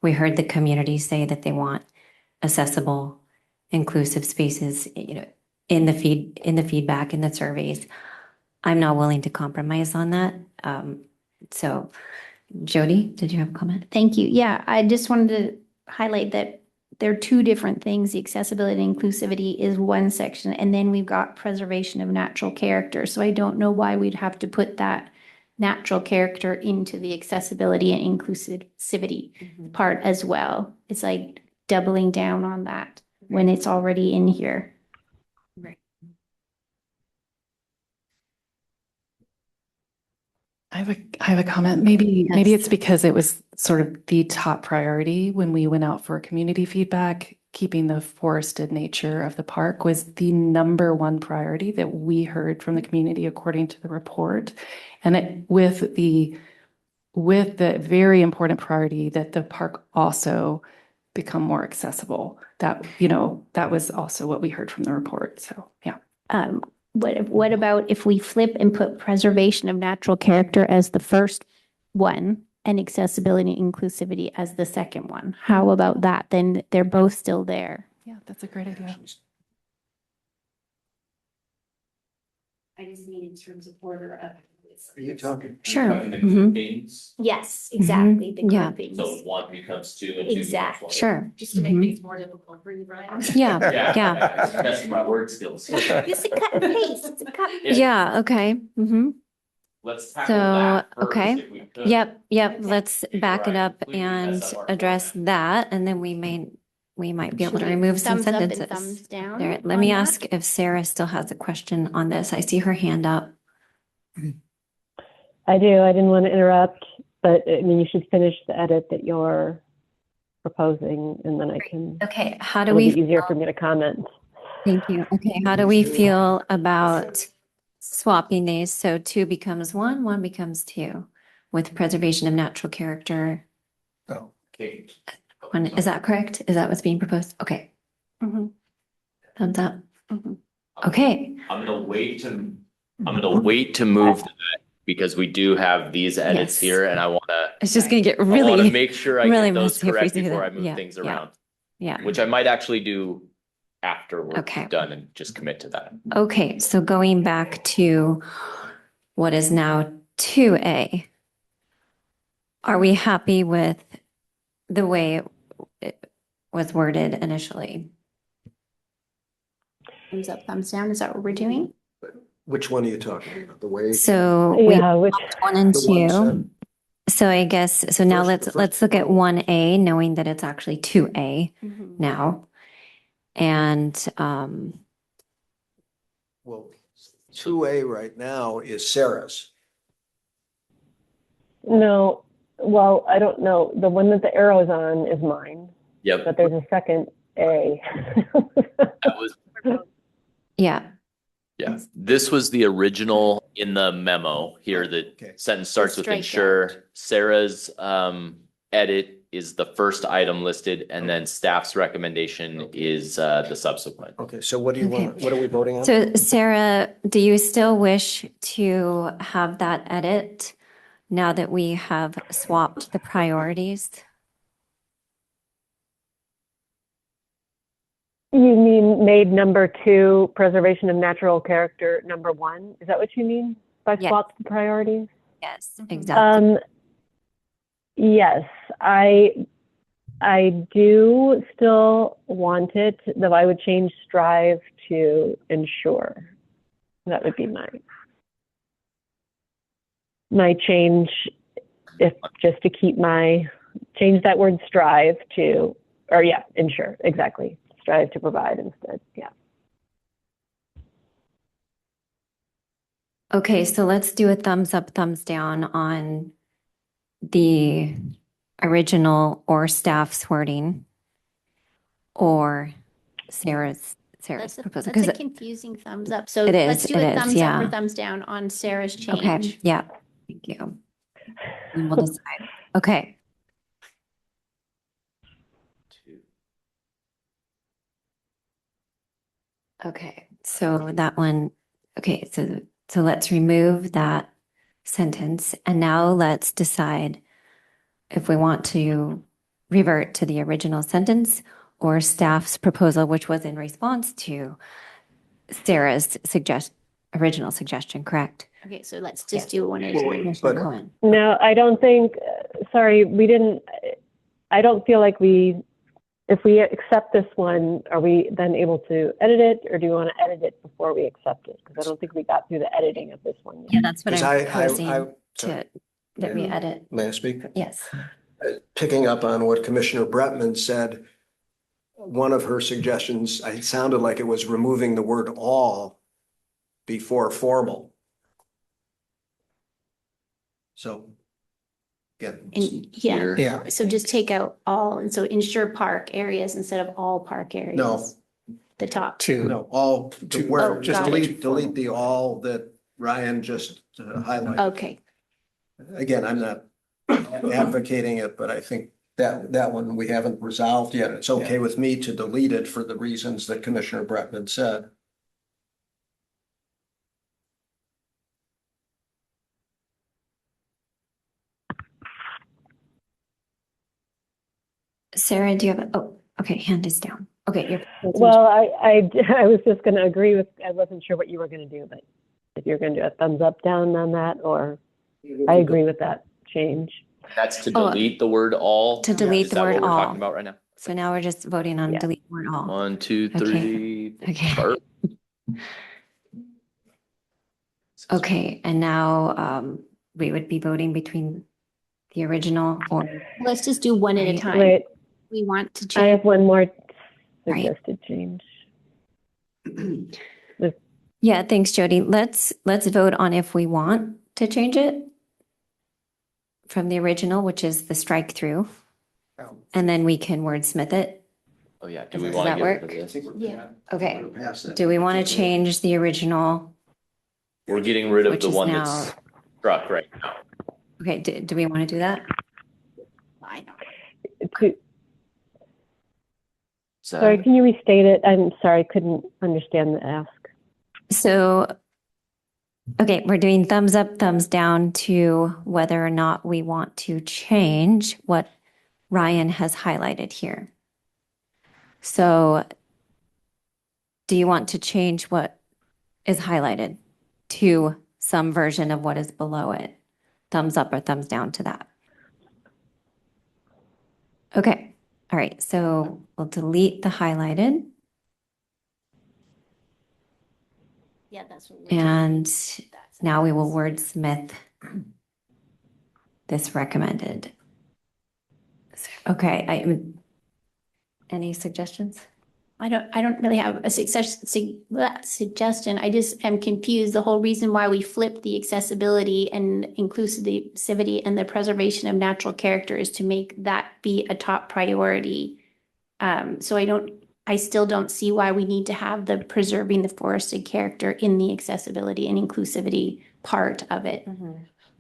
We heard the community say that they want accessible, inclusive spaces, in the feedback, in the surveys. I'm not willing to compromise on that. So Jody, did you have a comment? Thank you. Yeah, I just wanted to highlight that there are two different things. The accessibility and inclusivity is one section, and then we've got preservation of natural character. So I don't know why we'd have to put that natural character into the accessibility and inclusivity part as well. It's like doubling down on that when it's already in here. Right. I have a comment. Maybe it's because it was sort of the top priority when we went out for community feedback. Keeping the forested nature of the park was the number one priority that we heard from the community, according to the report. And with the very important priority that the park also become more accessible. That was also what we heard from the report. So yeah. What about if we flip and put preservation of natural character as the first one and accessibility and inclusivity as the second one? How about that? Then they're both still there. Yeah, that's a great idea. I just mean in terms of order of. Are you talking? Sure. Yes, exactly. The Yeah. groupings. So one becomes two and two becomes Exactly. one. Sure. Just to make things more difficult for you, Brian. Yeah, yeah. Testing my word skills. It's a cut and paste. It's a cut and paste. Yeah, okay. Let's tackle So, that first, okay. if we could. Yep, Okay. let's back it up Completely and mess up our address format. that, and then we might be able Should to we remove some thumbs up and sentences. thumbs down There, let on me that? ask if Sarah still has a question on this. I see her hand up. I do. I didn't want to interrupt, but I mean, you should finish the edit that you're proposing, and then I can. Okay, how do It'll we be easier for me to comment. Thank you. Okay, how do we feel about swapping these? So 2 becomes 1, 1 becomes 2, with preservation of natural character. Oh. Okay. Is that correct? Is that what's being proposed? Okay, Mhm. thumbs up. Mhm. Okay, I'm gonna wait to move that because we do have these edits Yes. here and I wanna it's just gonna get I wanna really, make sure I really get those messy if we correct do before that. I move Yeah, things yeah. around, yeah. which I might actually do after we're Okay. done and just commit to that. Okay, so going back to what is now 2A, are we happy with the way it was worded initially? Thumbs up, thumbs down. Is that what we're doing? Which one are you talking about? The way? So we Yeah, which, swapped 1 and The one 2. said- So I guess, so now First- let's look at 1A, knowing that it's actually 2A now. And Well, 2A right now is Sarah's. no, well, I don't know. The one that the arrow's on is mine, Yep, but there's a second A. that was, yeah, yeah. This was the original in the memo here. The Okay. sentence starts The with strikeout. ensure. Sarah's edit is the first item listed and then staff's recommendation is the subsequent. Okay, so what do you Okay. want? What are we voting on? so Sarah, do you still wish to have that edit now that we have swapped the priorities? You mean made number 2, preservation of natural character, number 1? Is that what you mean by Yes. swapped the priorities? Yes, exactly. Yes, I do still want it, though I would change strive to ensure. That would be my change, if just to keep change that word strive to, or yeah, ensure, exactly. Strive to provide instead, yeah. Okay, so let's do a thumbs up, thumbs down on the original or staff's wording or Sarah's proposal. That's a confusing thumbs up. So It is, let's do it a is, thumbs up yeah. or thumbs down on Sarah's change. Okay, yeah, thank you. And we'll decide. Okay, okay, so that one, okay, so let's remove that sentence and now let's decide if we want to revert to the original sentence or staff's proposal, which was in response to Sarah's original suggestion, correct? Okay, so let's just do one at a Well, time. but- Cohen. No, I don't think, sorry, I don't feel like if we accept this one, are we then able to edit it, or do you want to edit it before we accept it? Because I don't think we got through the editing of this one yet. Yeah, that's what Because I'm I- proposing sorry. that we edit. May I speak? Yes. Picking up on what Commissioner Bretman said, one of her suggestions, it sounded like it was removing the word all before formal. So again, Yeah, Yeah. so just take out all, and so ensure park areas instead of all park areas. no, The top. no, all, the Two. word, Oh, just got it. delete the all that Ryan just highlighted. Okay, Again, I'm not advocating it, but I think that one we haven't resolved yet. It's okay with me to delete it for the reasons that Commissioner Bretman said. Sarah, do you have, okay, hand is down. Okay, you're. Well, I was just going to agree with, I wasn't sure what you were going to do, but if you're going to do a thumbs up, down on that, or I agree with that change. That's to Oh, delete the word all. to delete Is the that word what we're all. talking about right now? So now we're just voting on Yeah. delete word all. 1, 2, Okay. 3. Okay. Perfect. Okay, and now we would be voting between the original or. let's just do one at a Right. time. Wait, We want to I change. have one more Right. suggested change. Yeah, thanks, Jody. Let's vote on if we want to change it from the original, which is the strike through, and then we can wordsmith it. Oh, yeah. Do Does we want to that get work? rid of this? Yeah. Okay. Do we want to change the original? We're getting rid of Which the is one now- that's struck right now. Okay, do we want to do that? I know. Sorry, can you restate it? I'm sorry, I couldn't understand the ask. So, okay, we're doing thumbs up, thumbs down to whether or not we want to change what Ryan has highlighted here. So, do you want to change what is highlighted to some version of what is below it? Thumbs up or thumbs down to that? Okay, all right, so we'll delete the highlighted. Yeah, that's what. And now we will wordsmith this recommended. Okay, any suggestions? I don't really have a suggestion. I just am confused. The whole reason why we flipped the accessibility and inclusivity and the preservation of natural character is to make that be a top priority. So I still don't see why we need to have the preserving the forested character in the accessibility and inclusivity part of it.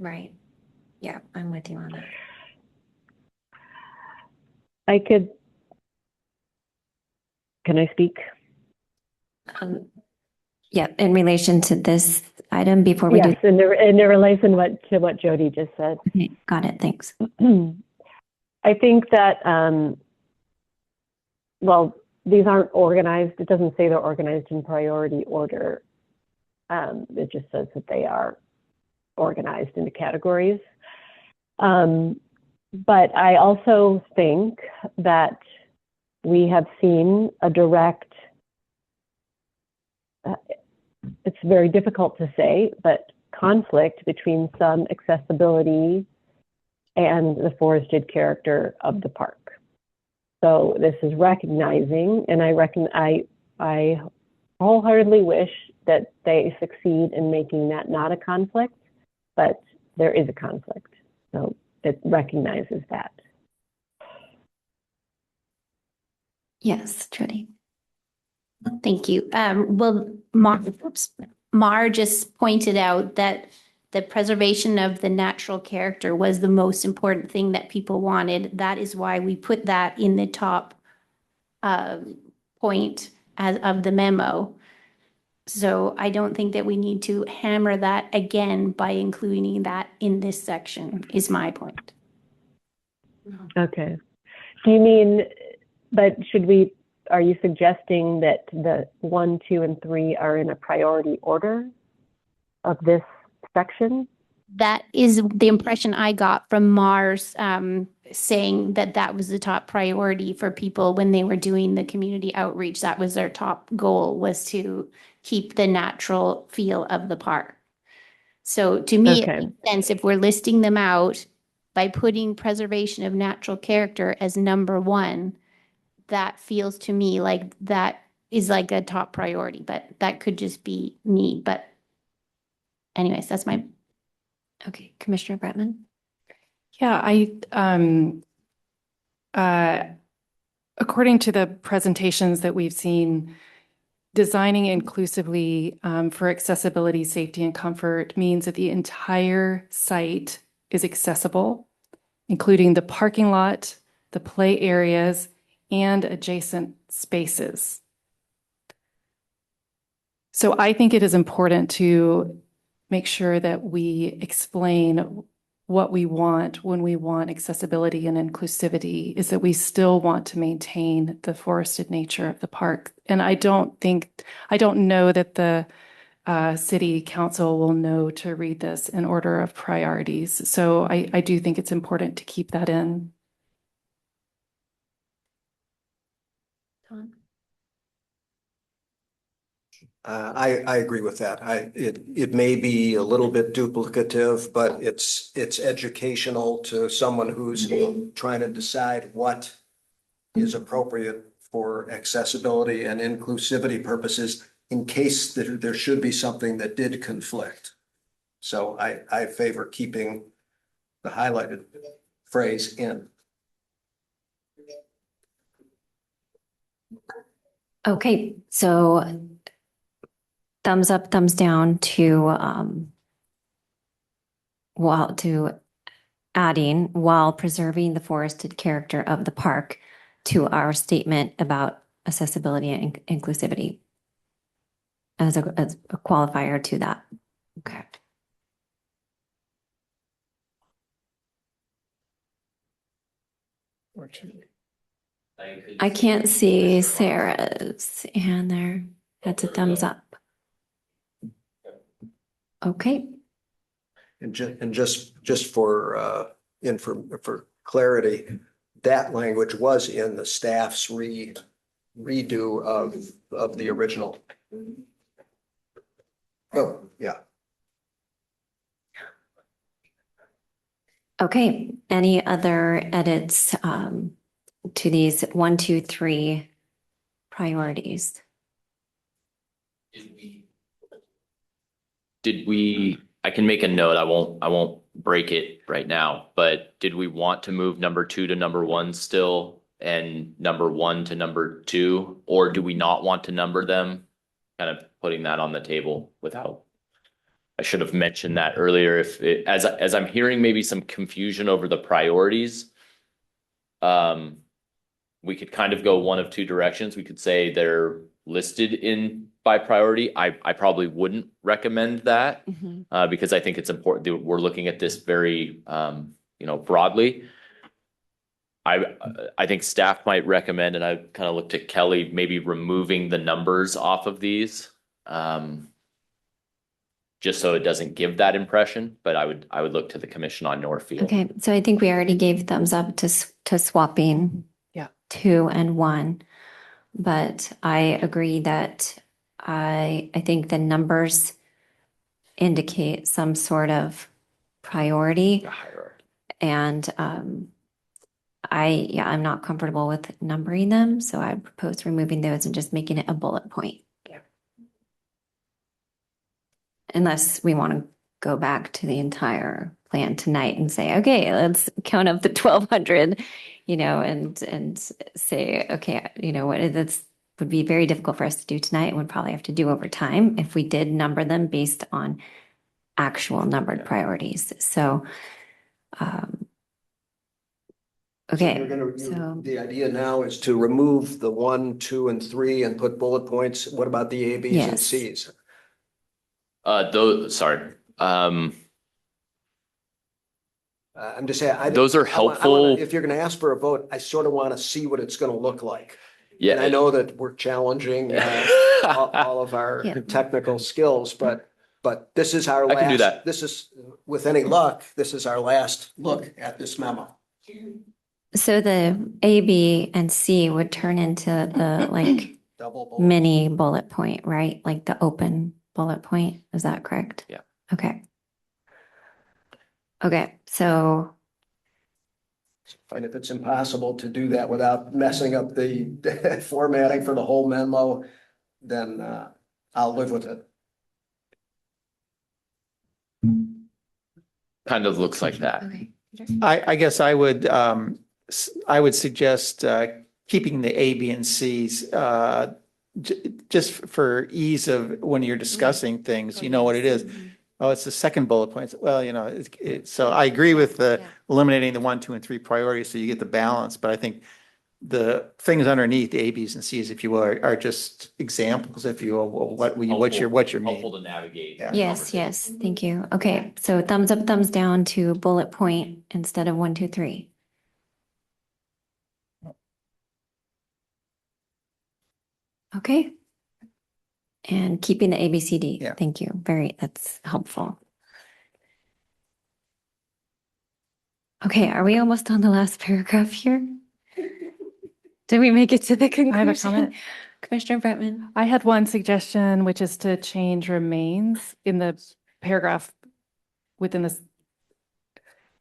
Right. Yeah, I'm with you on that. Can I speak? Yeah, in relation to this item before we Yes, do. in relation to what Jody just said. Okay, got it, thanks. I think that, well, these aren't organized. It doesn't say they're organized in priority order. It just says that they are organized into categories. But I also think that we have seen a direct, it's very difficult to say, but conflict between some accessibility and the forested character of the park. So this is recognizing, and I wholeheartedly wish that they succeed in making that not a conflict, but there is a conflict. So it recognizes that. Yes, Jody. Thank you. Well, Mar just pointed out that the preservation of the natural character was the most important thing that people wanted. That is why we put that in the top point of the memo. So I don't think that we need to hammer that again by including that in this section, is my point. Okay. Do you mean, but are you suggesting that the 1, 2, and 3 are in a priority order of this section? That is the impression I got from Mars saying that that was the top priority for people when they were doing the community outreach. That was their top goal, was to keep the natural feel of the park. So to me, Okay. it makes sense if we're listing them out by putting preservation of natural character as number 1. That feels to me like that is like a top priority, but that could just be me. But anyways, that's my Okay, Commissioner Bretman? Yeah, according to the presentations that we've seen, designing inclusively for accessibility, safety, and comfort means that the entire site is accessible, including the parking lot, the play areas, and adjacent spaces. So I think it is important to make sure that we explain what we want when we want accessibility and inclusivity, is that we still want to maintain the forested nature of the park. And I don't know that the city council will know to read this in order of priorities. So I do think it's important to keep that in. Tom? I agree with that. It may be a little bit duplicative, but it's educational to someone who's trying to decide what is appropriate for accessibility and inclusivity purposes in case there should be something that did conflict. So I favor keeping the highlighted phrase in. Okay, so thumbs up, thumbs down to adding while preserving the forested character of the park to our statement about accessibility and inclusivity as a qualifier to that. Okay. I can't see Sarah's hand there. That's a thumbs up. Okay. And just for clarity, that language was in the staff's redo of the original. Oh, yeah. Okay. Any other edits to these 1, 2, 3 priorities? I can make a note. I won't break it right now, but did we want to move number 2 to number 1 still and number 1 to number 2, or do we not want to number them? Kind of putting that on the table without, I should have mentioned that earlier. As I'm hearing maybe some confusion over the priorities, we could kind of go one of two directions. We could say they're listed in by priority. I probably wouldn't recommend that because I think it's important that we're looking at this very, broadly. I think staff might recommend, and I kind of looked at Kelly, maybe removing the numbers off of these, just so it doesn't give that impression. But I would look to the commission on Northfield. Okay, so I think we already gave thumbs up to swapping 2 and 1, but I agree that I think the numbers indicate some sort of priority, and I'm not comfortable with numbering them, so I propose removing those and just making it a bullet point. Unless we want to go back to the entire plan tonight and say, okay, let's count up the 1,200, and say, okay, that's would be very difficult for us to do tonight and would probably have to do over time if we did number them based on actual numbered priorities. So, okay. So the idea now is to remove the 1, 2, and 3 and put bullet points. What about the A, B's, and C's? Sorry. I'm just saying. Those are helpful. If you're going to ask for a vote, I sort of want to see what it's going to look like. Yeah. And I know that we're challenging all of our technical skills, but this is our last. I can do that. This is, with any luck, this is our last look at this memo. So the A, B, and C would turn into the mini bullet point, right? Like the open bullet point. Is that correct? Yeah. Okay. Okay. So. And if it's impossible to do that without messing up the formatting for the whole memo, then I'll live with it. kind of looks like that. Okay. I guess I would suggest keeping the A, B, and Cs just for ease of when you're discussing things, you know what it is. Oh, it's the second bullet point. Well, you know, so I agree with eliminating the 1, 2, and 3 priorities so you get the balance. But I think the things underneath the A, Bs, and Cs, if you will, are just examples, if you will, what your mean. Helpful to navigate. Yeah. Yes, yes, thank you. Okay, so thumbs up, thumbs down to bullet point instead of 1, 2, 3. Okay. And keeping the ABCD. Yeah. Thank you. That's helpful. Okay, are we almost on the last paragraph here? Did we make it to the conclusion? I have a comment. Commissioner Bretman. I had one suggestion, which is to change remains in the paragraph within this.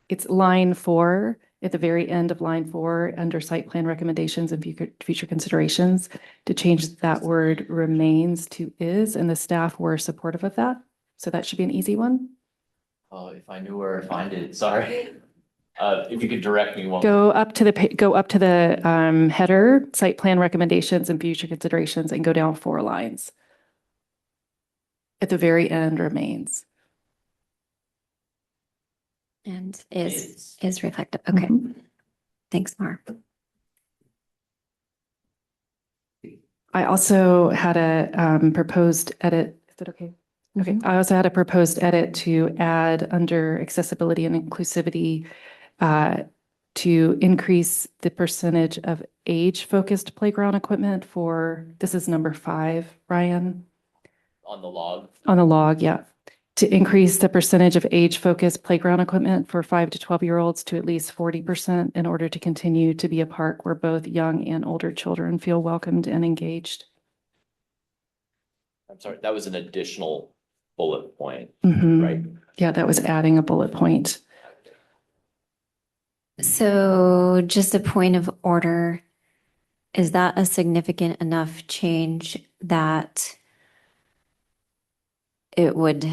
It's line 4 at the very end of line 4 under site plan recommendations and future considerations to change that word remains to is, and the staff were supportive of that. So that should be an easy one. Oh, if I knew where to find it, sorry. If you could direct me one. Go up to the header, site plan recommendations and future considerations, and go down 4 lines. At the very end, remains. And is reflective. Okay. Thanks, Mark. I also had a proposed edit. Is that okay? Okay. I also had a proposed edit to add under accessibility and inclusivity to increase the percentage of age-focused playground equipment this is number 5, Ryan. On the log. On the log, yeah. To increase the percentage of age-focused playground equipment for 5 to 12-year-olds to at least 40% in order to continue to be a park where both young and older children feel welcomed and engaged. I'm sorry, that was an additional bullet point, right? Yeah, that was adding a bullet point. So just a point of order, is that a significant enough change that it would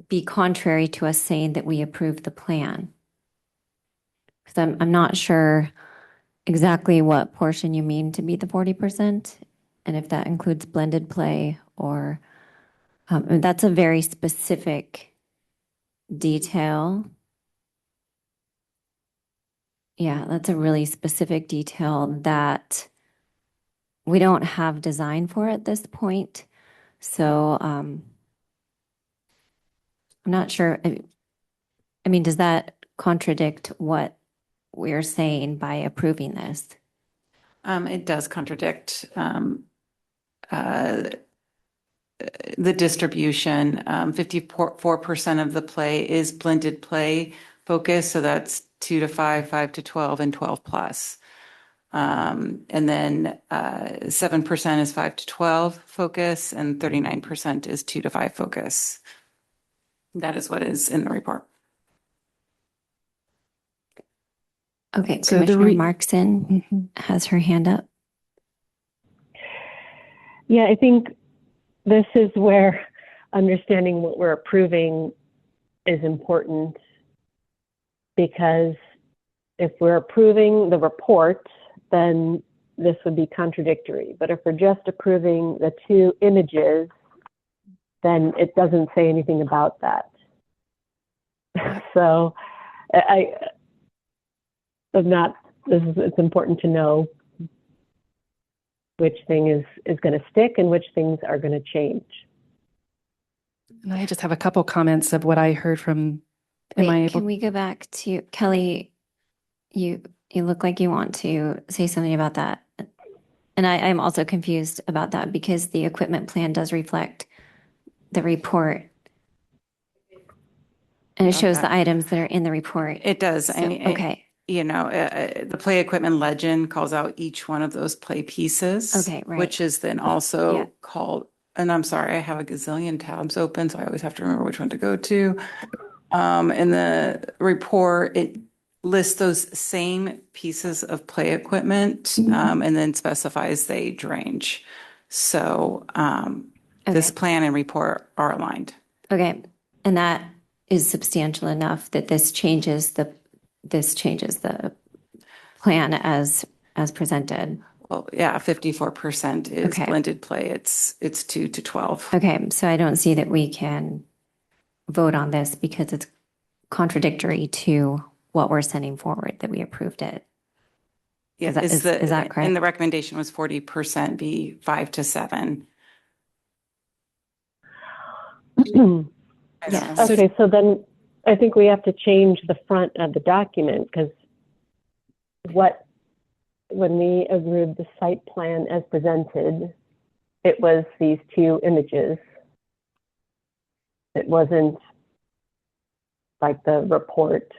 be contrary to us saying that we approve the plan? Because I'm not sure exactly what portion you mean to be the 40%, and if that includes blended play or that's a very specific detail. Yeah, that's a really specific detail that we don't have design for at this point. So I'm not sure. I mean, does that contradict what we're saying by approving this? It does contradict the distribution. 54% of the play is blended play focus, so that's 2 to 5, 5 to 12, and 12 plus. And then 7% is 5 to 12 focus, and 39% is 2 to 5 focus. That is what is in the report. Okay, So Commissioner Markson has her hand up. Yeah, I think this is where understanding what we're approving is important, because if we're approving the report, then this would be contradictory. But if we're just approving the 2 images, then it doesn't say anything about that. So it's important to know which thing is going to stick and which things are going to change. And I just have a couple comments of what I heard from. Can we go back to Kelly? You look like you want to say something about that. And I'm also confused about that because the equipment plan does reflect the report. And it shows the items that are in the report. It does. So, okay. The play equipment legend calls out each one of those play pieces. Okay, right. Which is then also called, and I'm sorry, I have a gazillion tabs open, so I always have to remember which one to go to. In the report, it lists those same pieces of play equipment, and then specifies the age range. So this plan and report are aligned. Okay. And that is substantial enough that this changes the plan as presented. Well, yeah, 54% is Okay. blended play. It's 2 to 12. Okay, so I don't see that we can vote on this because it's contradictory to what we're sending forward, that we approved it. Yeah, Is that correct? And the recommendation was 40% be 5 to 7. Yes. Okay, so then I think we have to change the front of the document because when we approved the site plan as presented, it was these two images. It wasn't like the report.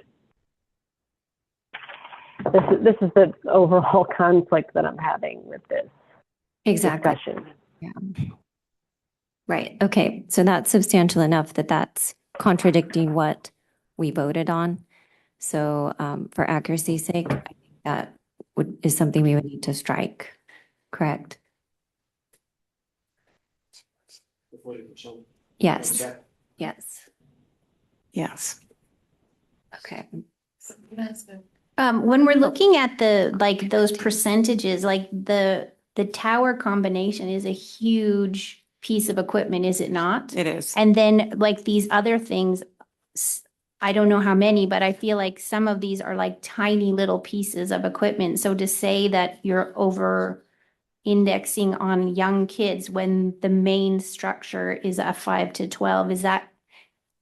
This is the overall conflict that I'm having with this discussion. Yeah. Right. Okay. So that's substantial enough that that's contradicting what we voted on. So for accuracy's sake, I think that is something we would need to strike. Correct? Yes. Yes. Yes. Okay. When we're looking at those percentages, like the tower combination is a huge piece of equipment, is it not? It is. And then like these other things, I don't know how many, but I feel like some of these are like tiny little pieces of equipment. So to say that you're over indexing on young kids when the main structure is a 5 to 12,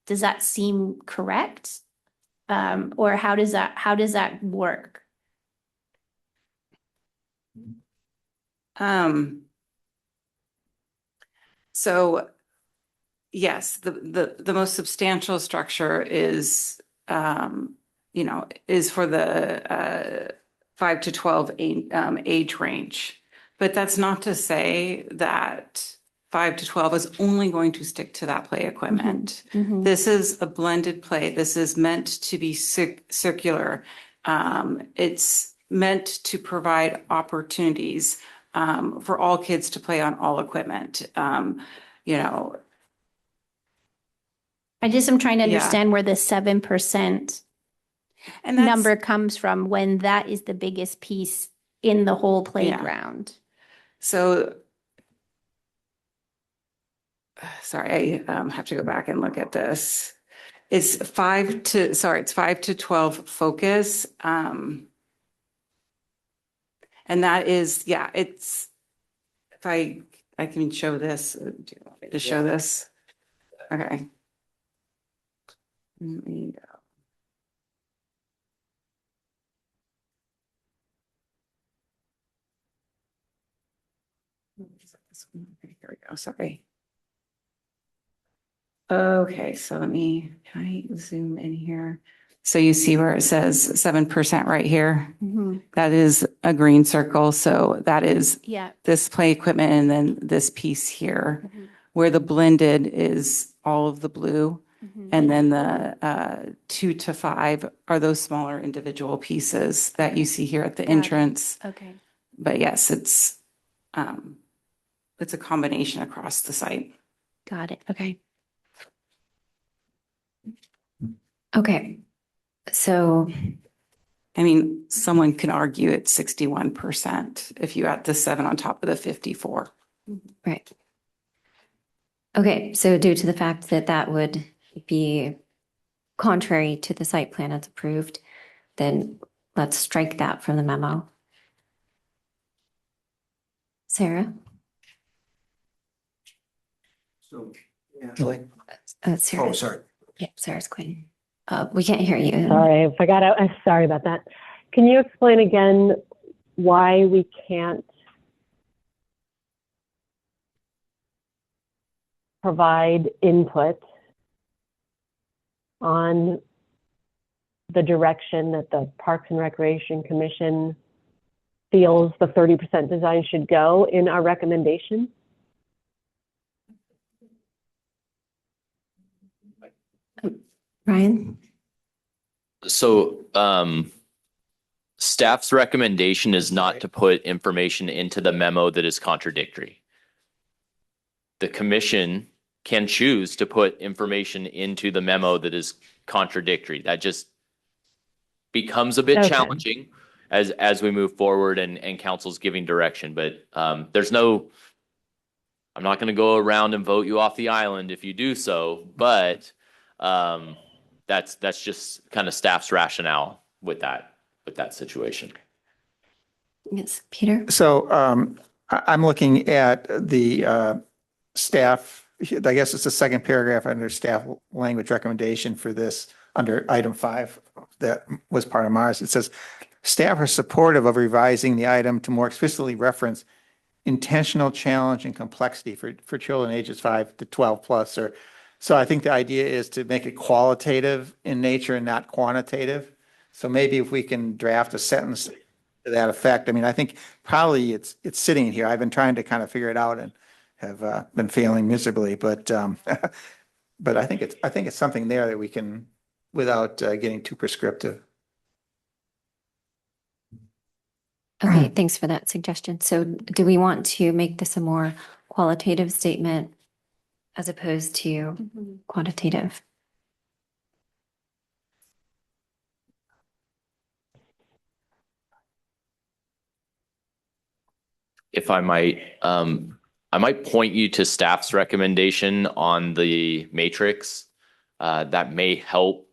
does that seem correct? Or how does that work? So yes, the most substantial structure is, is for the 5 to 12 age range. But that's not to say that 5 to 12 is only going to stick to that play equipment. Mm-hmm. This is a blended play. This is meant to be circular. It's meant to provide opportunities for all kids to play on all equipment. I just am trying to Yeah. understand where the 7% And that's, number comes from when that is the biggest piece in the whole playground. so, sorry, I have to go back and look at this. It's 5 to 12 focus. And that is, yeah, it's, if I can show this, do you want me to show this? Okay. Let me go. Okay, here we go, sorry. Okay, so can I zoom in here? So you see where it says 7% right here? Mm-hmm. That is a green circle. So that is Yeah. this play equipment and then this piece here, Mhm. where the blended is all of the blue. Mhm. And then the 2 to 5 are those smaller individual pieces that you see here at the Got it. entrance. Okay. But yes, it's a combination across the site. Got it. Okay. Okay. So I mean, someone can argue it's 61% if you add the 7 on top of the 54. right. Okay, so due to the fact that that would be contrary to the site plan as approved, then let's strike that from the memo. Sarah? So, Sarah. oh, sorry. Yep, Sarah's queen. We can't hear you. Sorry, I forgot. I'm sorry about that. Can you explain again why we can't provide input on the direction that the Parks and Recreation Commission feels the 30% design should go in our recommendation? Ryan? So, staff's recommendation is not to put information into the memo that is contradictory. The commission can choose to put information into the memo that is contradictory. That just becomes a bit Okay. challenging as we move forward and council's giving direction. But there's no, I'm not going to go around and vote you off the island if you do so, but that's just kind of staff's rationale with that situation. Yes, Peter? So I'm looking at the staff, I guess it's the second paragraph under staff language recommendation for this under item 5 that was part of Mars. It says, staff are supportive of revising the item to more explicitly reference intentional challenge and complexity for children ages 5 to 12 plus. Or so I think the idea is to make it qualitative in nature and not quantitative. So maybe if we can draft a sentence to that effect. I mean, I think probably it's sitting in here. I've been trying to kind of figure it out and have been failing miserably, but but I think it's something there that we can without getting too prescriptive. Okay, thanks for that suggestion. So do we want to make this a more qualitative statement as opposed to quantitative? If I might point you to staff's recommendation on the matrix. That may help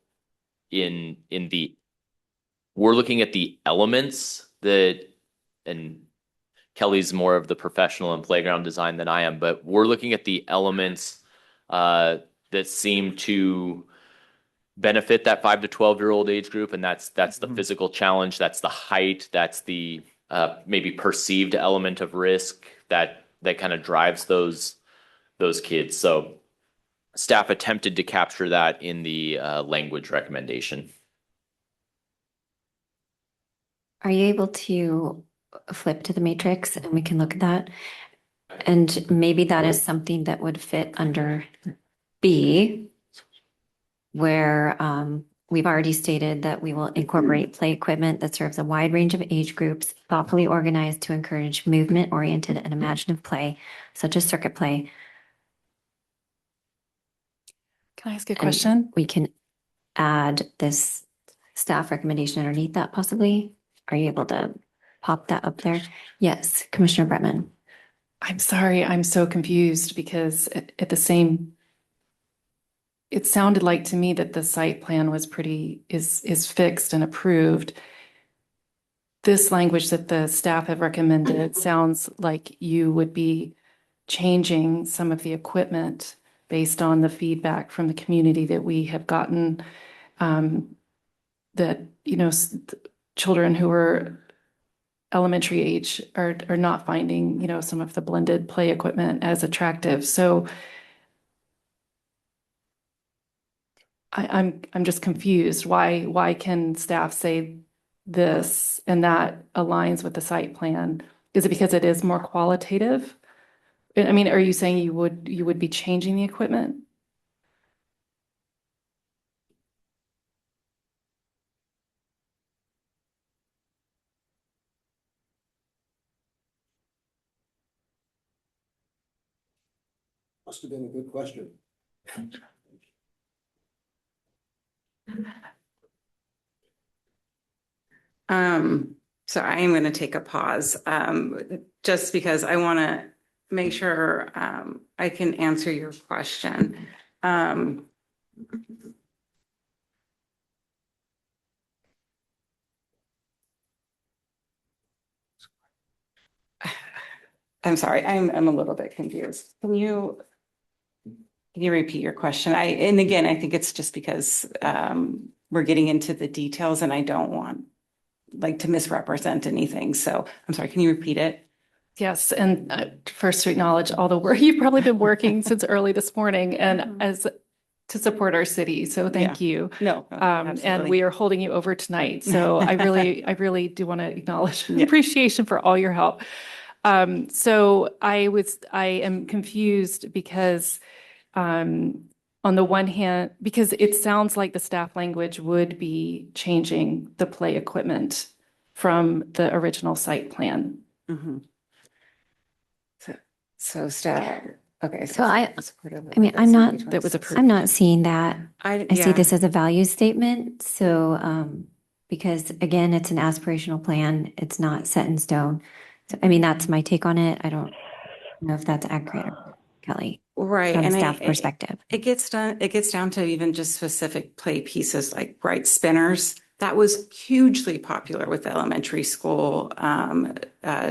in the, we're looking at the elements that, and Kelly's more of the professional in playground design than I am, but we're looking at the elements that seem to benefit that 5 to 12-year-old age group. And that's the physical challenge, that's the height, that's the maybe perceived element of risk that kind of drives those kids. So staff attempted to capture that in the language recommendation. Are you able to flip to the matrix and we can look at that? And maybe that is something that would fit under B, where we've already stated that we will incorporate play equipment that serves a wide range of age groups, thoughtfully organized to encourage movement-oriented and imaginative play, such as circuit play. Can I ask a question? We can add this staff recommendation underneath that possibly. Are you able to pop that up there? Yes, Commissioner Bretman. I'm sorry, I'm so confused because at the same, it sounded like to me that the site plan was is fixed and approved. This language that the staff have recommended sounds like you would be changing some of the equipment based on the feedback from the community that we have gotten, that, you know, children who are elementary age are not finding, you know, some of the blended play equipment as attractive. So I'm just confused. Why can staff say this and that aligns with the site plan? Is it because it is more qualitative? I mean, are you saying you would be changing the equipment? Must have been a good question. So I am going to take a pause, just because I want to make sure I can answer your question. I'm sorry, I'm a little bit confused. Can you repeat your question? And again, I think it's just because we're getting into the details and I don't want to misrepresent anything. So I'm sorry, can you repeat it? Yes, and first to acknowledge all the work you've probably been working since early this morning and as to support our city. So thank you. No, and we are holding you over tonight. So I really do want to acknowledge appreciation for all your help. So I am confused because on the one hand, because it sounds like the staff language would be changing the play equipment from the original site plan. Mm-hmm. So staff, Okay. So I mean, I'm not, That was approved. I'm not seeing that. I see yeah. this as a value statement. So, because again, it's an aspirational plan. It's not set in stone. So, I mean, that's my take on it. I don't know if that's accurate, or Kelly, Right. from And staff perspective. it gets down to even just specific play pieces like spinners. That was hugely popular with elementary school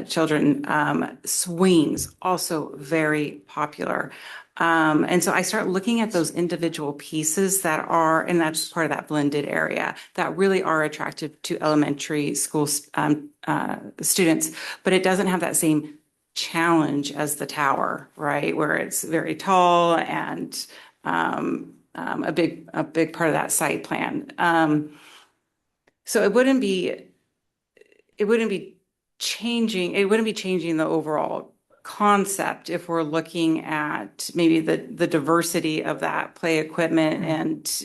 children. Swings, also very popular. And so I start looking at those individual pieces that are, and that's part of that blended area, that really are attractive to elementary school students, but it doesn't have that same challenge as the tower, right? Where it's very tall and a big part of that site plan. So it wouldn't be changing the overall concept if we're looking at maybe the diversity of that play equipment and,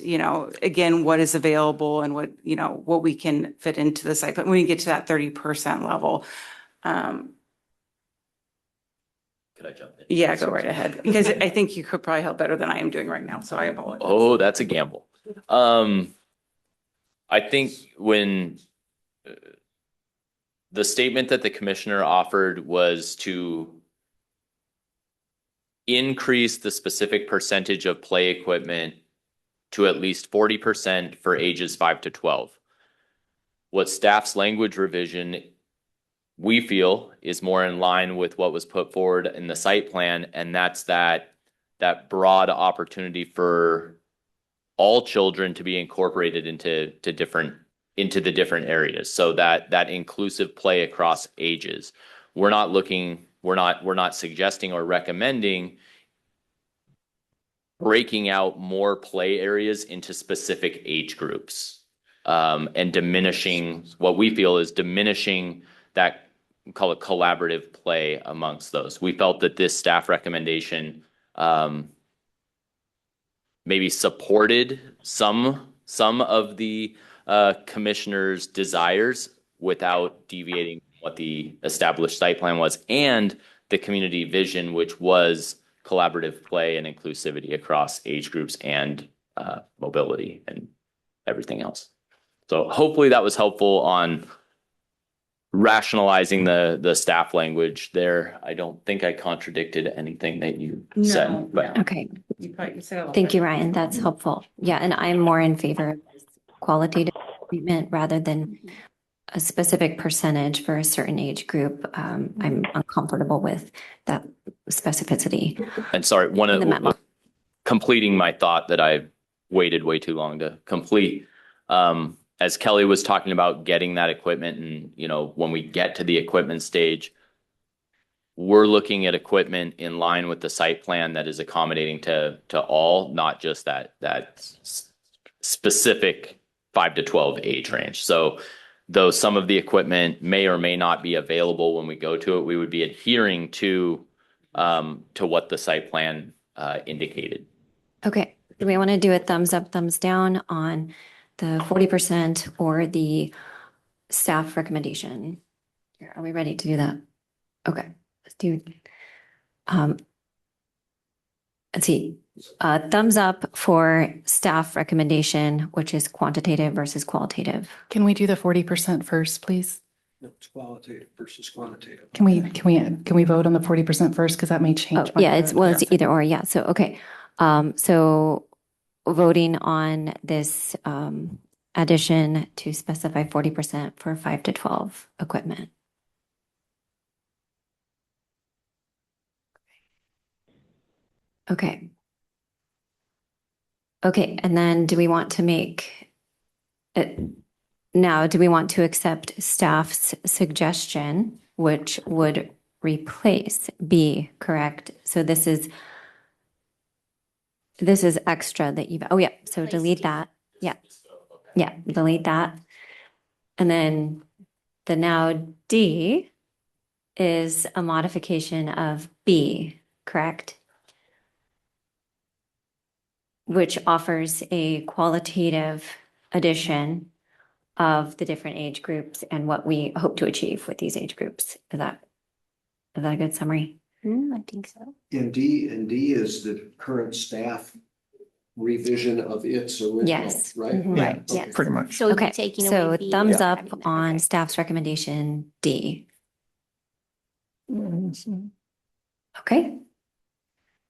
again, what is available and what we can fit into the site. But when we get to that 30% level, Could I jump in? yeah, go right ahead, because I think you could probably help better than I am doing right now, so I apologize. Oh, that's a gamble. I think when the statement that the commissioner offered was to increase the specific percentage of play equipment to at least 40% for ages 5 to 12. What staff's language revision we feel is more in line with what was put forward in the site plan, and that's that broad opportunity for all children to be incorporated into the different areas. So that inclusive play across ages. We're not suggesting or recommending breaking out more play areas into specific age groups, and diminishing what we feel is diminishing that, call it collaborative play amongst those. We felt that this staff recommendation maybe supported some of the commissioner's desires without deviating from what the established site plan was and the community vision, which was collaborative play and inclusivity across age groups and mobility and everything else. So hopefully that was helpful on rationalizing the staff language there. I don't think I contradicted anything that you said, but Okay. You said a lot. Thank you, Ryan. That's helpful. Yeah, and I'm more in favor of qualitative treatment rather than a specific percentage for a certain age group. I'm uncomfortable with that specificity. And sorry, In the memo. completing my thought that I waited way too long to complete. As Kelly was talking about getting that equipment and, when we get to the equipment stage, we're looking at equipment in line with the site plan that is accommodating to all, not just that specific 5 to 12 age range. So though some of the equipment may or may not be available when we go to it, we would be adhering to what the site plan indicated. Okay. Do we want to do a thumbs up, thumbs down on the 40% or the staff recommendation? Are we ready to do that? Okay, let's do. Let's see. Thumbs up for staff recommendation, which is quantitative versus qualitative. Can we do the 40% first, please? No, it's qualitative versus quantitative. Can we vote on the 40% first? Because that may change. my Yeah, it's vote. either or. Yeah. So, okay. So voting on this addition to specify 40% for 5 to 12 equipment. Okay. Okay, and then do we want to make it now? Do we want to accept staff's suggestion, which would replace B, correct? So this is extra that you've, oh yeah, so delete that. Yeah. Yeah, delete that. And then the now D is a modification of B, correct? Which offers a qualitative addition of the different age groups and what we hope to achieve with these age groups. Is that a good summary? I think so. And D is the current staff revision of its original, Yes. right? Mhm. Yeah, Right, yes. pretty much. So we'd be Okay, taking so away B. thumbs and up having that, on okay. staff's recommendation D. Okay,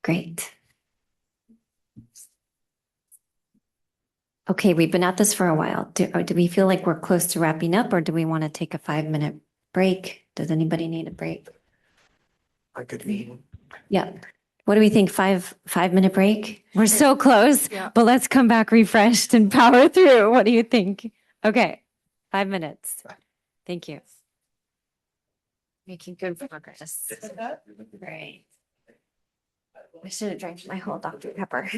great. Okay, we've been at this for a while. Do we feel like we're close to wrapping up, or do we want to take a 5-minute break? Does anybody need a break? I could be. Yeah. What do we think? 5-minute break? We're so close, Yeah. but let's come back refreshed and power through. What do you think? Okay, 5 minutes. Thank you. Making good progress. Great. I should have drank my whole Dr. Pepper.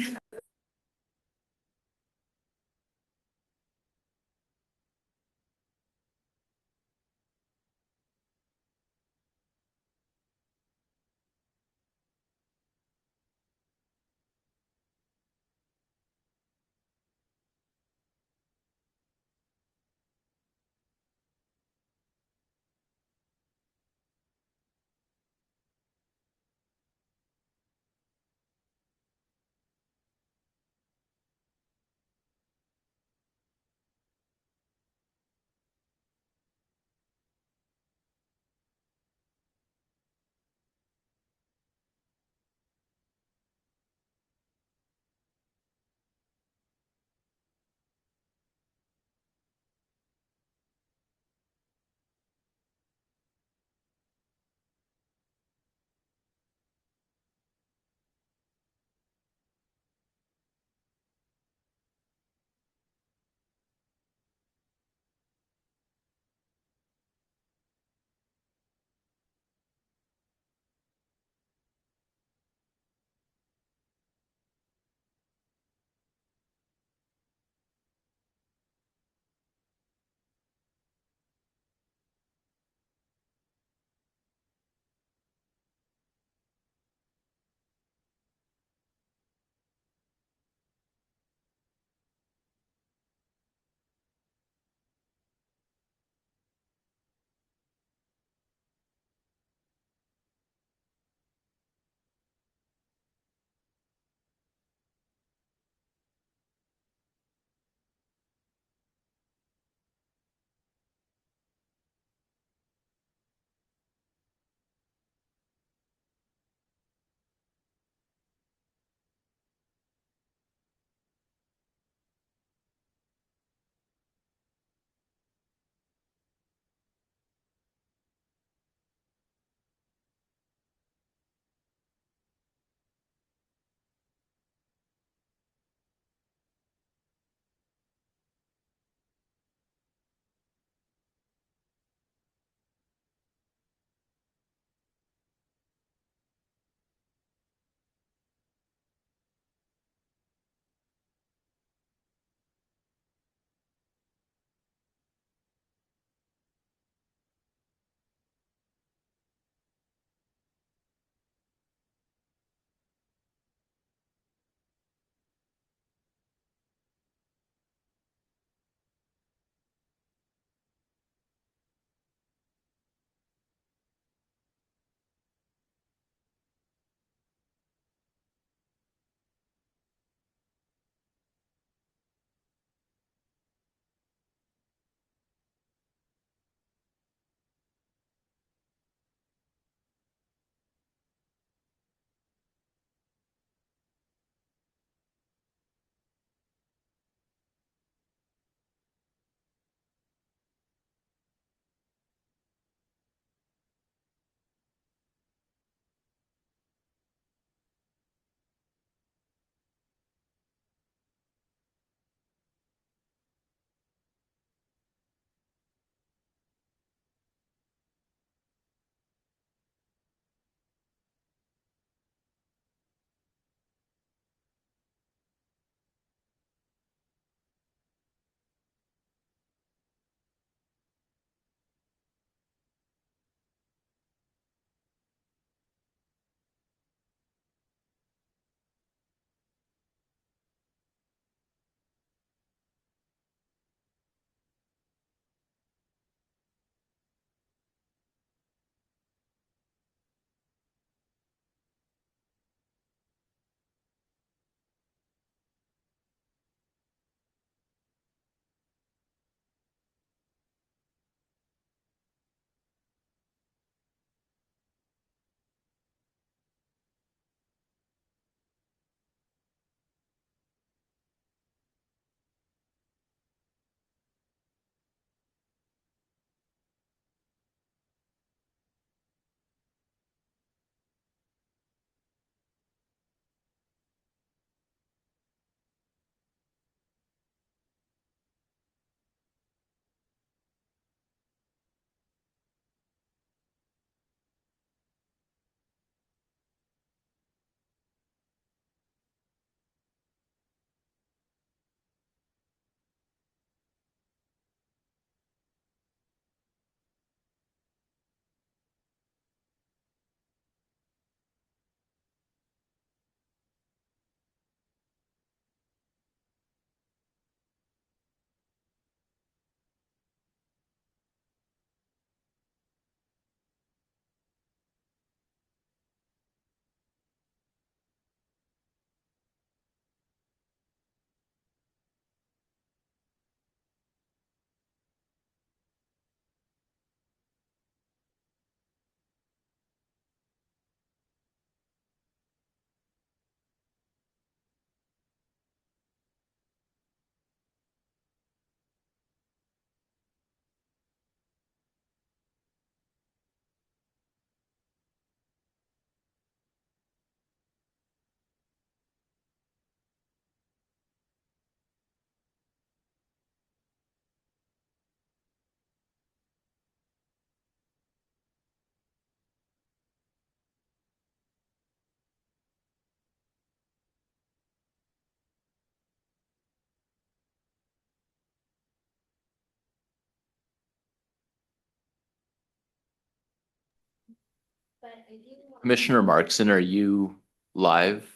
Commissioner Markson, are you live?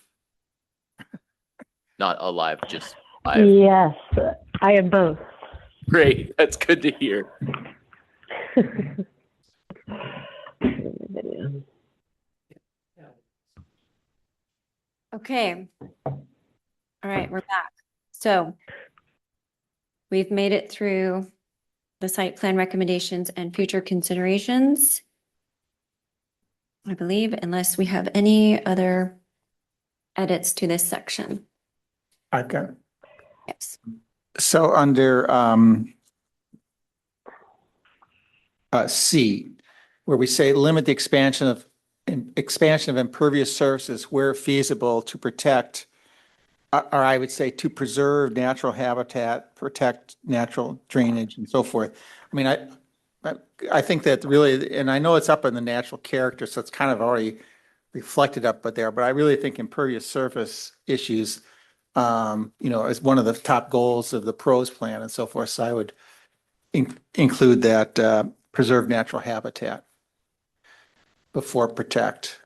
Not alive, just live. Yes, I am both. Great, that's good to hear. Okay. All right, we're back. So we've made it through the site plan recommendations and future considerations, I believe, unless we have any other edits to this section. I've got, Yes. so under C, where we say limit the expansion of impervious surfaces where feasible to protect, or I would say to preserve natural habitat, protect natural drainage and so forth. I mean, I think that really, and I know it's up in the natural character, so it's kind of already reflected up there, but I really think impervious surface issues, is one of the top goals of the PROS plan and so forth. So I would include that preserve natural habitat before protect.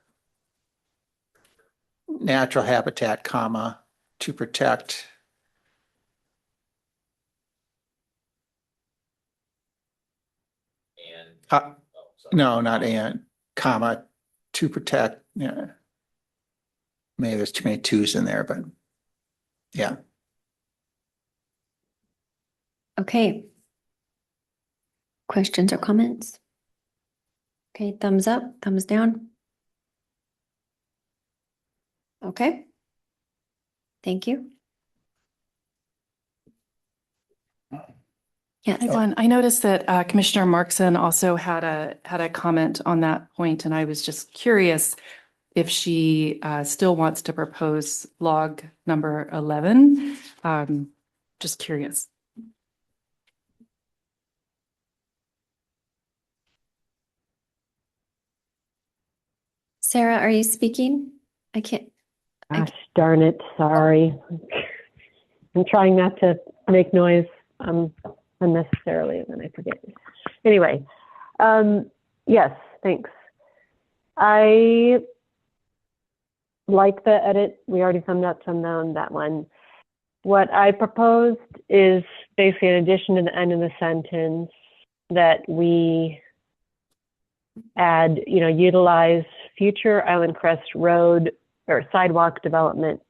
Natural habitat, comma, to protect. No, not and, comma, to protect. Yeah. Maybe there's too many twos in there, but yeah. Okay. Questions or comments? Okay, thumbs up, thumbs down. Okay. Thank you. Yes. Yvonne, I noticed that Commissioner Markson also had a comment on that point, and I was just curious if she still wants to propose log number 11. Just curious. Sarah, are you speaking? I can't. Gosh darn it, sorry. I'm trying not to make noise unnecessarily, and then I forget. Anyway, yes, thanks. I like the edit. We already summed up some on that one. What I proposed is basically in addition to the end of the sentence that we add, utilize future Island Crest Road or sidewalk development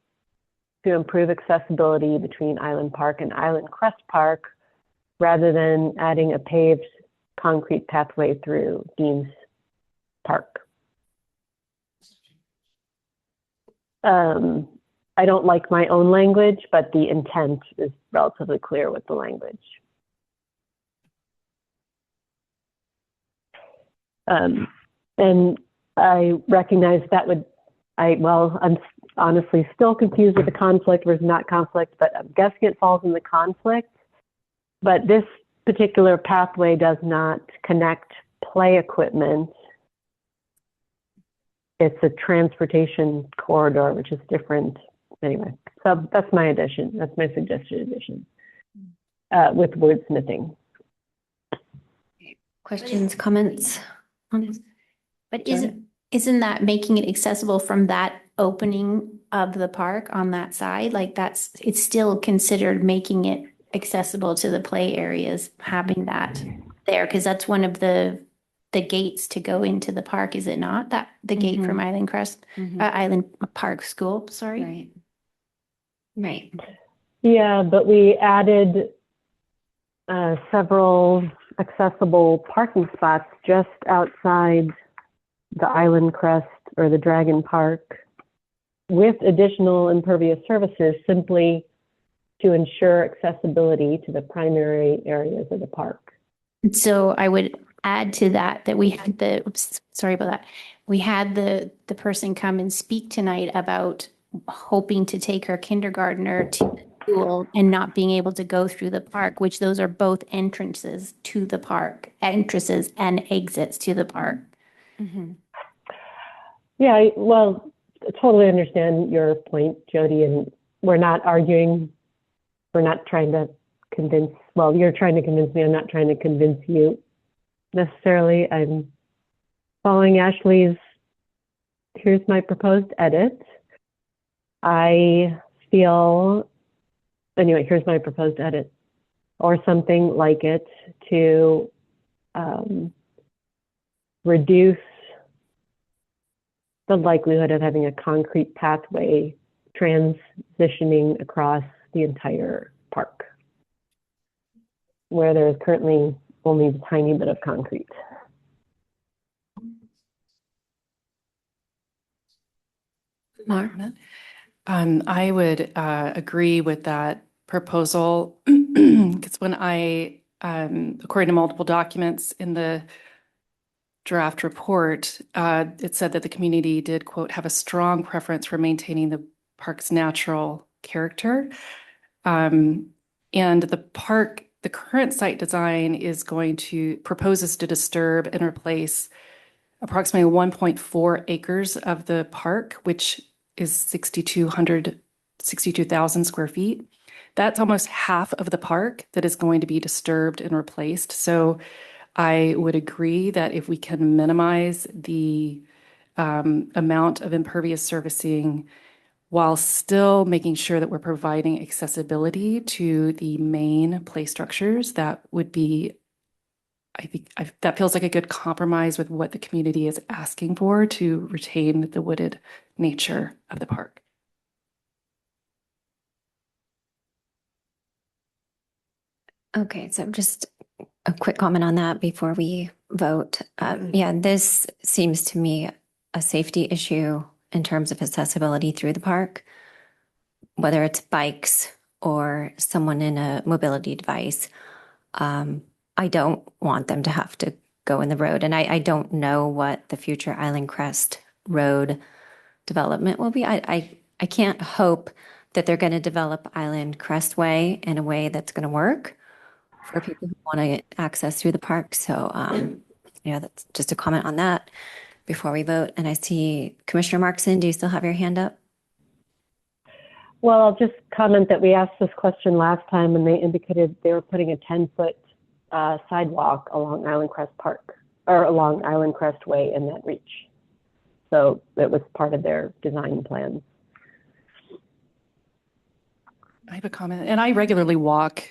to improve accessibility between Island Park and Island Crest Park, rather than adding a paved concrete pathway through Dean's Park. I don't like my own language, but the intent is relatively clear with the language. And I recognize that I'm honestly still confused with the conflict versus not conflict, but I'm guessing it falls in the conflict. But this particular pathway does not connect play equipment. It's a transportation corridor, which is different. Anyway, so that's my addition. That's my suggested addition with wordsmithing. Questions, comments on this? But isn't that making it accessible from that opening of the park on that side? Like it's still considered making it accessible to the play areas, having that there, because that's one of the gates to go into the park, is it not? That the gate from Island Crest, Island Park School, sorry. Right. Yeah, but we added several accessible parking spots just outside the Island Crest or the Dragon Park with additional impervious services, simply to ensure accessibility to the primary areas of the park. So I would add to that we had sorry about that. We had the person come and speak tonight about hoping to take her kindergartner to the school and not being able to go through the park, which those are both entrances to the park, entrances and exits to the park. Yeah, well, I totally understand your point, Jody, and we're not arguing. We're not trying to convince, well, you're trying to convince me. I'm not trying to convince you necessarily. I'm following Ashley's here's my proposed edit. I feel, anyway, here's my proposed edit, or something like it, to reduce the likelihood of having a concrete pathway transitioning across the entire park, where there is currently only a tiny bit of concrete. I would agree with that proposal because when according to multiple documents in the draft report, it said that the community did, quote, have a strong preference for maintaining the park's natural character. And the park, the current site design proposes to disturb and replace approximately 1.4 acres of the park, which is 62,000 square feet. That's almost half of the park that is going to be disturbed and replaced. So I would agree that if we can minimize the amount of impervious surfacing while still making sure that we're providing accessibility to the main play structures, that would be, I think, that feels like a good compromise with what the community is asking for to retain the wooded nature of the park. Okay, so just a quick comment on that before we vote. Yeah, this seems to me a safety issue in terms of accessibility through the park, whether it's bikes or someone in a mobility device. I don't want them to have to go in the road. And I don't know what the future Island Crest Road development will be. I can't hope that they're going to develop Island Crest Way in a way that's going to work for people who want to access through the park. So, yeah, that's just a comment on that before we vote. And I see Commissioner Markson, do you still have your hand up? Well, I'll just comment that we asked this question last time and they indicated they were putting a 10-foot sidewalk along Island Crest Park, or along Island Crest Way in that reach. So it was part of their design plans. I have a comment, and I regularly walk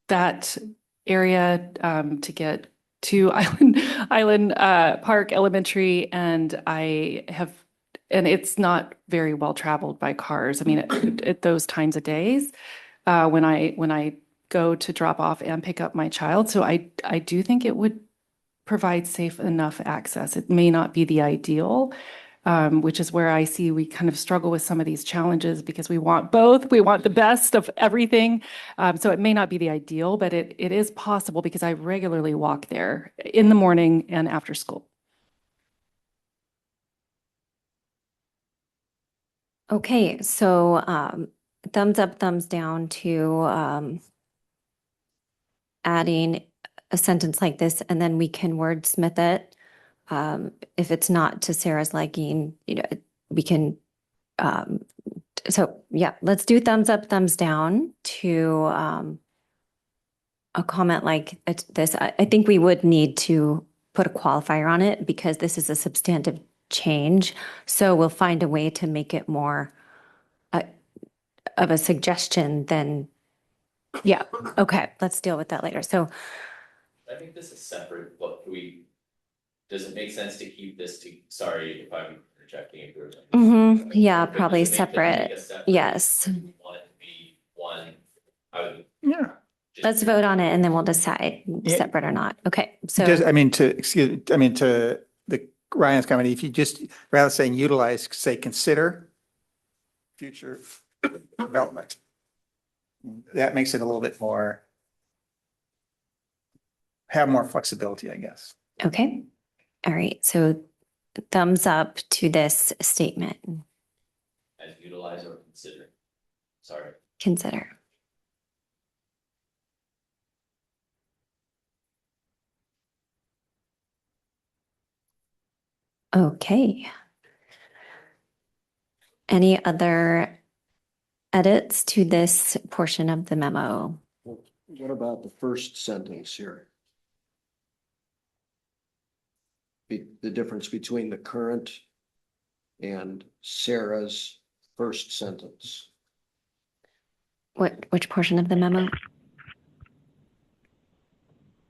that area to get to Island Park Elementary, and it's not very well traveled by cars. I mean, at those times of days when I go to drop off and pick up my child. So I do think it would provide safe enough access. It may not be the ideal, which is where I see we kind of struggle with some of these challenges because we want both. We want the best of everything. So it may not be the ideal, but it is possible because I regularly walk there in the morning and after school. Okay, so thumbs up, thumbs down to adding a sentence like this, and then we can wordsmith it. If it's not to Sarah's liking, we can. So yeah, let's do thumbs up, thumbs down to a comment like this. I think we would need to put a qualifier on it because this is a substantive change. So we'll find a way to make it more of a suggestion than, yeah. Okay, let's deal with that later. So I think this is separate. Does it make sense to keep this sorry if I'm rejecting it. yeah, probably separate. Yes. Want it to be one, I would. Yeah. Let's vote on it and then we'll decide separate or not. Okay, so. To the Ryan's comment, if you just, rather than saying utilize, say consider future development. That makes it a little bit more, have more flexibility, I guess. Okay. All right. So thumbs up to this statement. As utilize or consider. Sorry. Consider. Okay. Any other edits to this portion of the memo? What about the first sentence here? The difference between the current and Sarah's first sentence. Which portion of the memo?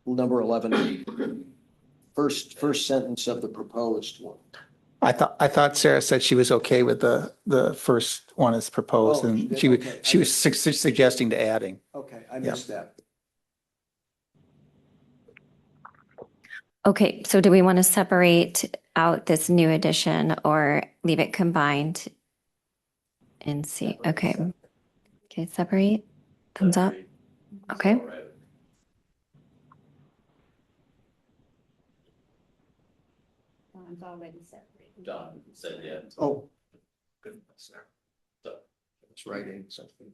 Number 11, first sentence of the proposed one. I thought Sarah said she was okay with the first one as proposed, Oh, and okay. she was suggesting to adding. Okay, I missed that. Okay, so do we want to separate out this new addition or leave it combined? And see, okay. Okay, separate, thumbs up. Okay. It's already separated. John said, yeah. Oh. Goodness. It's writing something.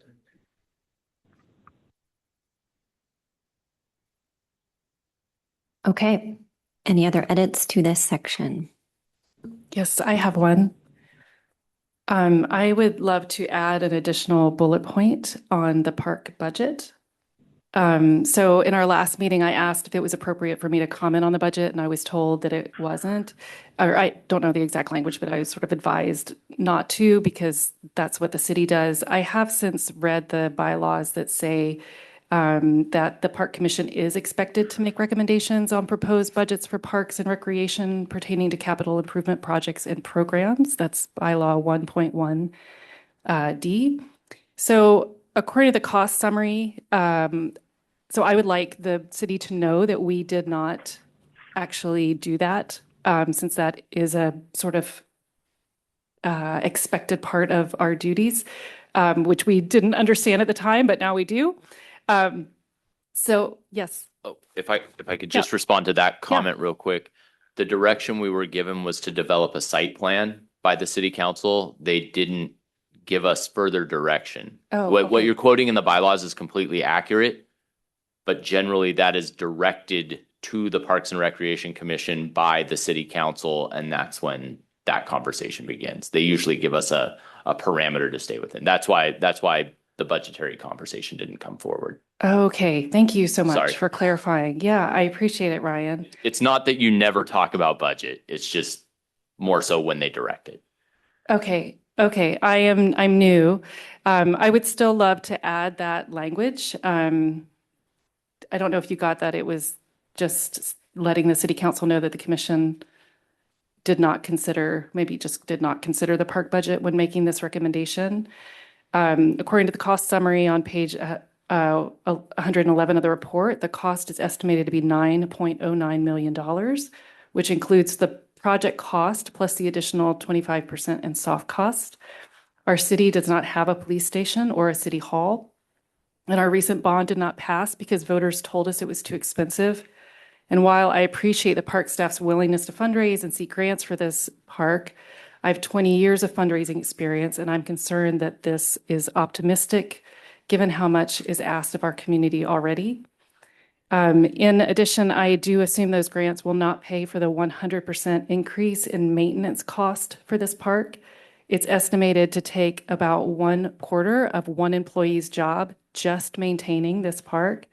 Okay. Any other edits to this section? Yes, I have one. I would love to add an additional bullet point on the park budget. So in our last meeting, I asked if it was appropriate for me to comment on the budget, and I was told that it wasn't. Or I don't know the exact language, but I was sort of advised not to because that's what the city does. I have since read the bylaws that say that the Park Commission is expected to make recommendations on proposed budgets for parks and recreation pertaining to capital improvement projects and programs. That's bylaw 1.1 D. So according to the cost summary, so I would like the city to know that we did not actually do that, since that is a sort of expected part of our duties, which we didn't understand at the time, but now we do. So yes. Oh, if I could just respond to that comment real quick. The direction we were given was to develop a site plan by the city council. They didn't give us further direction. Oh, What okay. you're quoting in the bylaws is completely accurate, but generally that is directed to the Parks and Recreation Commission by the city council, and that's when that conversation begins. They usually give us a parameter to stay within. That's why the budgetary conversation didn't come forward. Okay, thank you so much Sorry. for clarifying. Yeah, I appreciate it, Ryan. It's not that you never talk about budget. It's just more so when they direct it. Okay, I'm new. I would still love to add that language. I don't know if you got that. It was just letting the city council know that the commission did not consider the park budget when making this recommendation. According to the cost summary on page 111 of the report, the cost is estimated to be $9.09 million, which includes the project cost plus the additional 25% in soft cost. Our city does not have a police station or a city hall, and our recent bond did not pass because voters told us it was too expensive. And while I appreciate the park staff's willingness to fundraise and seek grants for this park, I have 20 years of fundraising experience, and I'm concerned that this is optimistic given how much is asked of our community already. In addition, I do assume those grants will not pay for the 100% increase in maintenance cost for this park. It's estimated to take about 1/4 of one employee's job just maintaining this park.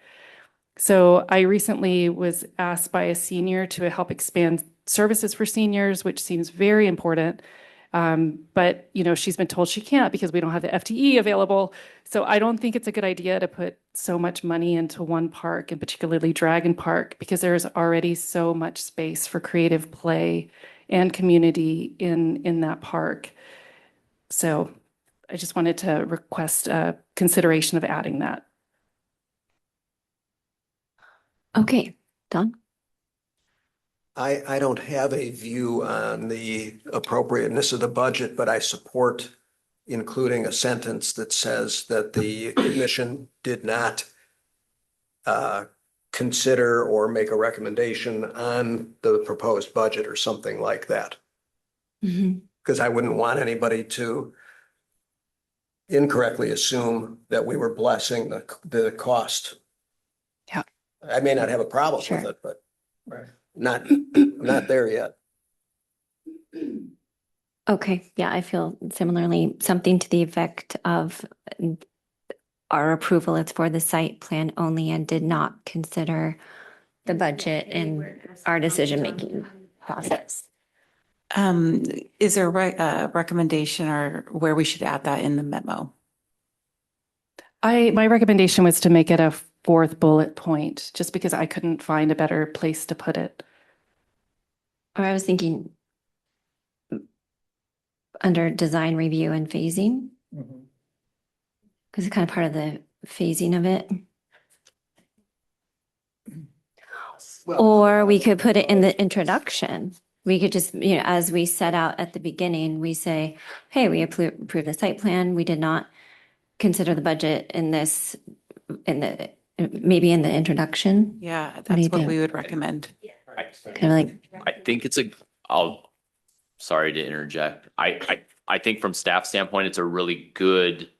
So I recently was asked by a senior to help expand services for seniors, which seems very important. But she's been told she can't because we don't have the FTE available. So I don't think it's a good idea to put so much money into one park, and particularly Dragon Park, because there's already so much space for creative play and community in that park. So I just wanted to request consideration of adding that. Okay, Don? I don't have a view on the appropriateness of the budget, but I support including a sentence that says that the commission did not consider or make a recommendation on the proposed budget or something like that. Because I wouldn't want anybody to incorrectly assume that we were blessing the cost. Yeah. I may not have a problem with it, but not there yet. Okay, yeah, I feel similarly, something to the effect of our approval is for the site plan only and did not consider the budget in our decision-making process. Is there a recommendation or where we should add that in the memo? My recommendation was to make it a fourth bullet point, just because I couldn't find a better place to put it. Or I was thinking under design review and phasing, because it's kind of part of the phasing of it. Or we could put it in the introduction. We could just, as we set out at the beginning, we say, hey, we approve the site plan. We did not consider the budget maybe in the introduction. Yeah, do you that's what think? we would recommend. Kind of I think sorry to interject. I think from staff standpoint, it's a really good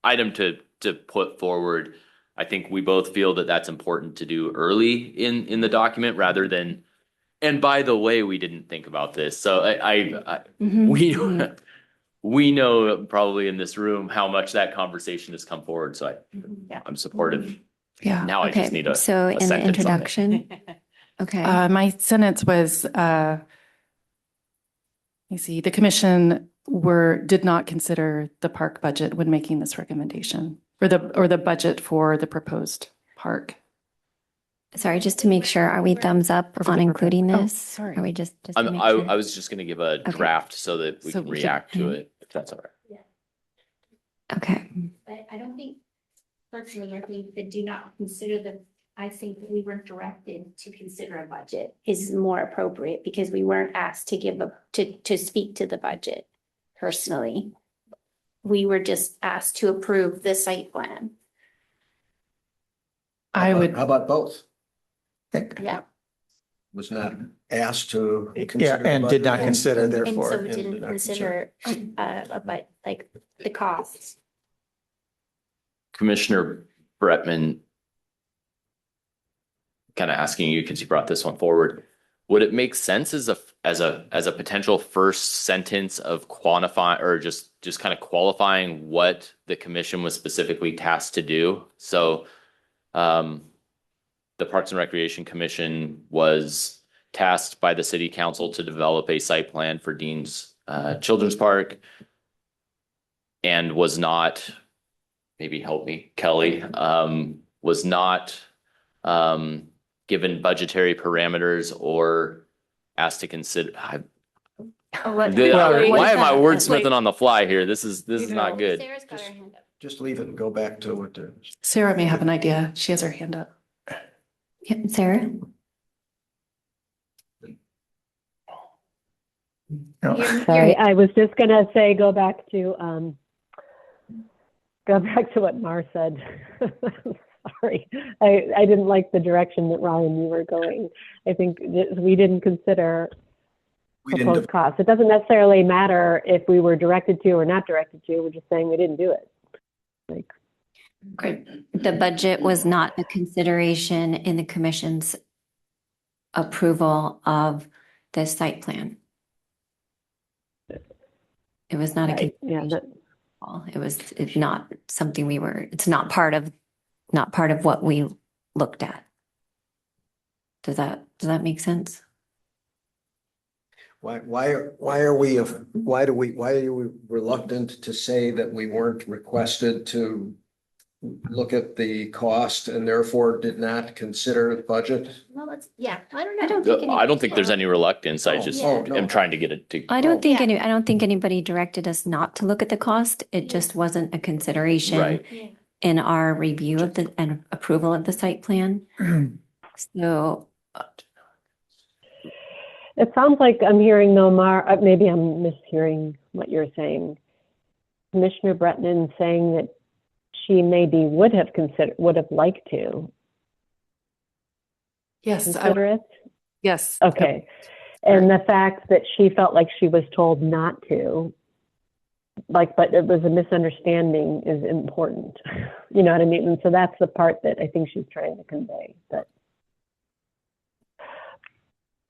item to put forward. I think we both feel that that's important to do early in the document rather than, and by the way, we didn't think about this. So we know probably in this room how much that conversation has come forward. So I'm supportive. Yeah. Now I just need so a in the sentence on it. introduction. Okay. My sentence was, you see, the commission did not consider the park budget when making this recommendation, or the budget for the proposed park. Sorry, just to make sure, are we thumbs up on including this? sorry. Are we just to I make sure? was just going to give a draft so that we can react to it, if that's all right. Okay. But I don't think, personally, I think that do not consider I think that we were directed to consider a budget is more appropriate because we weren't asked to speak to the budget personally. We were just asked to approve the site plan. How about both? Yeah. Was not asked to Yeah, consider. and did not budget consider, and therefore. And so didn't consider, but like the costs. Commissioner Bretman, kind of asking you because you brought this one forward. Would it make sense as a potential first sentence of quantifying or just kind of qualifying what the commission was specifically tasked to do? So the Parks and Recreation Commission was tasked by the city council to develop a site plan for Dean's Children's Park and was not, maybe help me, Kelly, was not given budgetary parameters or asked to consider. Why am I wordsmithing on the fly here? This is not good. Sarah's got her hand up. Just leave it and go back to what the. Sarah may have an idea. She has her hand up. Yeah, Sarah? Sorry, I was just gonna say, go back to what Mar said. Sorry, I didn't like the direction that Ryan, you were going. I think we didn't consider proposed costs. It doesn't necessarily matter if we were directed to or not directed to. We're just saying we didn't do it. The budget was not a consideration in the commission's approval of the site plan. It was not a consideration. It's not something it's not part of what we looked at. Does that make sense? Why are we reluctant to say that we weren't requested to look at the cost and therefore did not consider the budget? Well, I don't know. I don't think there's any reluctance. I just am trying to get it to. I don't think anybody directed us not to look at the cost. It just wasn't a consideration in our review of and approval of the site plan. So it sounds like I'm hearing Mar, maybe I'm mishearing what you're saying. Commissioner Bretnan saying that she maybe would have liked to. Yes. Consider it? Yes. Okay. And the fact that she felt like she was told not to, but it was a misunderstanding is important. You know what I mean? And so that's the part that I think she's trying to convey. But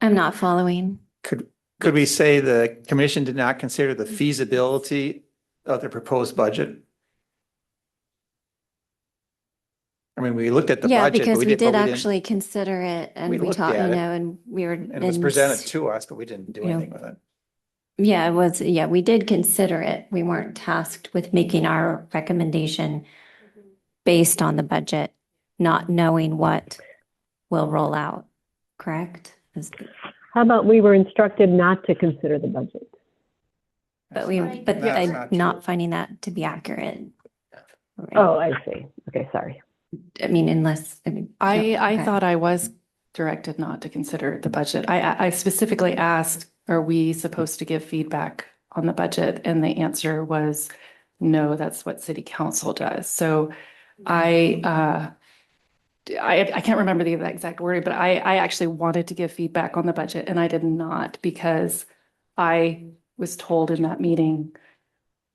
I'm not following. Could we say the commission did not consider the feasibility of the proposed budget? mean, we looked at the Yeah, budget, but because we but did didn't- actually consider it and We we looked talked, at it, and we were. And it was presented to us, but we didn't do you know, anything with it. Yeah, it was, yeah, we did consider it. We weren't tasked with making our recommendation based on the budget, not knowing what will roll out, correct? How about we were instructed not to consider the budget? But That's I'm not not true. finding that to be accurate. Right. Oh, I see. Okay, sorry. I mean, unless, I mean. I okay. thought I was directed not to consider the budget. I specifically asked, are we supposed to give feedback on the budget? And the answer was, no, that's what city council does. So I can't remember the exact wording, but I actually wanted to give feedback on the budget and I did not because I was told in that meeting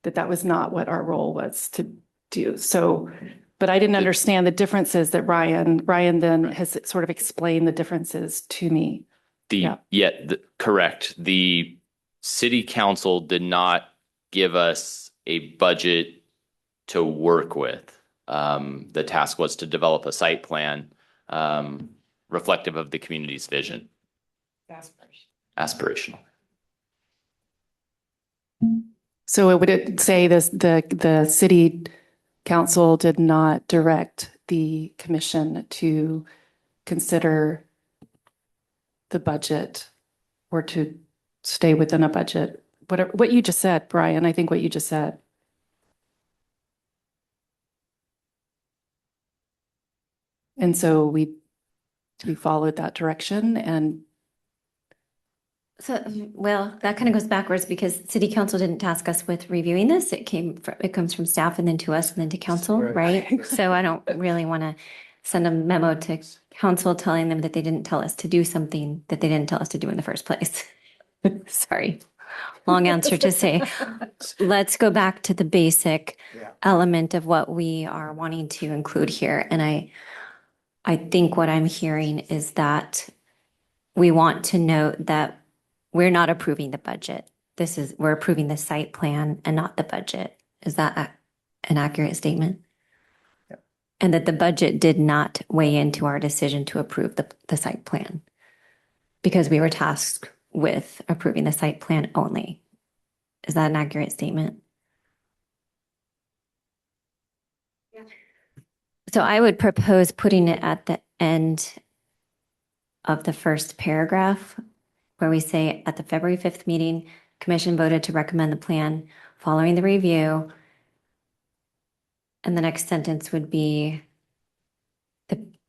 that that was not what our role was to do. So, but I didn't understand the differences that Ryan then has sort of explained the differences to me. Correct. The city council did not give us a budget to work with. The task was to develop a site plan reflective of the community's vision. Aspirational. So would it say this, the city council did not direct the commission to consider the budget or to stay within a budget? Whatever, what you just said, Brian, I think what you just said. And so we followed that direction and. So, well, that kind of goes backwards because city council didn't task us with reviewing this. It comes from staff and then to us and then to council, right? So I don't really want to send a memo to council telling them that they didn't tell us to do something that they didn't tell us to do in the first place. Sorry, long answer to say, let's go back to the basic element of what we are wanting to include here. And I think what I'm hearing is that we want to note that we're not approving the budget. We're approving the site plan and not the budget. Is that an accurate statement? Yeah. And that the budget did not weigh into our decision to approve the site plan because we were tasked with approving the site plan only. Is that an accurate statement? Yeah. So I would propose putting it at the end of the first paragraph where we say at the February 5th meeting, commission voted to recommend the plan following the review. And the next sentence would be,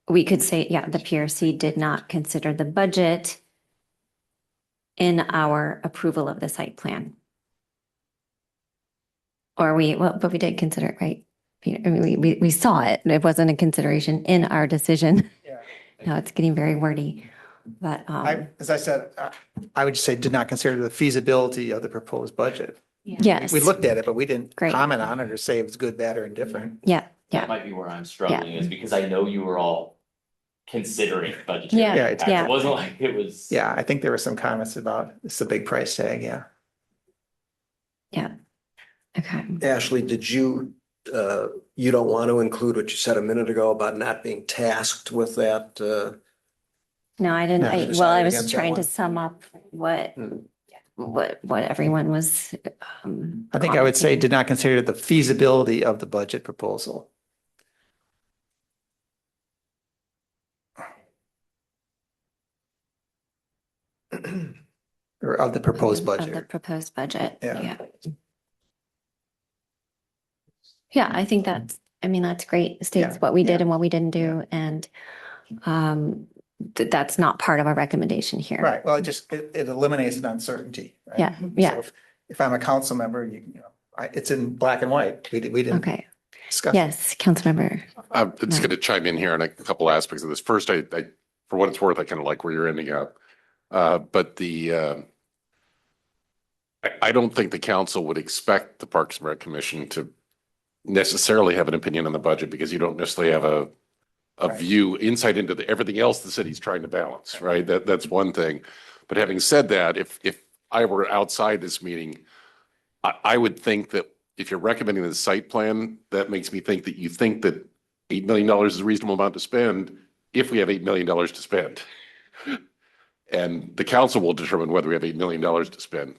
we could say, the PRC did not consider the budget in our approval of the site plan. But we did consider it, right? I mean, we saw it. It wasn't a consideration in our decision. Yeah. Now it's getting very wordy. But As I said, I would just say did not consider the feasibility of the proposed budget. yes. We looked at it, but we didn't Great. comment on it or say it was good, bad, or indifferent. Yeah. That might be where I'm struggling is because I know you were all considering budgetary Yeah, impacts. yeah. It wasn't like it was. Yeah, I think there were some comments about it's a big price tag, yeah. Yeah. Okay. Ashley, did you don't want to include what you said a minute ago about not being tasked with that? No, I didn't. No, I decided was against that trying to one? sum up what everyone was. I think I would say commenting. did not consider the feasibility of the budget proposal. Or of the proposed Of the budget. proposed budget. Yeah. Yeah, I think that's great. It states what we did and what we didn't do. And that's not part of our recommendation here. Right, well, it eliminates an uncertainty, right? Yeah, yeah. So if I'm a council member, it's in black and white. We didn't Okay. discuss. Yes, Councilmember. I'm just going to chime in here on a couple aspects of this. First, I for what it's worth, I kind of like where you're ending up. But I don't think the council would expect the Parks and Rec Commission to necessarily have an opinion on the budget because you don't necessarily have a view, insight into everything else the city's trying to balance, right? That's one thing. But having said that, if I were outside this meeting, I would think that if you're recommending the site plan, that makes me think that you think that $8 million is a reasonable amount to spend if we have $8 million to spend. And the council will determine whether we have $8 million to spend.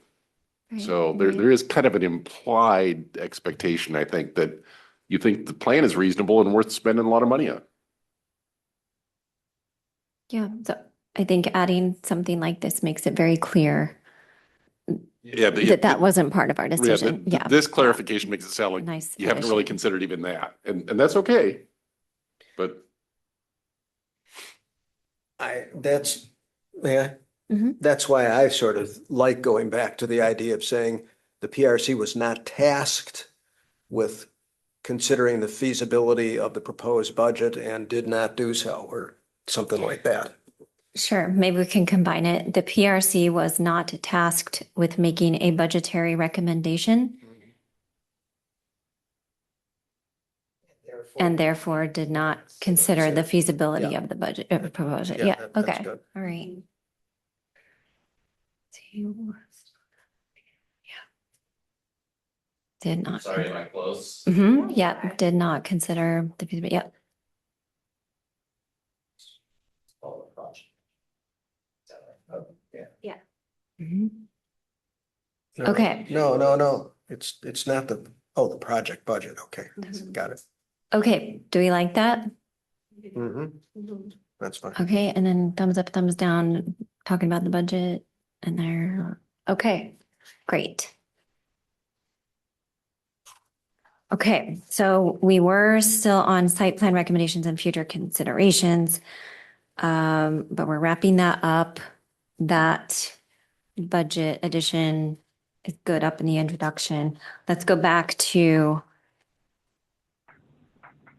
So there is kind of an implied expectation, I think, that you think the plan is reasonable and worth spending a lot of money on. Yeah, so I think adding something like this makes it very clear Yeah, that wasn't part of our decision. Yeah. This clarification makes it sound like Nice you haven't really addition. considered even that, and that's okay. But that's why I sort of like going back to the idea of saying the PRC was not tasked with considering the feasibility of the proposed budget and did not do so, or something like that. Sure, maybe we can combine it. The PRC was not tasked with making a budgetary recommendation and therefore did not consider the feasibility of the budget proposal. Yeah, that's okay. good. All right. Did not. Sorry, am I close? Yeah, did not consider the feasibility. Yep. Yeah. No, Okay. No. It's not the project budget. Okay, got it. Okay, do we like that? That's fine. Okay, and then thumbs up, thumbs down, talking about the budget and there. Okay, great. Okay, so we were still on site plan recommendations and future considerations. But we're wrapping that up. That budget addition is good up in the introduction. Let's go back to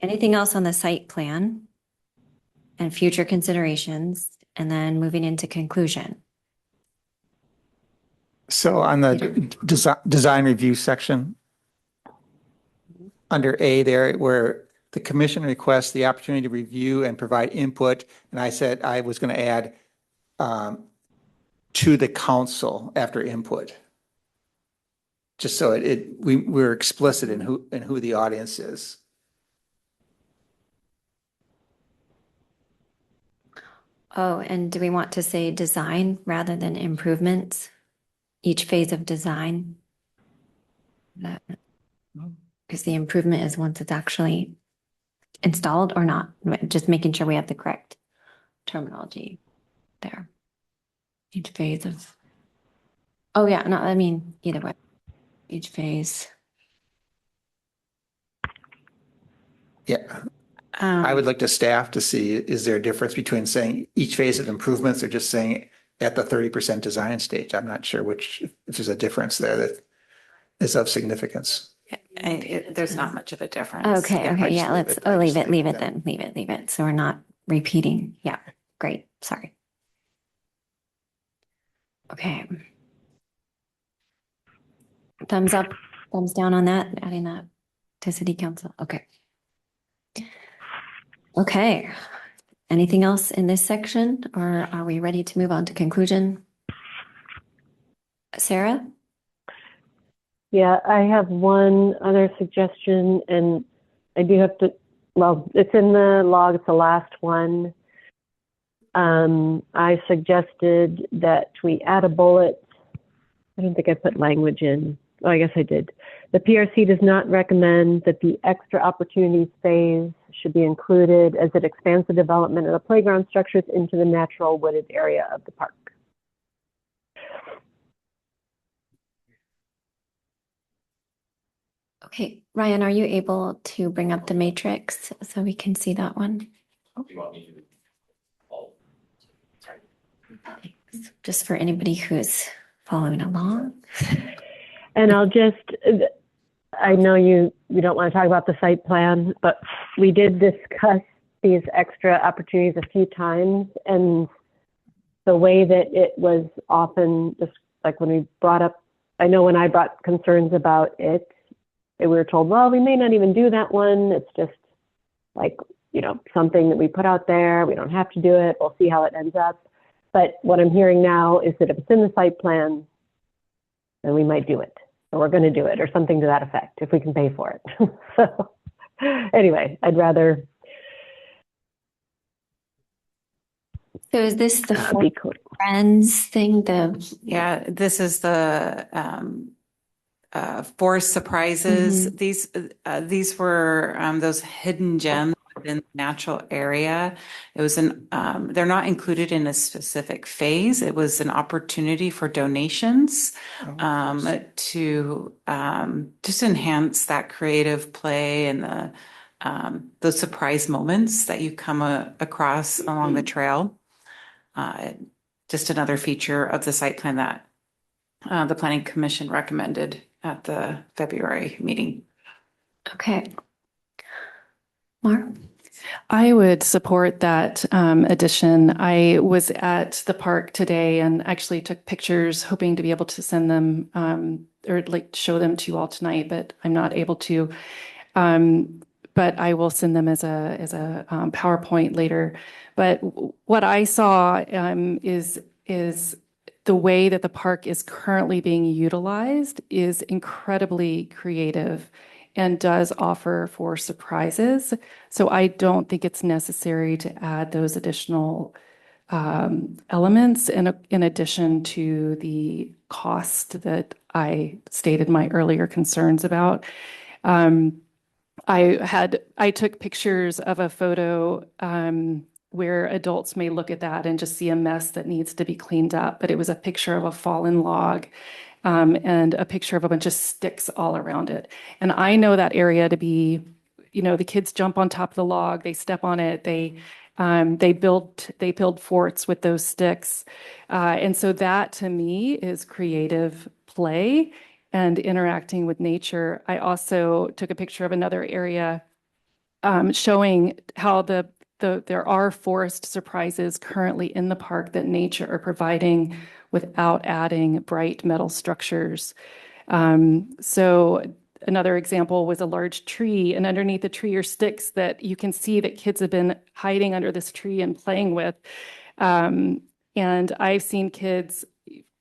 anything else on the site plan and future considerations, and then moving into conclusion. So on the design review section, under A there, where the commission requests the opportunity to review and provide input, and I said I was going to add to the council after input. Just so we're explicit in who the audience is. Oh, and do we want to say design rather than improvements? Each phase of design? Because the improvement is once it's actually installed or not, just making sure we have the correct terminology there. Each phase of, oh yeah, no, I mean, either way, each phase. Yeah. I would like to staff to see, is there a difference between saying each phase of improvements or just saying at the 30% design stage? I'm not sure if there's a difference there that is of significance. There's not much of a difference. Okay, yeah, let's leave it then, leave it. So we're not repeating. Yeah, great, sorry. Okay. Thumbs up, thumbs down on that, adding that to city council. Okay. Okay. Anything else in this section, or are we ready to move on to conclusion? Sarah? Yeah, I have one other suggestion, and I do have to, well, it's in the log, it's the last one. I suggested that we add a bullet. I don't think I put language in. Oh, I guess I did. The PRC does not recommend that the extra opportunities phase should be included as it expands the development of the playground structures into the natural wooded area of the park. Okay, Ryan, are you able to bring up the matrix so we can see that one? Just for anybody who's following along. And I'll just, I know you don't want to talk about the site plan, but we did discuss these extra opportunities a few times, and the way that it was often just like when we brought up, I know when I brought concerns about it, we were told, well, we may not even do that one. It's just like, something that we put out there. We don't have to do it. We'll see how it ends up. But what I'm hearing now is that if it's in the site plan, then we might do it, or we're going to do it, or something to that effect, if we can pay for it. So anyway, I'd rather So is this the to be clear. friends thing? Yeah, this is the forest surprises. These were those hidden gems within the natural area. It was they're not included in a specific phase. It was an opportunity for donations to just enhance that creative play and those surprise moments that you come across along the trail. Just another feature of the site plan that the Planning Commission recommended at the February meeting. Okay. Mark? I would support that addition. I was at the park today and actually took pictures, hoping to be able to send them or like show them to you all tonight, but I'm not able to. But I will send them as a PowerPoint later. But what I saw is the way that the park is currently being utilized is incredibly creative and does offer for surprises. So I don't think it's necessary to add those additional elements in addition to the cost that I stated my earlier concerns about. I took pictures of a photo where adults may look at that and just see a mess that needs to be cleaned up, but it was a picture of a fallen log and a picture of a bunch of sticks all around it. And I know that area to be, the kids jump on top of the log, they step on it, they build forts with those sticks. And so that to me is creative play and interacting with nature. I also took a picture of another area showing how there are forest surprises currently in the park that nature are providing without adding bright metal structures. So another example was a large tree, and underneath the tree are sticks that you can see that kids have been hiding under this tree and playing with. And I've seen kids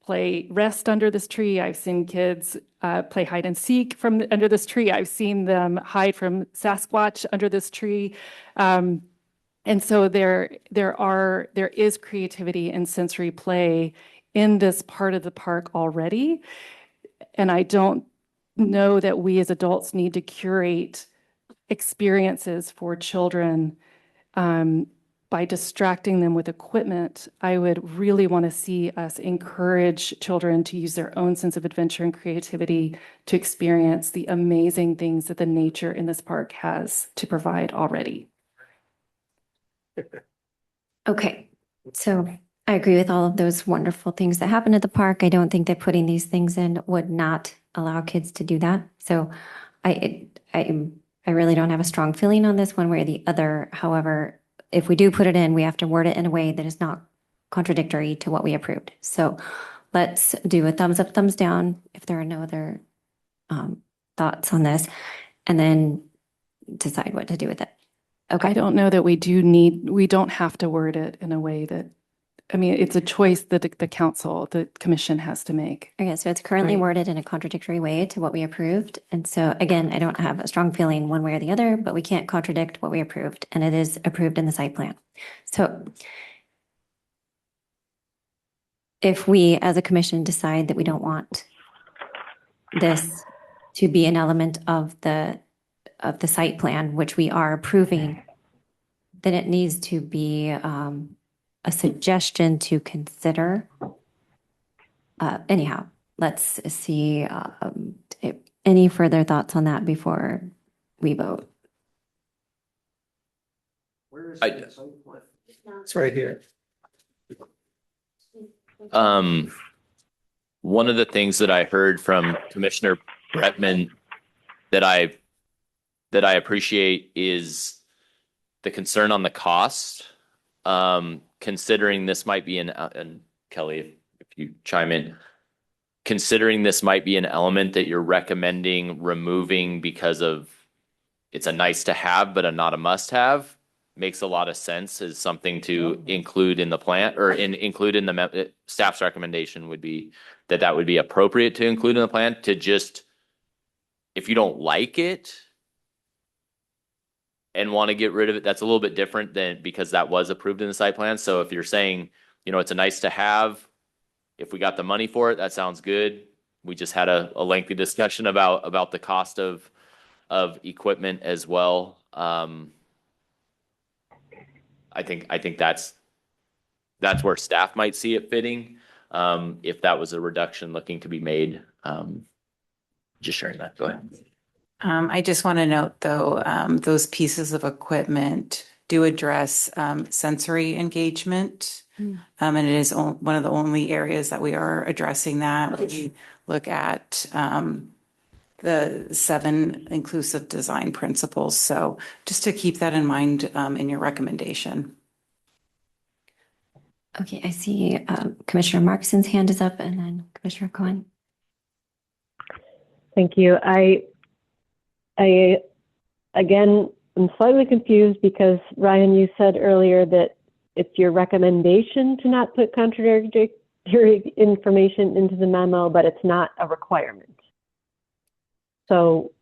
play rest under this tree. I've seen kids play hide and seek from under this tree. I've seen them hide from Sasquatch under this tree. And so there is creativity and sensory play in this part of the park already. And I don't know that we as adults need to curate experiences for children by distracting them with equipment. I would really want to see us encourage children to use their own sense of adventure and creativity to experience the amazing things that the nature in this park has to provide already. Okay. So I agree with all of those wonderful things that happen at the park. I don't think that putting these things in would not allow kids to do that. So I really don't have a strong feeling on this one way or the other. However, if we do put it in, we have to word it in a way that is not contradictory to what we approved. So let's do a thumbs up, thumbs down if there are no other thoughts on this, and then decide what to do with it. Okay. I don't know that we don't have to word it in a way that, I mean, it's a choice that the council, the commission has to make. Okay, so it's currently worded in a contradictory way to what we approved. And so again, I don't have a strong feeling one way or the other, but we can't contradict what we approved, and it is approved in the site plan. So if we as a commission decide that we don't want this to be an element of the site plan, which we are approving, then it needs to be a suggestion to consider. Anyhow, let's see any further thoughts on that before we vote. Where is I- the site plan? It's right here. One of the things that I heard from Commissioner Bretman that I appreciate is the concern on the cost. Considering this might be and Kelly, if you chime in, considering this might be an element that you're recommending removing because of it's a nice to have, but not a must have, makes a lot of sense as something to include in the plan or include in the staff's recommendation would be that would be appropriate to include in the plan to just, if you don't like it, and want to get rid of it, that's a little bit different than because that was approved in the site plan. So if you're saying, you know, it's a nice to have, if we got the money for it, that sounds good. We just had a lengthy discussion about the cost of equipment as well. I think that's where staff might see it fitting. If that was a reduction looking to be made. Just sharing that. Go ahead. I just want to note, though, those pieces of equipment do address sensory engagement. And it is one of the only areas that we are addressing that. We look at the 7 inclusive design principles. So just to keep that in mind in your recommendation. Okay, I see Commissioner Markson's hand is up and then Commissioner Cohen. Thank you. I again, I'm slightly confused because Ryan, you said earlier that it's your recommendation to not put contradictory information into the memo, but it's not a requirement. So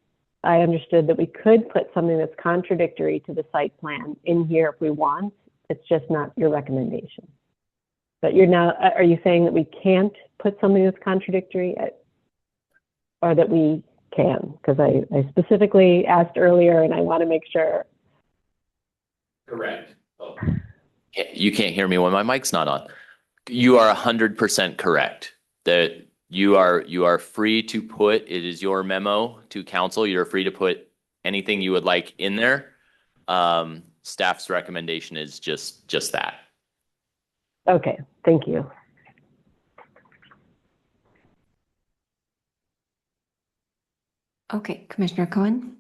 I understood that we could put something that's contradictory to the site plan in here if we want. It's just not your recommendation. But are you saying that we can't put something that's contradictory or that we can? Because I specifically asked earlier and I want to make sure. Correct. Oh. You can't hear me when my mic's not on. You are 100% correct that you are free to put, it is your memo to council. You're free to put anything you would like in there. Staff's recommendation is just that. Okay, thank you. Okay, Commissioner Cohen.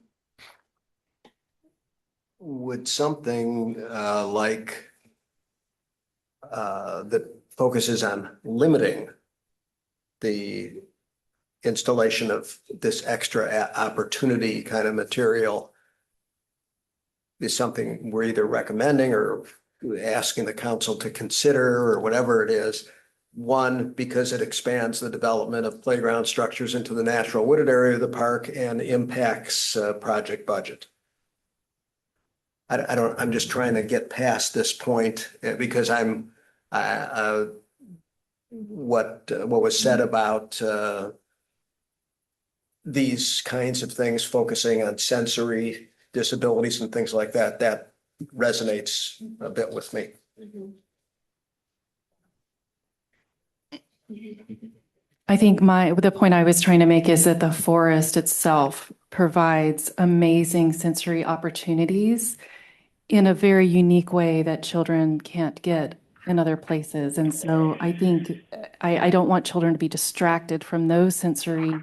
Would something like that focuses on limiting the installation of this extra opportunity kind of material is something we're either recommending or asking the council to consider or whatever it is? One, because it expands the development of playground structures into the natural wooded area of the park and impacts project budget. I'm just trying to get past this point because what was said about these kinds of things, focusing on sensory disabilities and things like that, that resonates a bit with me. I think the point I was trying to make is that the forest itself provides amazing sensory opportunities in a very unique way that children can't get in other places. And so I think I don't want children to be distracted from those sensory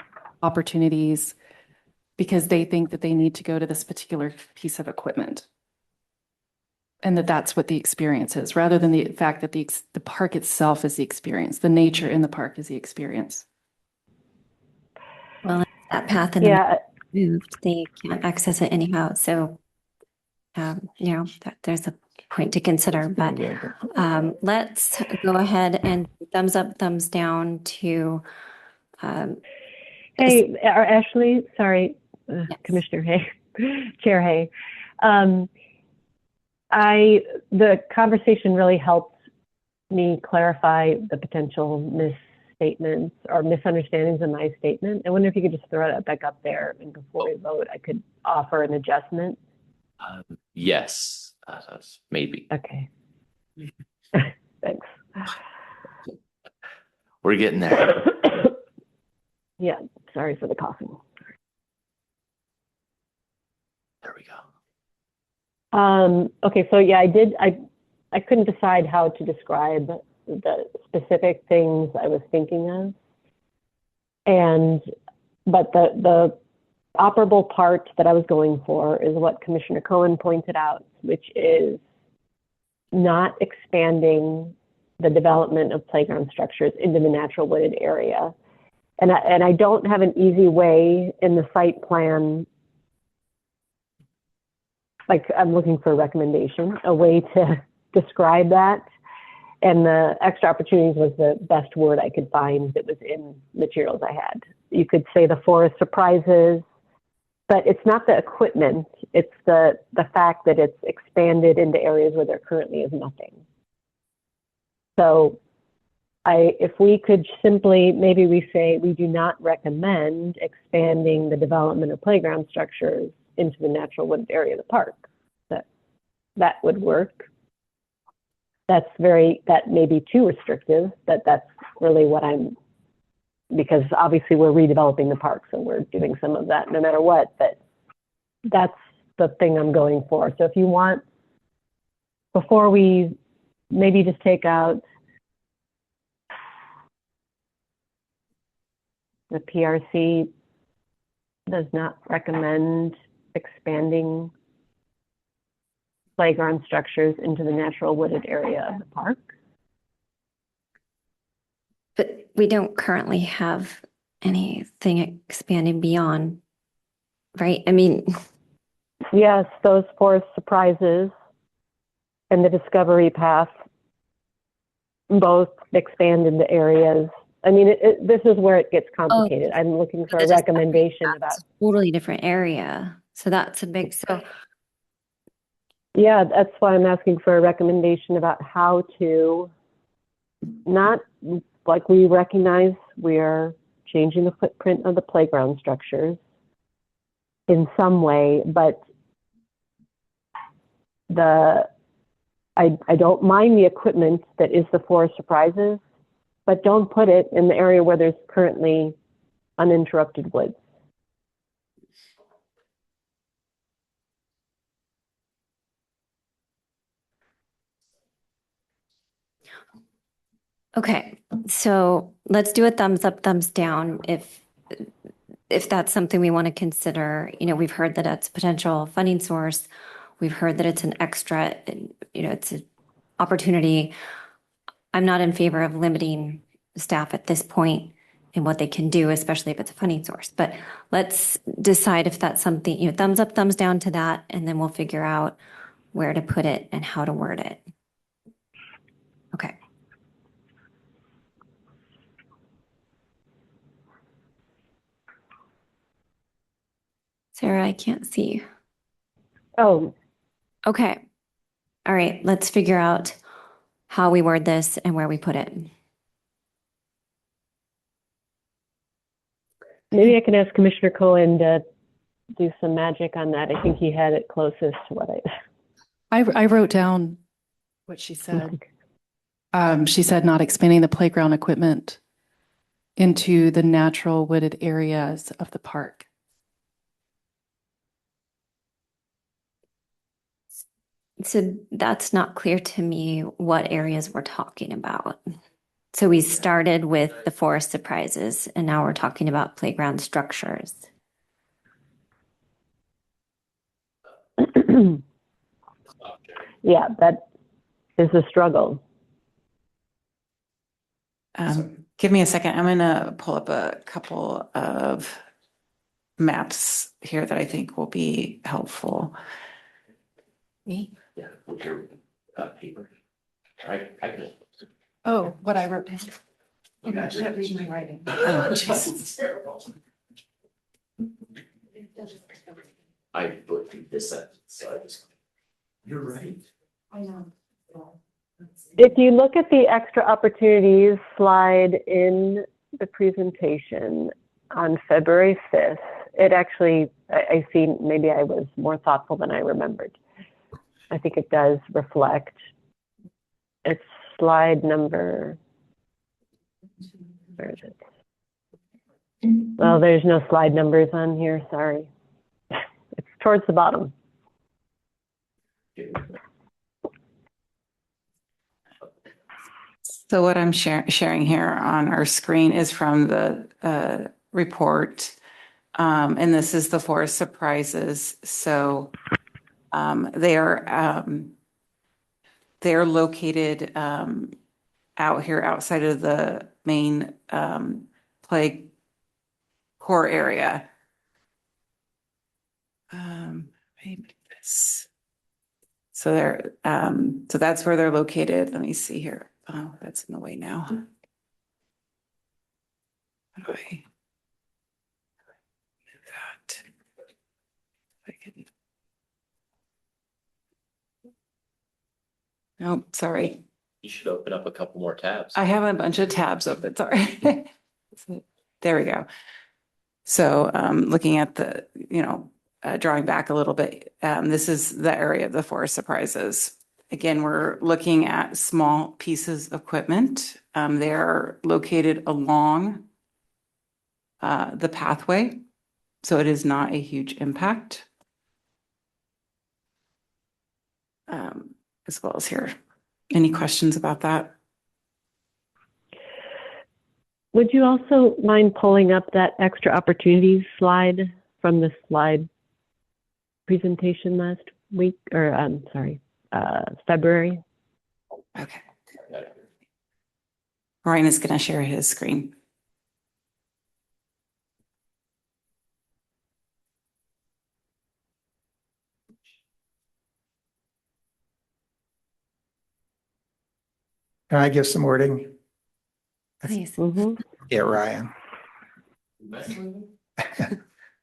opportunities because they think that they need to go to this particular piece of equipment. And that's what the experience is, rather than the fact that the park itself is the experience. The nature in the park is the experience. Well, that path and moved, they can't access it anyhow. So, there's a point to consider. But let's go ahead and thumbs up, thumbs down to. Hey, Ashley, sorry, yes. Commissioner Hay, Chair Hay. The conversation really helped me clarify the potential misstatements or misunderstandings in my statement. I wonder if you could just throw that back up there, and before we vote, I could offer an adjustment. Yes, maybe. Okay. Thanks. We're getting there. Yeah, sorry for the coughing. There we go. Okay, so yeah, I couldn't decide how to describe the specific things I was thinking of. But the operable part that I was going for is what Commissioner Cohen pointed out, which is not expanding the development of playground structures into the natural wooded area. And I don't have an easy way in the site plan. Like, I'm looking for a recommendation, a way to describe that. And the extra opportunities was the best word I could find that was in materials I had. You could say the forest surprises, but it's not the equipment, it's the fact that it's expanded into areas where there currently is nothing. So if we could simply, maybe we say we do not recommend expanding the development of playground structures into the natural wooded area of the park. That would work. That may be too restrictive, but that's really what because obviously we're redeveloping the park, so we're doing some of that no matter what, but that's the thing I'm going for. So if you want, before we maybe just take out the PRC does not recommend expanding playground structures into the natural wooded area of the park. But we don't currently have anything expanding beyond, right? I mean, yes, those forest surprises and the discovery path both expand into areas. I mean, this is where it gets complicated. I'm looking for a recommendation about totally different area. So that's a big, so yeah, that's why I'm asking for a recommendation about how to, not like we recognize we are changing the footprint of the playground structures in some way, but I don't mind the equipment that is the forest surprises, but don't put it in the area where there's currently uninterrupted woods. okay, so let's do a thumbs up, thumbs down if that's something we want to consider. You know, we've heard that it's a potential funding source. We've heard that it's an extra, you know, it's an opportunity. I'm not in favor of limiting staff at this point in what they can do, especially if it's a funding source. But let's decide if that's something, you know, thumbs up, thumbs down to that, and then we'll figure out where to put it and how to word it. Okay. Sarah, I can't see. Oh. Okay. All right, let's figure out how we word this and where we put it. Maybe I can ask Commissioner Cohen to do some magic on that. I think he had it closest to what I wrote down what she said. She said not expanding the playground equipment into the natural wooded areas of the park. So that's not clear to me what areas we're talking about. So we started with the forest surprises, and now we're talking about playground structures. Yeah, that is a struggle. Give me a second. I'm going to pull up a couple of maps here that I think will be helpful. Yeah, with your paper. I can. Oh, what I wrote down. You I can't read my writing. Oh, Jesus. I put this up, so I just. You're right. I know. If you look at the extra opportunities slide in the presentation on February 5th, it actually, I see maybe I was more thoughtful than I remembered. I think it does reflect, it's slide number, where is it? Well, there's no slide numbers on here, sorry. It's towards the bottom. So what I'm sharing here on our screen is from the report. And this is the forest surprises. So they are located out here outside of the main play core area. Maybe this. So they're so that's where they're located. Let me see here. Oh, that's in the way now. How do I move that? Oh, sorry. You should open up a couple more tabs. I have a bunch of tabs open, sorry. There we go. So looking at the, drawing back a little bit, this is the area of the forest surprises. Again, we're looking at small pieces of equipment. They're located along the pathway, so it is not a huge impact. As well as here. Any questions about that? Would you also mind pulling up that extra opportunities slide from the slide presentation last week, or I'm sorry, February? Okay. Ryan is going to share his screen. Can I give some wording? Please. Yeah, Ryan.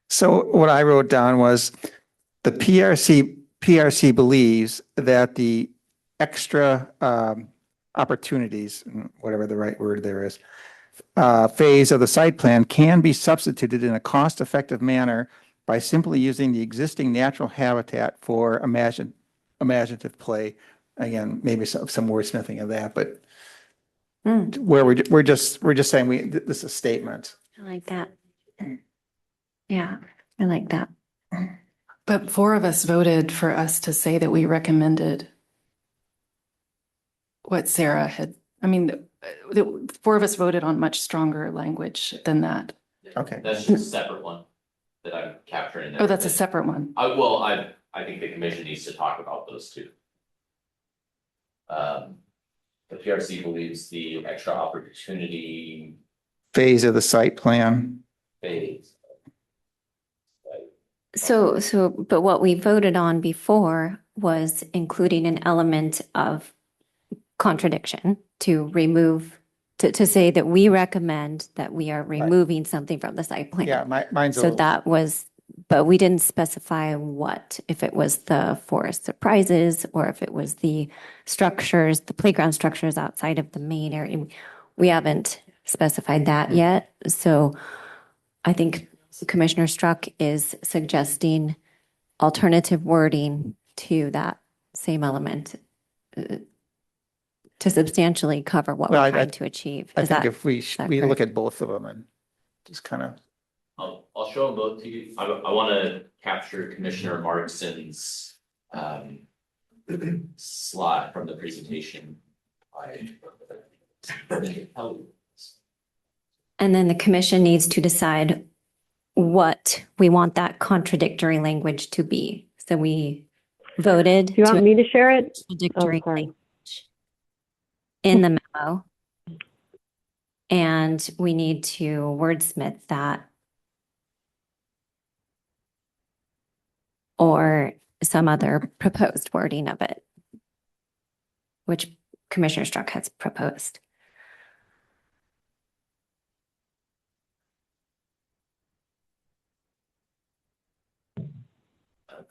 So what I wrote down was the PRC believes that the extra opportunities, whatever the right word there is, phase of the site plan can be substituted in a cost-effective manner by simply using the existing natural habitat for imaginative play. Again, maybe some wordsmithing of that, but where we're just saying this is a statement. I like that. Yeah, I like that. But 4 of us voted for us to say that we recommended what Sarah had. I mean, the 4 of us voted on much stronger language than that. Okay. That's just a separate one that I'm capturing there. Oh, that's a separate one. I think the commission needs to talk about those two. The PRC believes the extra opportunity Phase of the site plan. phase. But what we voted on before was including an element of contradiction to remove, to say that we recommend that we are removing something from the site plan. Yeah, mine's a So little. that was, but we didn't specify what, if it was the forest surprises or if it was the structures, the playground structures outside of the main area. We haven't specified that yet. So I think Commissioner Struck is suggesting alternative wording to that same element to substantially cover what we're trying to achieve. I think if we look at both of them and just kind of. I'll show them both to you. I want to capture Commissioner Markson's slide from the presentation. And then the commission needs to decide what we want that contradictory language to be. So we voted. Do you want me to share it? Contradictory language in the memo. And we need to wordsmith that or some other proposed wording of it, which Commissioner Struck has proposed.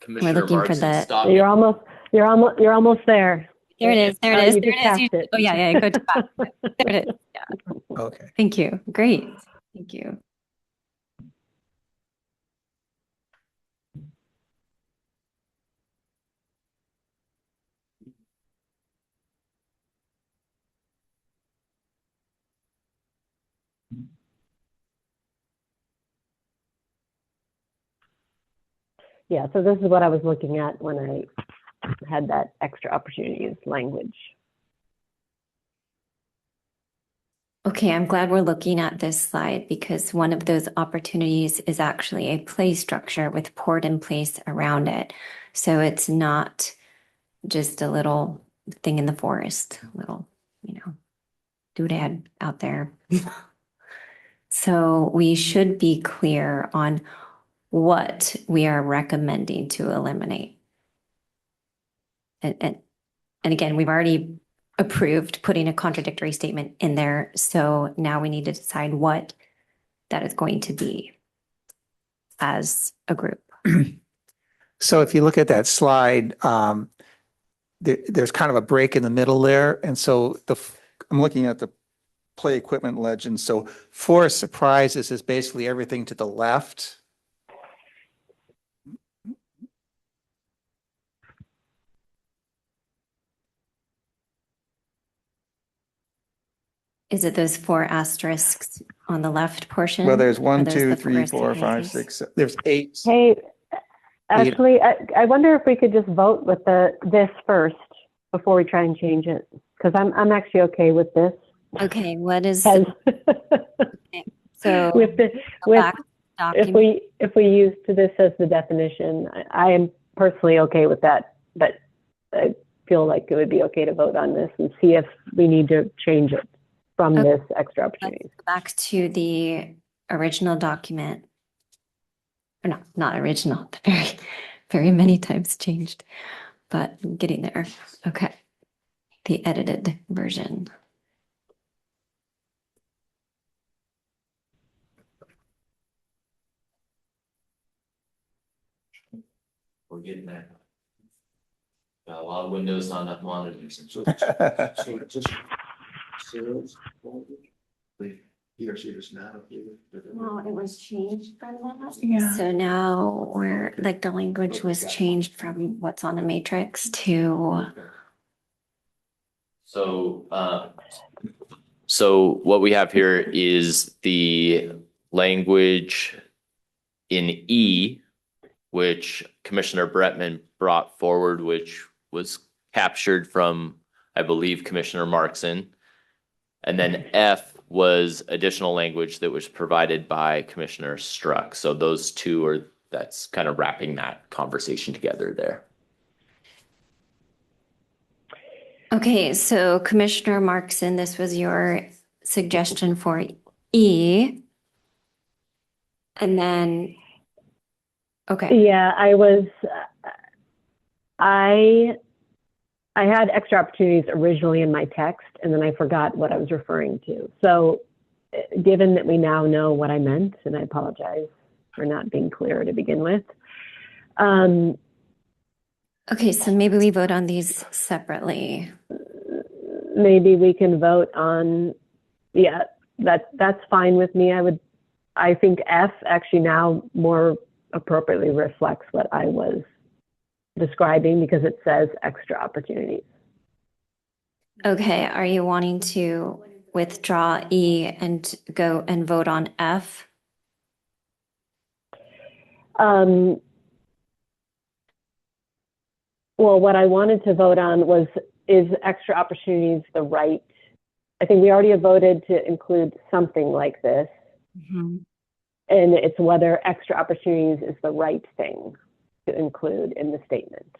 Commissioner We're looking for Markson, the. You're almost there. There it is. There it is. You There just it passed is. it. Oh yeah, go to back. There it is. Yeah. Okay. Thank you. Great. Thank you. Yeah, so this is what I was looking at when I had that extra opportunities language. Okay, I'm glad we're looking at this slide because one of those opportunities is actually a play structure with poured in place around it. So it's not just a little thing in the forest, little, doodad out there. So we should be clear on what we are recommending to eliminate. And again, we've already approved putting a contradictory statement in there. So now we need to decide what that is going to be as a group. So if you look at that slide, there's kind of a break in the middle there. And so I'm looking at the play equipment legend. So Forest Surprises is basically everything to the left. Is it those 4 asterisks on the left portion? Well, there's Are 1, those 2, the 3, forest 4, 5, activities? 6. There's 8. Hey, Ashley, I wonder if we could just vote with this first before we try and change it, because I'm actually okay with this. Okay, what is As- okay, so with the go with back to document. if we use to this as the definition, I am personally okay with that, but I feel like it would be okay to vote on this and see if we need to change it from Okay. this extra opportunities. Let's go back to the original document. Or not original, but very many times changed, but I'm getting there. Okay. The edited version. We're getting there. Got a lot of windows on that monitors. He or she is not okay with it. Well, it was changed from that. Yeah. So now we're like the language was changed from what's on the matrix to. So what we have here is the language in E, which Commissioner Bretman brought forward, which was captured from, I believe, Commissioner Markson. And then F was additional language that was provided by Commissioner Struck. So those two that's kind of wrapping that conversation together there. Okay, so Commissioner Markson, this was your suggestion for E. And then, okay. Yeah, I had extra opportunities originally in my text, and then I forgot what I was referring to. So given that we now know what I meant, and I apologize for not being clear to begin with. Okay, so maybe we vote on these separately. Maybe we can vote on, yeah, that's fine with me. I think F actually now more appropriately reflects what I was describing because it says extra opportunities. Okay, are you wanting to withdraw E and go and vote on F? Well, what I wanted to vote on is extra opportunities the right? I think we already have voted to include something like this. Mm-hmm. And it's whether extra opportunities is the right thing to include in the statement.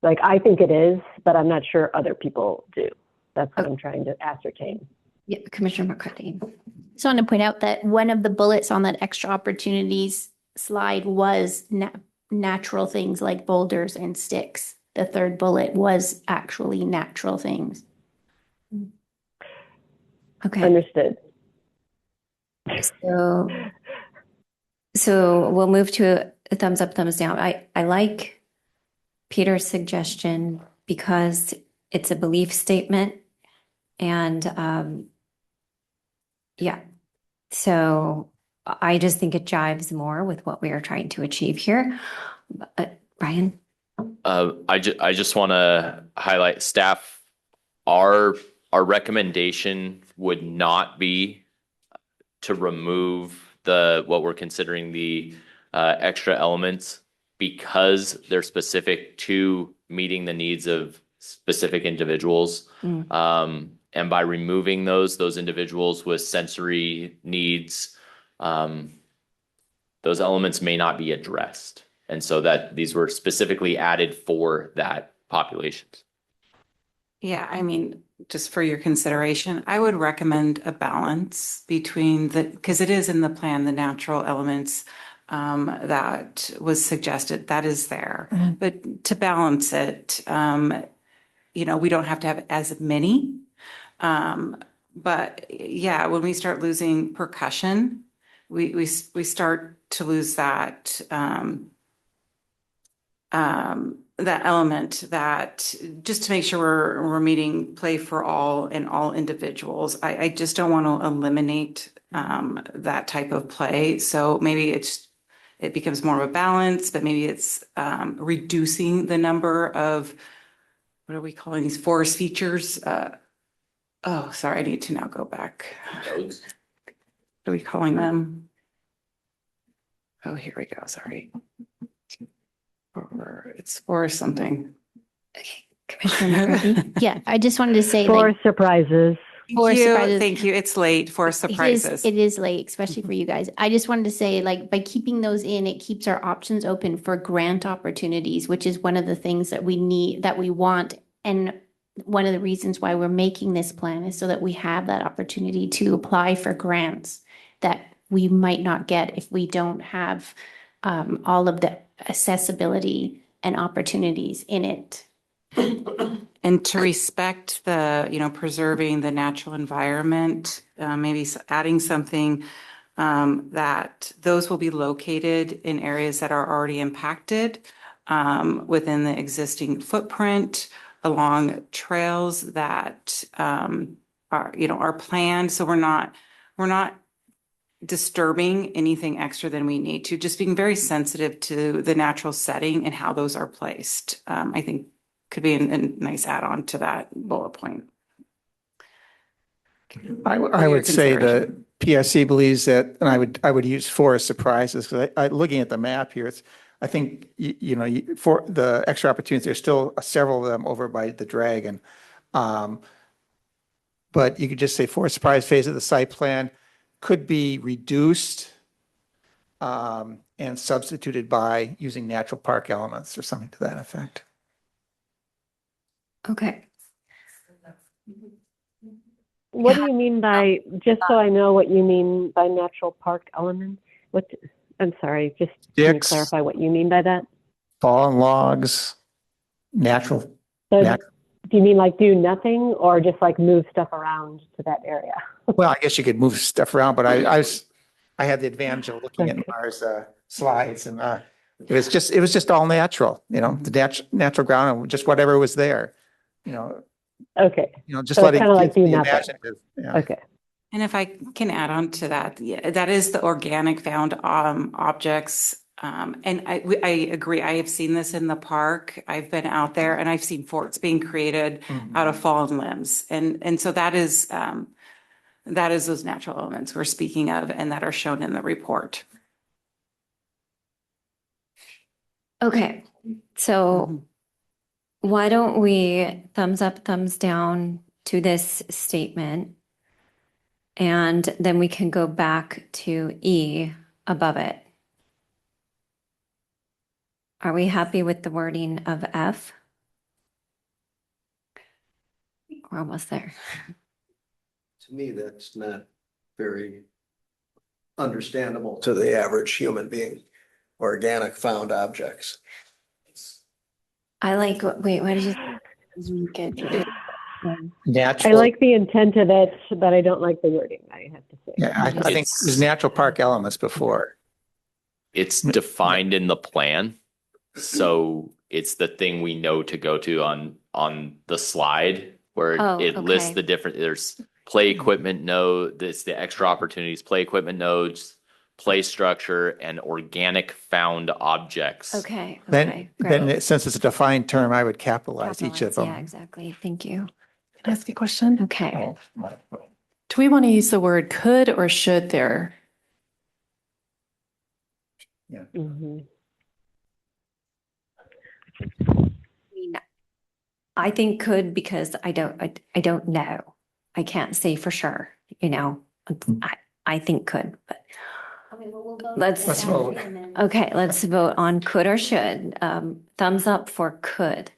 Like, I think it is, but I'm not sure other people do. That's what I'm trying to ascertain. Yeah, Commissioner McCarthy. Just want to point out that one of the bullets on that extra opportunities slide was natural things like boulders and sticks. The third bullet was actually natural things. Okay. Understood. So we'll move to a thumbs up, thumbs down. I like Peter's suggestion because it's a belief statement and yeah, so I just think it jives more with what we are trying to achieve here. Brian? I just want to highlight staff, our recommendation would not be to remove what we're considering the extra elements because they're specific to meeting the needs of specific individuals. And by removing those individuals with sensory needs, those elements may not be addressed. And so that these were specifically added for that population. Yeah, I mean, just for your consideration, I would recommend a balance between because it is in the plan, the natural elements that was suggested, that is there. Mm-hmm. But to balance it, we don't have to have as many. But yeah, when we start losing percussion, we start to lose that that element that just to make sure we're meeting play for all and all individuals. I just don't want to eliminate that type of play. So maybe it becomes more of a balance, but maybe it's reducing the number of, what are we calling these forest features? Oh, sorry, I need to now go back. What are we calling them? Oh, here we go, sorry. It's forest something. Commissioner McCarthy? Yeah, I just wanted to say Forest surprises. Forest surprises. Thank you. It's late for surprises. It is late, especially for you guys. I just wanted to say, like, by keeping those in, it keeps our options open for grant opportunities, which is one of the things that we need, that we want. And one of the reasons why we're making this plan is so that we have that opportunity to apply for grants that we might not get if we don't have all of the accessibility and opportunities in it. And to respect the, preserving the natural environment, maybe adding something that those will be located in areas that are already impacted within the existing footprint, along trails that are planned. So we're not disturbing anything extra than we need to, just being very sensitive to the natural setting and how those are placed. I think could be a nice add-on to that bullet point. I would say the PSC believes that, and I would use forest surprises, because looking at the map here, I think, for the extra opportunities, there's still several of them over by the Dragon. But you could just say forest surprise phase of the site plan could be reduced and substituted by using natural park elements or something to that effect. Okay. What do you mean by, just so I know what you mean by natural park elements? I'm sorry, just can you clarify what you mean by that? Fallen logs, natural. So do you mean like do nothing or just like move stuff around to that area? Well, I guess you could move stuff around, but I had the advantage of looking at Mars slides, and it was just all natural, the natural ground and just whatever was there, Okay. just so letting kind of like kids be do nothing. imaginative. Yeah. Okay. And if I can add on to that, that is the organic found objects. And I agree. I have seen this in the park. I've been out there and I've seen forts being created out of fallen limbs. And so that is those natural elements we're speaking of and that are shown in the report. Okay. So why don't we thumbs up, thumbs down to this statement? And then we can go back to E above it. Are we happy with the wording of F? We're almost there. To me, that's not very understandable to the average human being. Organic found objects. I like, wait, what did you get? Natural. I like the intent of it, but I don't like the wording, I have to say. Yeah, I think there's natural park elements before. It's defined in the plan. So it's the thing we know to go to on the slide where it lists the different, there's play equipment node, it's the extra opportunities, play equipment nodes, play structure, and organic found objects. Okay. Then since it's a defined term, I would capitalize each of them. Yeah, exactly. Thank you. Can I ask a question? Okay. Do we want to use the word could or should there? Yeah. I think could because I don't know. I can't say for sure, I think could, but let's vote. Okay, let's vote on could or should. Thumbs up for could.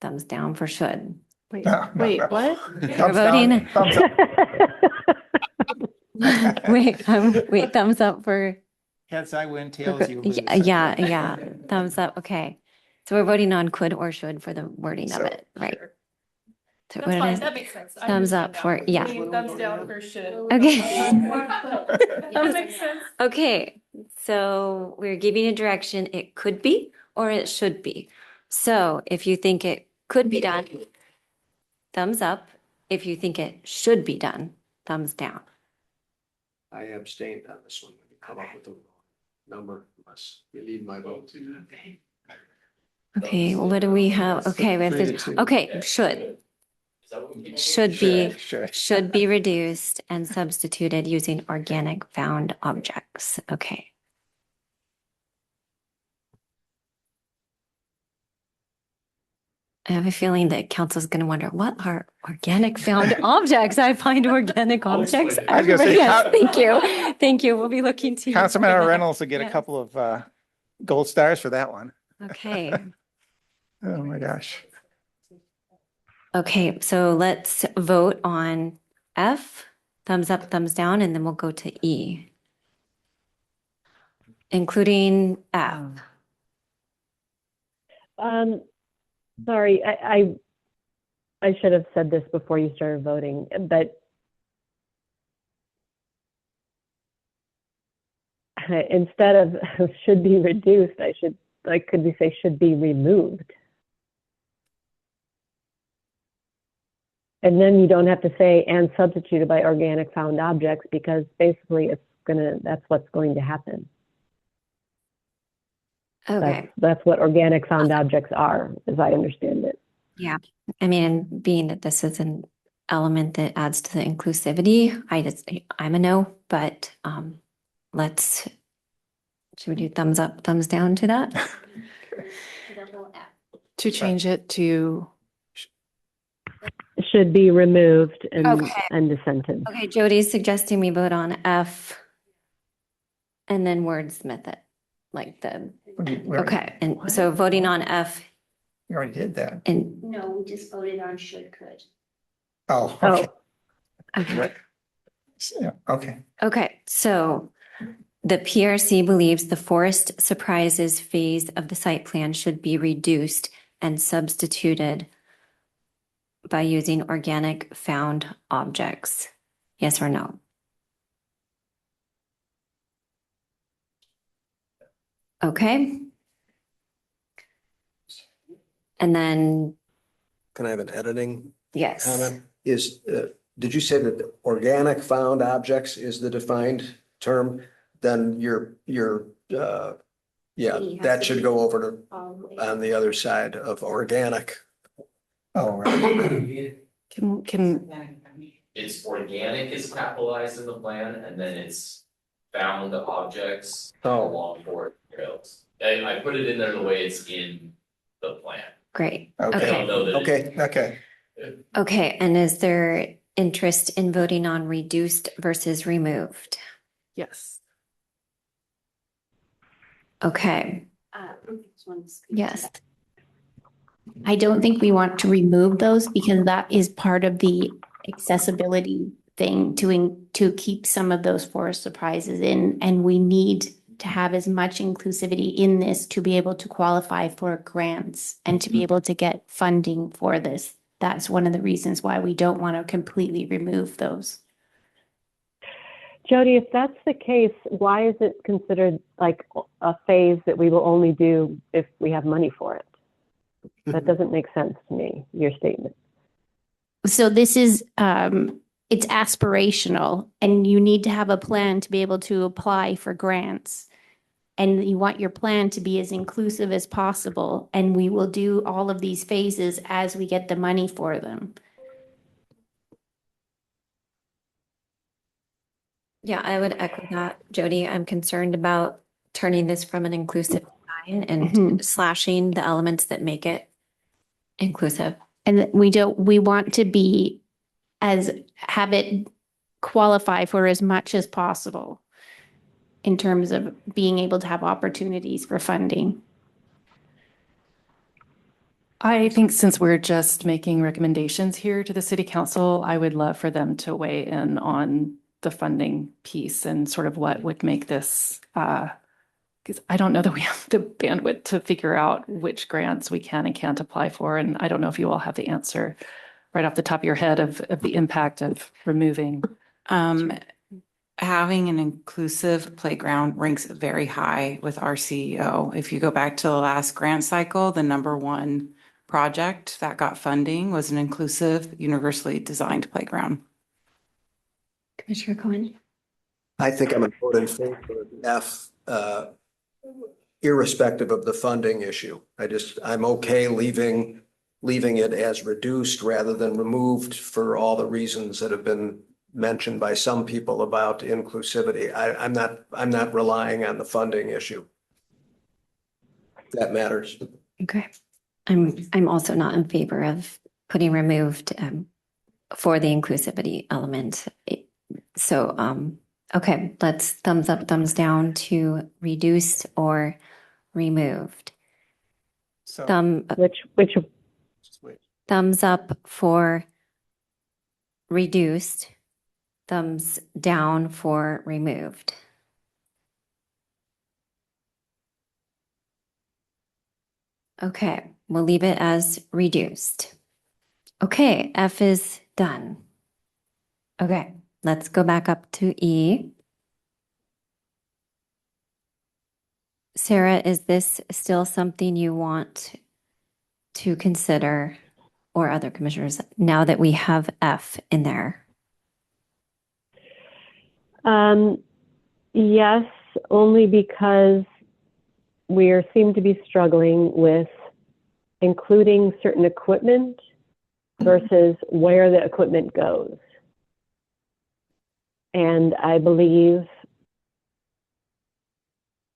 Thumbs down for should. Wait, what? We're voting. Thumbs up. Wait, thumbs up for. Heads I win, tails you lose. Yeah. Thumbs up. Okay. So we're voting on could or should for the wording of it, right? So That's fine. That makes sense. Thumbs up for, yeah. Thumbs down for should. Okay. That makes sense. Okay. So we're giving a direction. It could be, or it should be. So if you think it could be done, thumbs up. If you think it should be done, thumbs down. I abstained on this one. Come up with a number unless you need my vote. Okay, what do we have? Okay, we have this, okay, should be reduced and substituted using organic found objects. Okay. I have a feeling that council's going to wonder, what are organic found objects? I find organic objects I was gonna say, everywhere. Yes, how- thank you. Thank you. We'll be looking to. Councilmember Reynolds will get a Yes. couple of gold stars for that one. Okay. Oh my gosh. Okay, so let's vote on F, thumbs up, thumbs down, and then we'll go to E. Including F. Sorry, I should have said this before you started voting, but instead of should be reduced, could we say should be removed? And then you don't have to say and substituted by organic found objects, because basically that's what's going to happen. Okay. That's what organic found objects are, as I understand it. Yeah. I mean, being that this is an element that adds to the inclusivity, I'm a no, but should we do thumbs up, thumbs down to that? To change it to, Should be removed and Okay. dissented. Okay, Jody's suggesting we vote on F and then wordsmith it, like okay. And so voting on F You already did that. and, No, we just voted on should, could. Oh, okay. okay. Yeah, okay. Okay, so the PRC believes the forest surprises phase of the site plan should be reduced and substituted by using organic found objects. Yes or no? Okay. And then, Can I have an editing yes. comment? Did you say that the organic found objects is the defined term? Then that should go over to on the other side of organic. Oh, right. can, It's organic is capitalized in the plan, and then it's found objects along forest trails. I put it in there the way it's in the plan. Great. I Okay. don't know that Okay. Okay, and is there interest in voting on reduced versus removed? yes. Okay, yes. I don't think we want to remove those because that is part of the accessibility thing to keep some of those forest surprises in. And we need to have as much inclusivity in this to be able to qualify for grants and to be able to get funding for this. That's one of the reasons why we don't want to completely remove those. Jody, if that's the case, why is it considered like a phase that we will only do if we have money for it? That doesn't make sense to me, your statement. So this is, it's aspirational and you need to have a plan to be able to apply for grants. And you want your plan to be as inclusive as possible. And we will do all of these phases as we get the money for them. Yeah, I would echo that, Jody. I'm concerned about turning this from an inclusive design and slashing the elements that make it inclusive. And we want to have it qualify for as much as possible in terms of being able to have opportunities for funding. I think since we're just making recommendations here to the city council, I would love for them to weigh in on the funding piece and sort of what would make this, because I don't know that we have the bandwidth to figure out which grants we can and can't apply for. And I don't know if you all have the answer right off the top of your head of the impact of removing. Having an inclusive playground ranks very high with our CEO. If you go back to the last grant cycle, the number one project that got funding was an inclusive, universally designed playground. Commissioner Cohen? I think I'm going to vote in favor of F, irrespective of the funding issue. I'm okay leaving it as reduced rather than removed for all the reasons that have been mentioned by some people about inclusivity. I'm not relying on the funding issue. That matters. Okay. I'm also not in favor of putting removed for the inclusivity element. So, okay, let's thumbs up, thumbs down to reduced or removed. So Which Thumbs up for reduced, thumbs down for removed. Okay, we'll leave it as reduced. Okay, F is done. Okay, let's go back up to E. Sarah, is this still something you want to consider, or other commissioners, now that we have F in there? Yes, only because we seem to be struggling with including certain equipment versus where the equipment goes. And I believe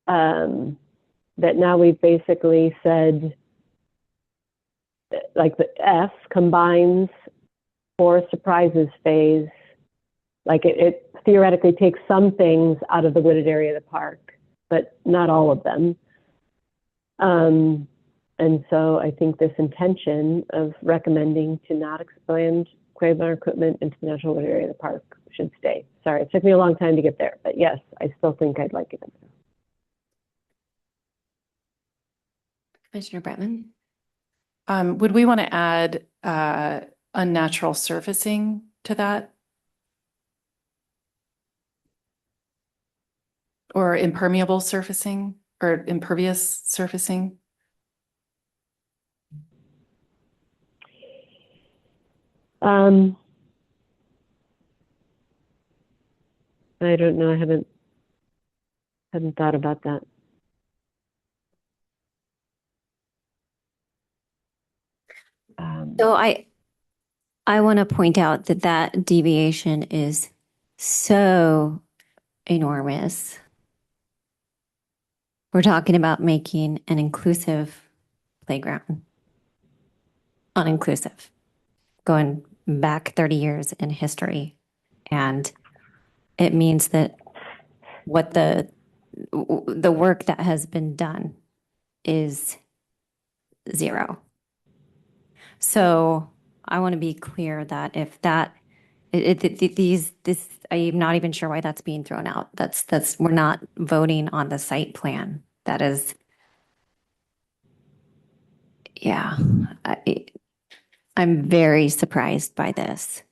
that now we've basically said, like the F combines for surprises phase, like it theoretically takes some things out of the wooded area of the park, but not all of them. And so I think this intention of recommending to not expand Quaver equipment into the natural wooded area of the park should stay. Sorry, it took me a long time to get there, but yes, I still think I'd like it in there. Commissioner Bretman? Would we want to add unnatural surfacing to that? Or impermeable surfacing or impervious surfacing? I don't know. I haven't thought about that. So I want to point out that that deviation is so enormous. We're talking about making an inclusive playground uninclusive, going back 30 years in history. And it means that what the work that has been done is zero. So I want to be clear that if that I'm not even sure why that's being thrown out. We're not voting on the site plan. That is, yeah. I'm very surprised by this.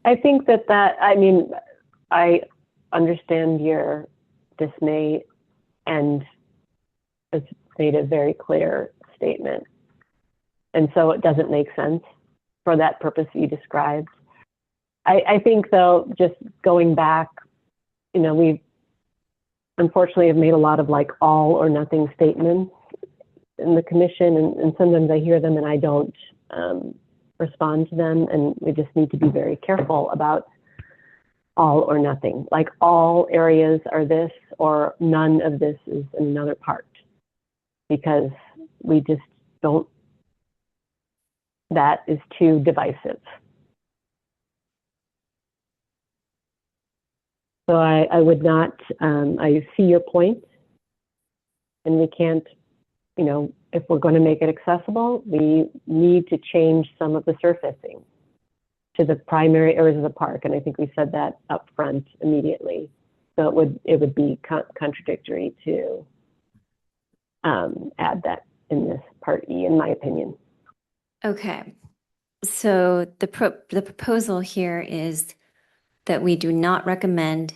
I think I mean, I understand your dismay and it's made a very clear statement. And so it doesn't make sense for that purpose you described. I think though, just going back, we unfortunately have made a lot of like all or nothing statements in the commission, and sometimes I hear them and I don't respond to them, and we just need to be very careful about all or nothing. Like all areas are this or none of this is another part, because we just don't, that is too divisive. So I would not, I see your point, and we can't, if we're going to make it accessible, we need to change some of the surfacing to the primary areas of the park. And I think we said that up front immediately. So it would be contradictory to add that in this part E, in my opinion. Okay. So the proposal here is that we do not recommend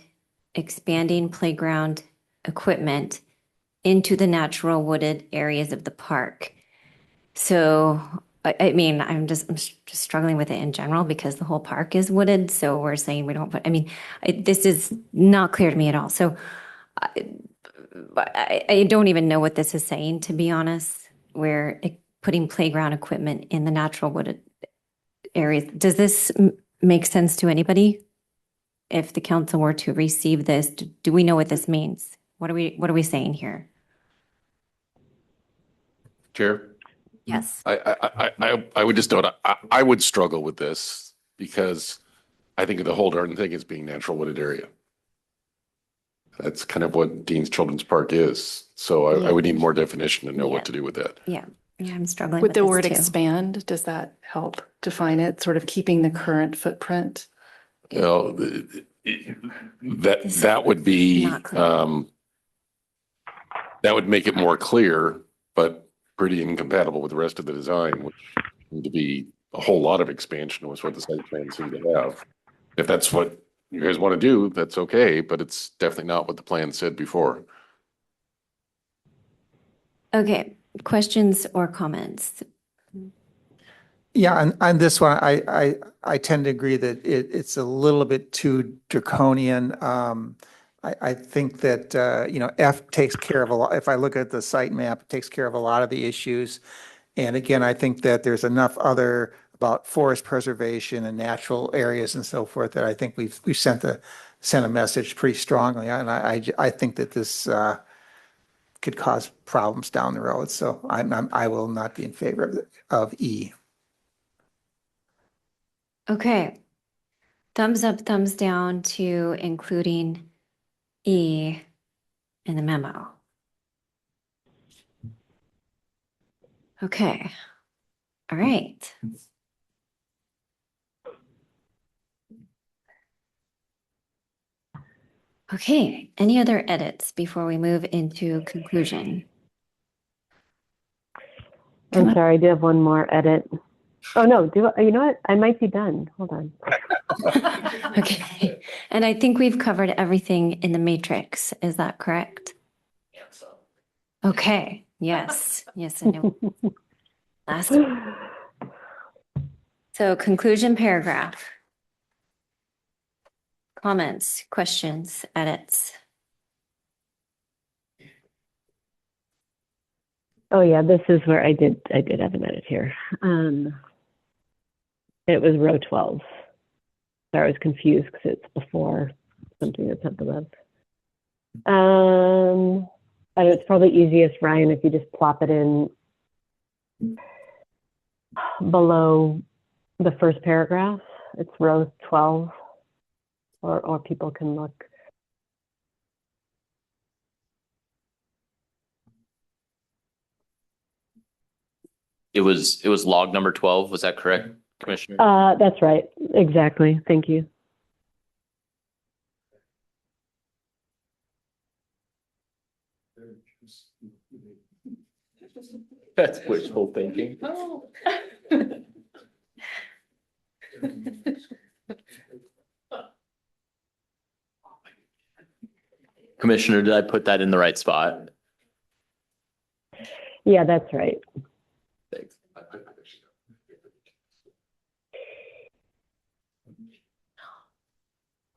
expanding playground equipment into the natural wooded areas of the park. So, I mean, I'm just struggling with it in general because the whole park is wooded. So we're saying we don't put, I mean, this is not clear to me at all. So I don't even know what this is saying, to be honest. We're putting playground equipment in the natural wooded areas. Does this make sense to anybody? If the council were to receive this, do we know what this means? What are we saying here? Chair? Yes. I would just note, I would struggle with this because I think of the whole darn thing as being natural wooded area. That's kind of what Dean's Children's Park is. So I would need more definition to know what to do with that. Yeah, I'm struggling With with the this word too. expand, does that help define it, sort of keeping the current footprint? You know, that would be, Not clear. that would make it more clear, but pretty incompatible with the rest of the design, which seemed to be a whole lot of expansion was what the site plan seemed to have. If that's what you guys want to do, that's okay, but it's definitely not what the plan said before. Okay, questions or comments? Yeah, on this one, I tend to agree that it's a little bit too draconian. I think that, F takes care of a lot. If I look at the site map, it takes care of a lot of the issues. And again, I think that there's enough other about forest preservation and natural areas and so forth that I think we've sent a message pretty strongly. And I think that this could cause problems down the road. So I will not be in favor of E. Okay. Thumbs up, thumbs down to including E in the memo. Okay. All right. Okay, any other edits before we move into conclusion? I'm sorry, I do have one more edit. Oh, no, you know what? I might be done. Hold on. Okay, and I think we've covered everything in the matrix. Is that correct? Yeah, so. Okay, yes, yes, I know. Last one. So conclusion paragraph. Comments, questions, edits. Oh yeah, this is where I did have an edit here. It was row 12. So I was confused because it's before something that's up above. And it's probably easiest, Ryan, if you just plop it in below the first paragraph. It's row 12, or people can look. It was log number 12. Was that correct, Commissioner? That's right. Exactly. Thank you. That's wishful thinking. Commissioner, did I put that in the right spot? Yeah, that's right. Thanks.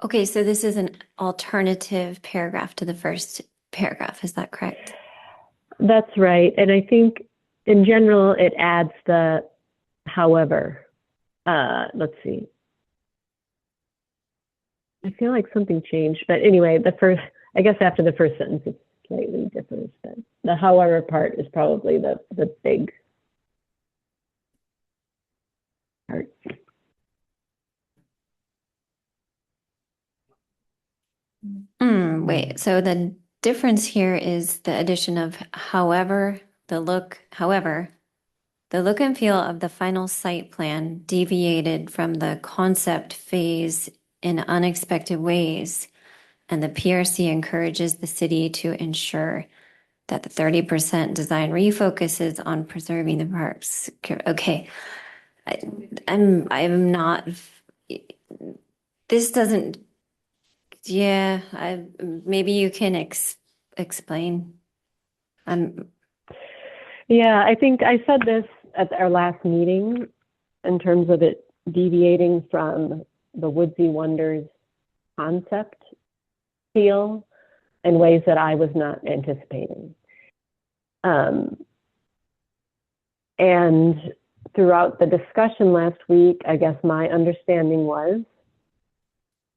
Okay, so this is an alternative paragraph to the first paragraph. Is that correct? That's right. And I think in general, it adds the however. Let's see. I feel like something changed, but anyway, I guess after the first sentence, it's slightly different. But the however part is probably the big part. Wait, so the difference here is the addition of however, the look and feel of the final site plan deviated from the concept phase in unexpected ways, and the PRC encourages the city to ensure that the 30% design refocuses on preserving the parks. Okay, I'm not. This doesn't Yeah, maybe you can explain. Yeah, I think I said this at our last meeting in terms of it deviating from the Woodsy Wonders concept feel in ways that I was not anticipating. And throughout the discussion last week, I guess my understanding was,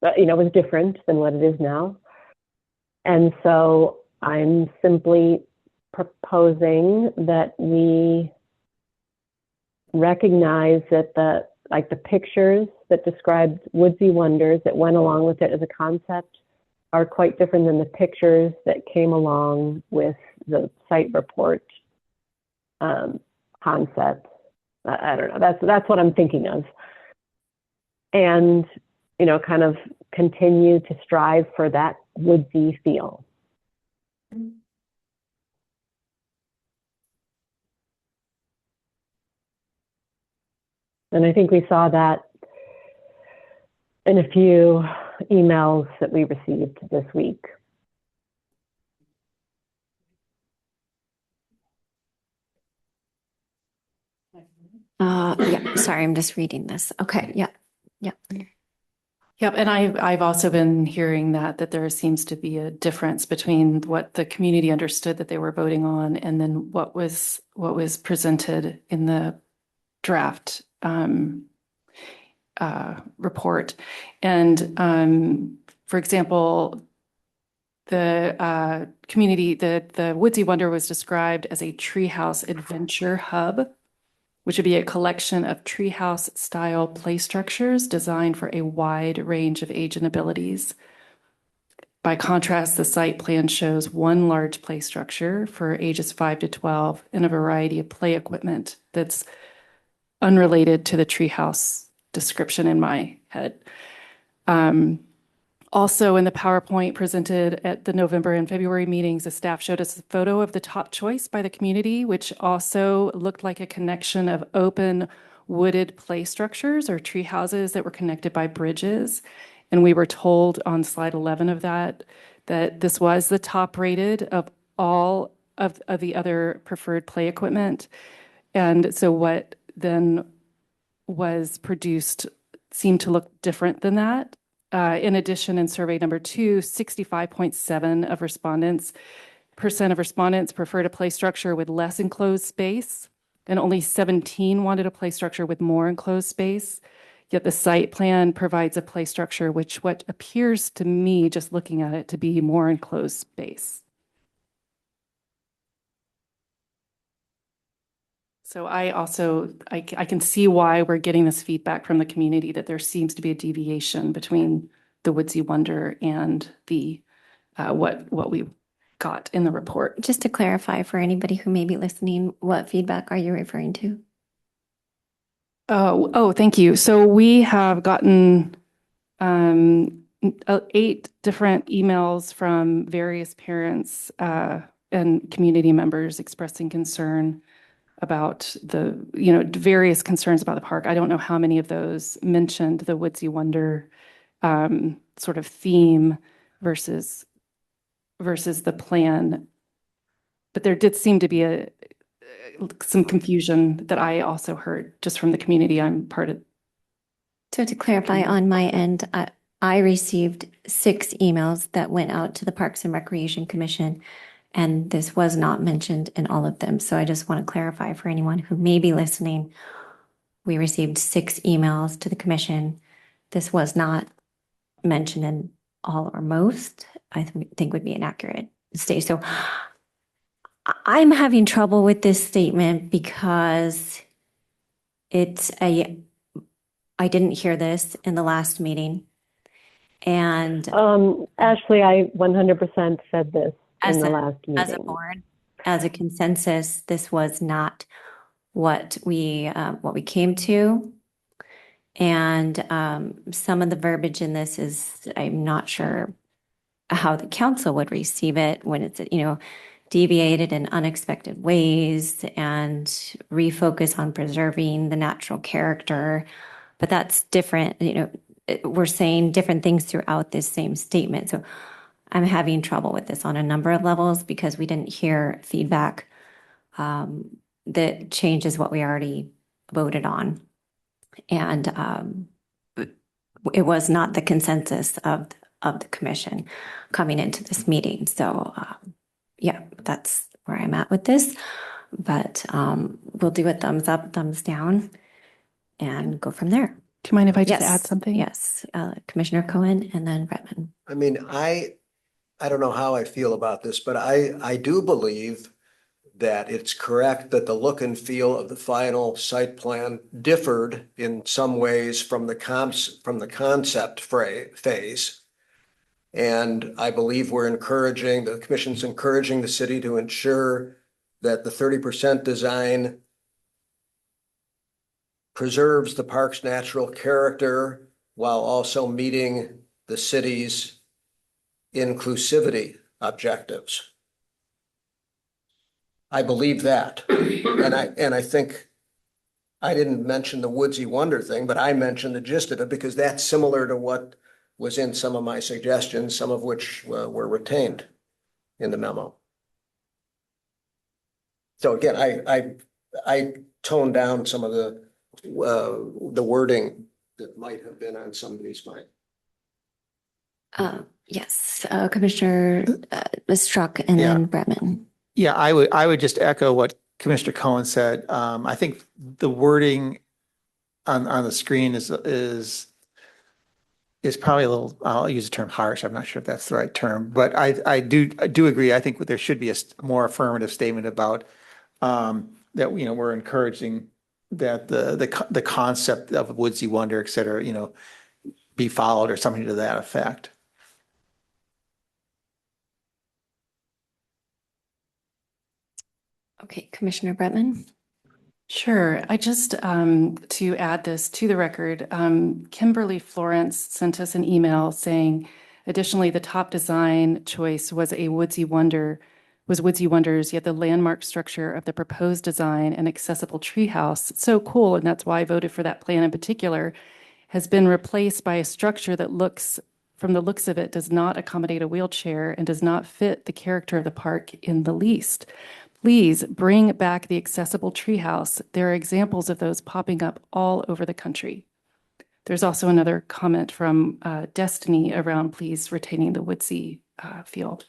was different than what it is now. And so I'm simply proposing that we recognize that the pictures that described Woodsy Wonders that went along with it as a concept are quite different than the pictures that came along with the site report concept. I don't know. That's what I'm thinking of. And, kind of continue to strive for that woodsy feel. And I think we saw that in a few emails that we received this week. Yeah, sorry, I'm just reading this. Okay, yeah. Yep, and I've also been hearing that there seems to be a difference between what the community understood that they were voting on and then what was presented in the draft report. And for example, the community, the Woodsy Wonder was described as a treehouse adventure hub, which would be a collection of treehouse style play structures designed for a wide range of age and abilities. By contrast, the site plan shows one large play structure for ages 5 to 12 and a variety of play equipment that's unrelated to the treehouse description in my head. Also, in the PowerPoint presented at the November and February meetings, the staff showed us a photo of the top choice by the community, which also looked like a connection of open wooded play structures or tree houses that were connected by bridges. And we were told on slide 11 of that this was the top rated of all of the other preferred play equipment. And so what then was produced seemed to look different than that. In addition, in survey number 2, 65.7% of respondents preferred a play structure with less enclosed space, and only 17 wanted a play structure with more enclosed space. Yet the site plan provides a play structure which what appears to me, just looking at it, to be more enclosed space. So I can see why we're getting this feedback from the community that there seems to be a deviation between the Woodsy Wonder and the what we got in the report. Just to clarify for anybody who may be listening, what feedback are you referring to? Oh, thank you. So we have gotten 8 different emails from various parents and community members expressing concern about the, various concerns about the park. I don't know how many of those mentioned the Woodsy Wonder sort of theme versus the plan. But there did seem to be some confusion that I also heard just from the community I'm part of. So to clarify on my end, I received 6 emails that went out to the Parks and Recreation Commission, and this was not mentioned in all of them. So I just want to clarify for anyone who may be listening, we received 6 emails to the commission. This was not mentioned in all or most, I think would be inaccurate to say. So I'm having trouble with this statement because I didn't hear this in the last meeting. And Ashley, I 100% said this in the last meeting. As a board, as a consensus, this was not what we came to. And some of the verbiage in this is, I'm not sure how the council would receive it when it's, deviated in unexpected ways and refocus on preserving the natural character. But that's different, we're saying different things throughout this same statement. So I'm having trouble with this on a number of levels because we didn't hear feedback that changes what we already voted on. And it was not the consensus of the commission coming into this meeting. So yeah, that's where I'm at with this. But we'll do a thumbs up, thumbs down, and go from there. Do you mind if I just Yes. add something? Yes, Commissioner Cohen and then Bretman. I mean, I don't know how I feel about this, but I do believe that it's correct that the look and feel of the final site plan differed in some ways from the concept phase. And I believe the commission's encouraging the city to ensure that the 30% design preserves the park's natural character while also meeting the city's inclusivity objectives. I believe that. And I think I didn't mention the woodsy wonder thing, but I mentioned the gist of it because that's similar to what was in some of my suggestions, some of which were retained in the memo. So again, I toned down some of the wording that might have been on somebody's mind. Yes, Commissioner Struck and then Bretman. Yeah, I would just echo what Commissioner Cohen said. I think the wording on the screen is probably a little, I'll use the term harsh. I'm not sure if that's the right term, but I do agree. I think there should be a more affirmative statement about that, we're encouraging that the concept of woodsy wonder, et cetera, be followed or something to that effect. Okay, Commissioner Bretman. Sure. I just, to add this to the record, Kimberly Florence sent us an email saying, additionally, the top design choice was Woodsy Wonders, yet the landmark structure of the proposed design and accessible treehouse, so cool, and that's why I voted for that plan in particular, has been replaced by a structure that from the looks of it, does not accommodate a wheelchair and does not fit the character of the park in the least. Please bring back the accessible treehouse. There are examples of those popping up all over the country. There's also another comment from Destiny around please retaining the woodsy feel.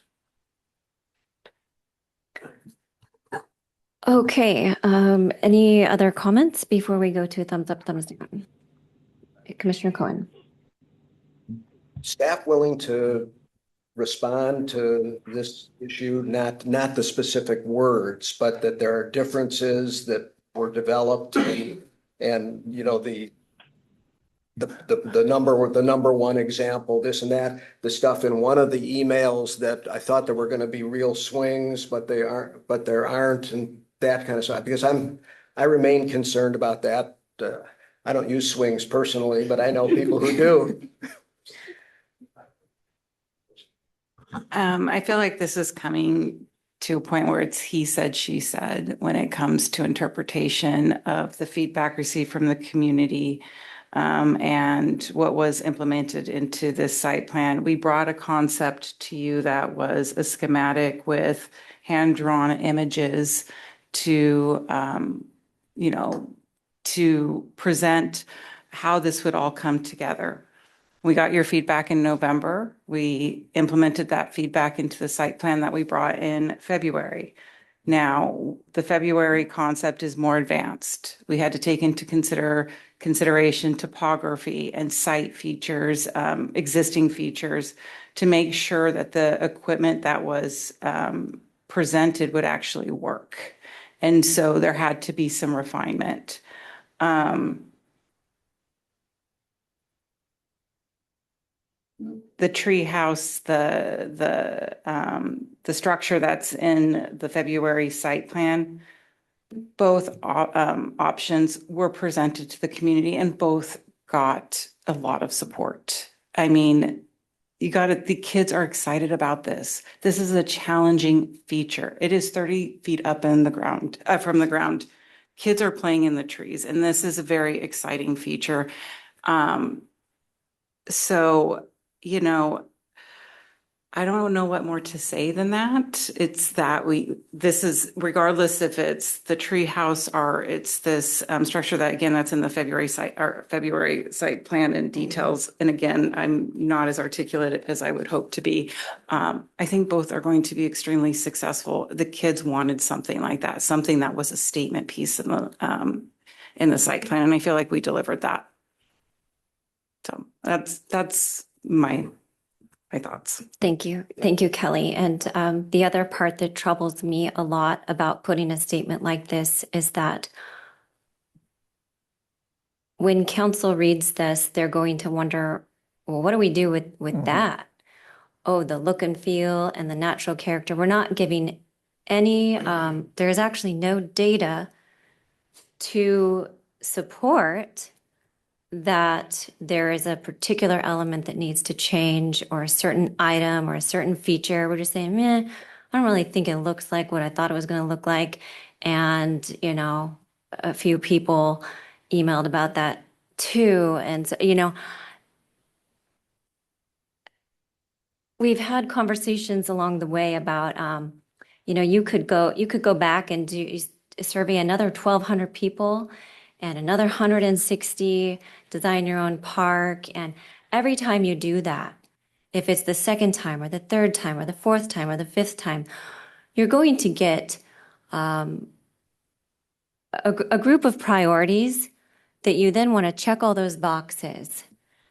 Okay, any other comments before we go to thumbs up, thumbs down? Commissioner Cohen. Staff willing to respond to this issue, not the specific words, but that there are differences that were developed and the number one example, this and that, the stuff in one of the emails that I thought there were going to be real swings, but there aren't, and that kind of stuff. Because I remain concerned about that. I don't use swings personally, but I know people who do. I feel like this is coming to a point where it's he said, she said, when it comes to interpretation of the feedback received from the community and what was implemented into this site plan. We brought a concept to you that was a schematic with hand-drawn images to, to present how this would all come together. We got your feedback in November. We implemented that feedback into the site plan that we brought in February. Now, the February concept is more advanced. We had to take into consideration topography and site features, existing features, to make sure that the equipment that was presented would actually work. And so there had to be some refinement. The tree house, the structure that's in the February site plan, both options were presented to the community and both got a lot of support. I mean, the kids are excited about this. This is a challenging feature. It is 30 feet up in the ground, from the ground. Kids are playing in the trees, and this is a very exciting feature. So, you know, I don't know what more to say than that. It's that this is regardless if it's the tree house or it's this structure that, again, that's in the February site plan and details. And again, I'm not as articulate as I would hope to be. I think both are going to be extremely successful. The kids wanted something like that, something that was a statement piece in the site plan. And I feel like we delivered that. So that's my thoughts. Thank you. Thank you, Kelly. And the other part that troubles me a lot about putting a statement like this is that when council reads this, they're going to wonder, well, what do we do with that? Oh, the look and feel and the natural character. We're not giving any, there's actually no data to support that there is a particular element that needs to change or a certain item or a certain feature. We're just saying, meh, I don't really think it looks like what I thought it was going to look like. And, you know, a few people emailed about that too. And, so, you know, we've had conversations along the way about, you know, you could go back and survey another 1,200 people and another 160 design your own park. And every time you do that, if it's the second time or the third time or the fourth time or the fifth time, you're going to get a group of priorities that you then want to check all those boxes.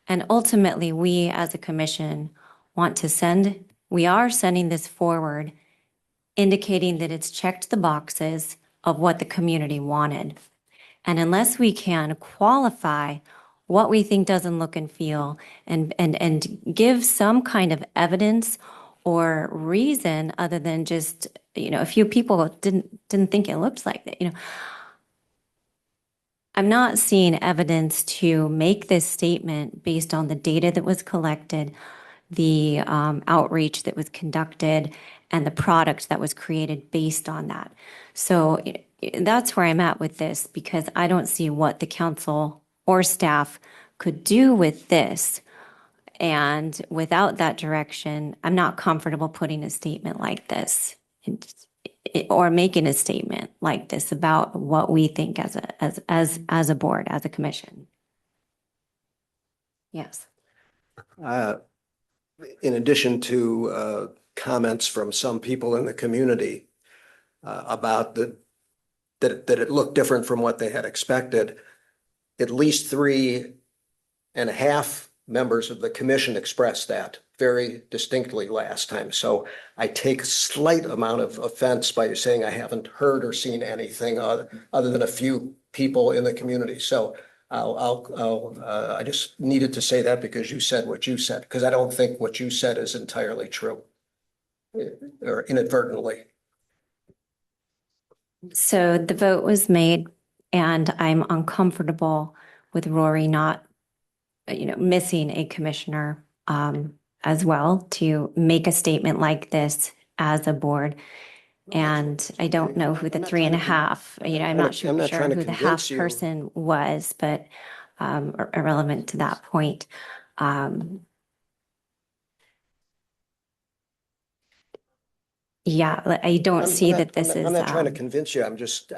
And ultimately, we as a commission we are sending this forward, indicating that it's checked the boxes of what the community wanted. And unless we can qualify what we think doesn't look and feel and give some kind of evidence or reason other than just, you know, a few people didn't think it looked like that, you know, I'm not seeing evidence to make this statement based on the data that was collected, the outreach that was conducted, and the product that was created based on that. So that's where I'm at with this, because I don't see what the council or staff could do with this. And without that direction, I'm not comfortable putting a statement like this or making a statement like this about what we think as a board, as a commission. Yes. In addition to comments from some people in the community about that it looked different from what they had expected, at least 3.5 members of the commission expressed that very distinctly last time. So I take slight amount of offense by you saying I haven't heard or seen anything other than a few people in the community. So I just needed to say that because you said what you said, because I don't think what you said is entirely true or inadvertently. So the vote was made, and I'm uncomfortable with Rory not, you know, missing a commissioner as well to make a statement like this as a board. And I don't know who the 3.5, you know, I'm not sure who the half person was, but irrelevant to that point. Yeah, I don't see that this is. I'm not trying to convince you. I'm just,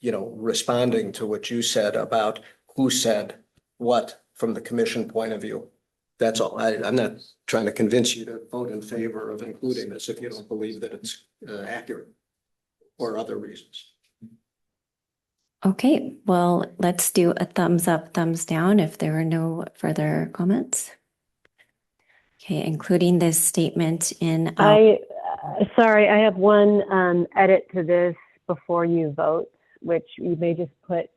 you know, responding to what you said about who said what from the commission point of view. That's all. I'm not trying to convince you to vote in favor of including this if you don't believe that it's accurate or other reasons. Okay, well, let's do a thumbs up, thumbs down if there are no further comments. Okay, including this statement in. Sorry, I have one edit to this before you vote, which you may just put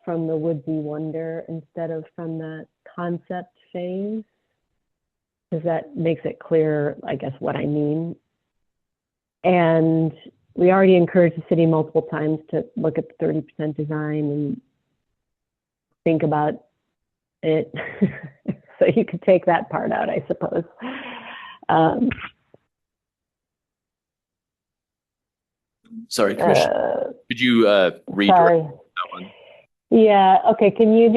from the Woodsy Wonder instead of from the concept phase, because that makes it clear, I guess, what I mean. And we already encouraged the city multiple times to look at the 30% design and think about it. So you could take that part out, I suppose. Sorry, Commissioner. Could you read that one? Yeah, okay, can you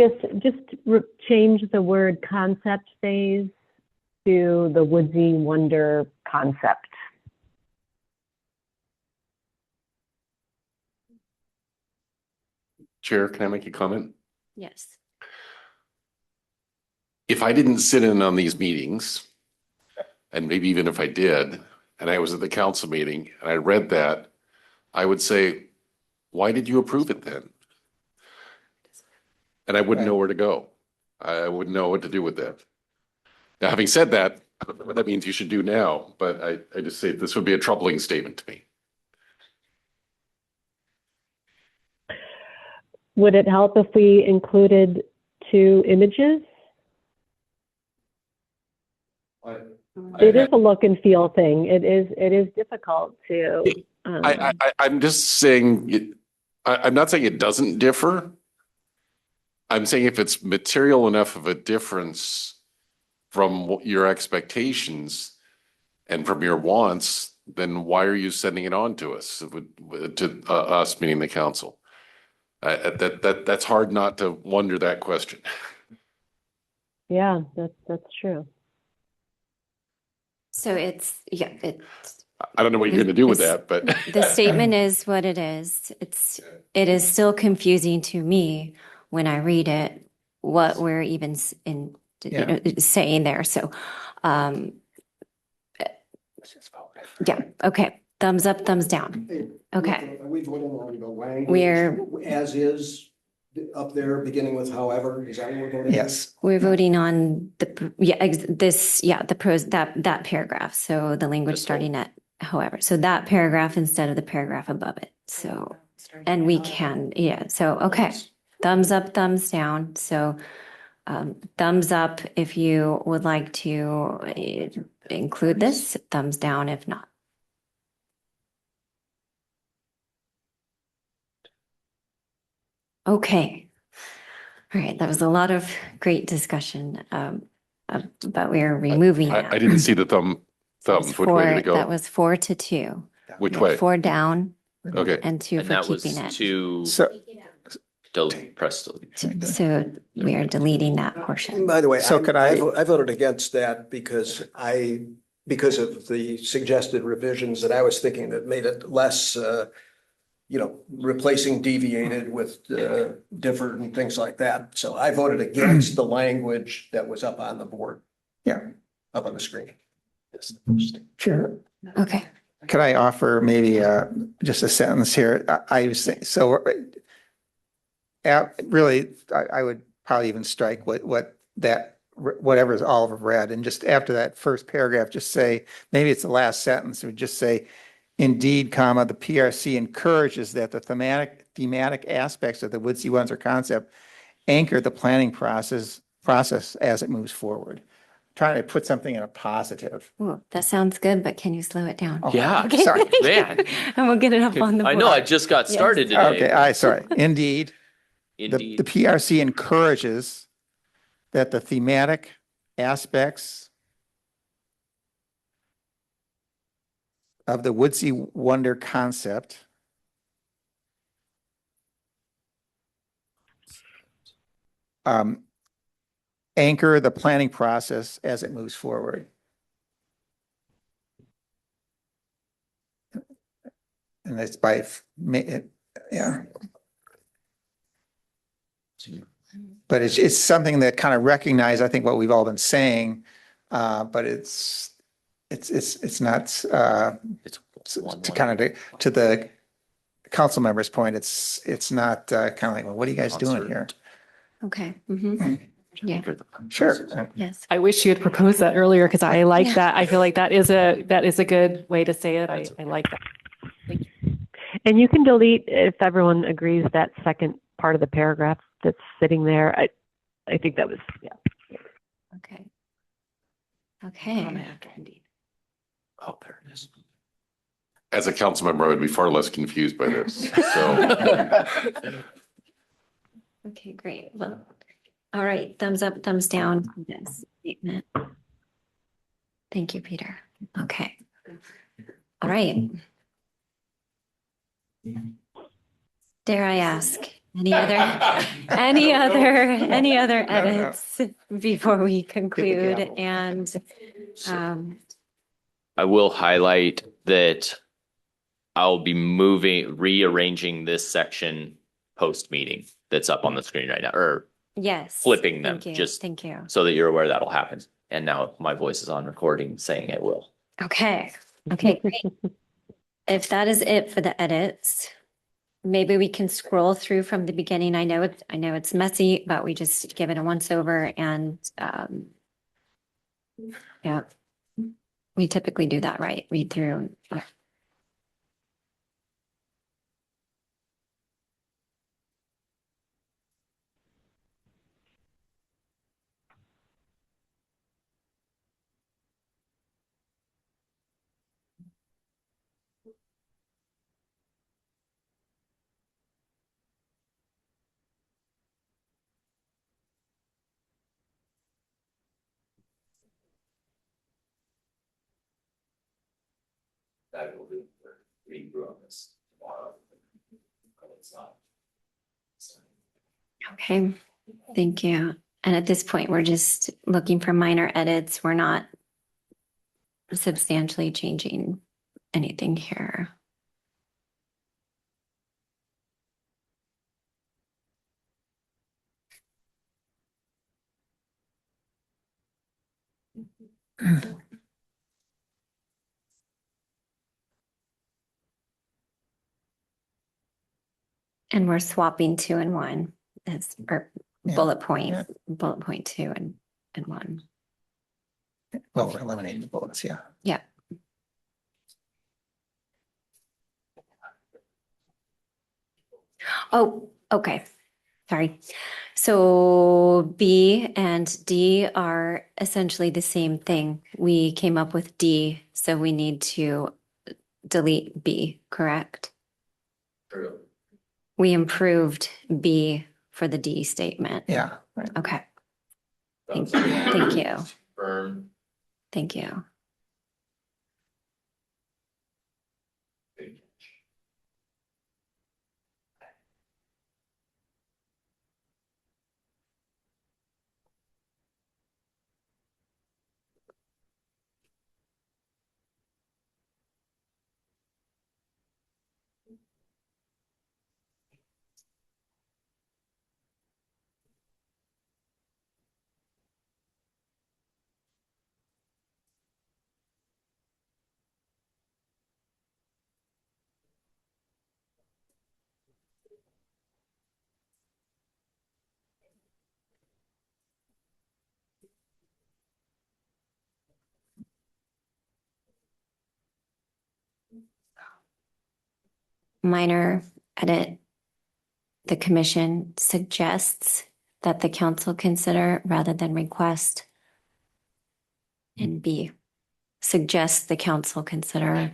change the word concept phase to the woodsy wonder concept? Chair, can I make a comment? Yes. If I didn't sit in on these meetings, and maybe even if I did, and I was at the council meeting and I read that, I would say, why did you approve it then? And I wouldn't know where to go. I wouldn't know what to do with that. Now, having said that, I don't know what that means you should do now, but I just say this would be a troubling statement to me. Would it help if we included 2 images? It is a look and feel thing. It is difficult to. I'm just saying, I'm not saying it doesn't differ. I'm saying if it's material enough of a difference from your expectations and from your wants, then why are you sending it on to us, to us, meaning the council? That's hard not to wonder that question. Yeah, that's true. So it's I don't know what you're going to do with that, but the statement is what it is. It is still confusing to me when I read it, what we're even saying there. So, yeah, okay. Thumbs up, thumbs down. Okay. Are we voting on the language? We're as is up there, beginning with however, is that what we're voting? Yes. We're voting on the pros, that paragraph. So the language starting at however, so that paragraph instead of the paragraph above it. So, and we can, so, okay. Thumbs up, thumbs down. So, thumbs up if you would like to include this, thumbs down if not. Okay. All right, that was a lot of great discussion, but we are removing that. I didn't see the thumbs. Which way did it go? That was 4-2. Which way? 4 down Okay. and 2 And for that was keeping it. to press delete. So we are deleting that portion. By the way, So could I voted against that because of the suggested revisions that I was thinking that made it less, replacing deviated with differed and things like that. So I voted against the language that was up on the board. Yeah. Up on the screen. Sure. Okay. Could I offer maybe just a sentence here? I was saying, so really, I would probably even strike whatever is Oliver read, and just after that first paragraph, just say, maybe it's the last sentence, it would just say, indeed, comma, the PRC encourages that the thematic aspects of the Woodsy Wonder concept anchor the planning process as it moves forward. Trying to put something in a positive. Ooh, that sounds good, but can you slow it down? Yeah, Okay. sorry. Man. And we'll get it up on the board. I know, I just got started today. Okay, sorry. Indeed. Indeed. The PRC encourages that the thematic aspects of the Woodsy Wonder concept anchor the planning process as it moves forward. And that's by, yeah. But it's something that kind of recognize, I think, what we've all been saying, but it's not, to kind of, to the council member's point, it's not kind of like, well, what are you guys doing here? Okay. Mm-hmm. Yeah. Sure. Yes. I wish you had proposed that earlier because I like that. I feel like that is a good way to say it. I like that. Thank you. And you can delete, if everyone agrees, that second part of the paragraph that's sitting there. I think that was, yeah. Okay. Okay. Oh, there it is. As a council member, I would be far less confused by this. So Okay, great. Well, all right. Thumbs up, thumbs down on this statement. Thank you, Peter. Okay. All right. Dare I ask, Any other edits before we conclude? gavel. And I will highlight that I'll be rearranging this section post-meeting that's up on the screen right now, or yes, flipping them, thank you. just Thank you. so that you're aware that'll happen. And now my voice is on recording saying it will. Okay. Okay, great. If that is it for the edits, maybe we can scroll through from the beginning. I know it's messy, but we just give it a once over and yeah. We typically do that, right? Read through. Yeah. That will read through on this tomorrow. It's not. Okay, thank you. And at this point, we're just looking for minor edits. We're not substantially changing anything here. And we're swapping 2 and 1 as or bullet point 2 and 1. Well, we're eliminating the bullets, yeah. Yeah. Oh, okay. Sorry. So B and D are essentially the same thing. We came up with D, so we need to delete B, correct? True. We improved B for the D statement. Yeah. Right. Okay. Thank you. Thank you. Confirm. Thank you. Minor edit. The commission suggests that the council consider rather than request. And B, suggests the council consider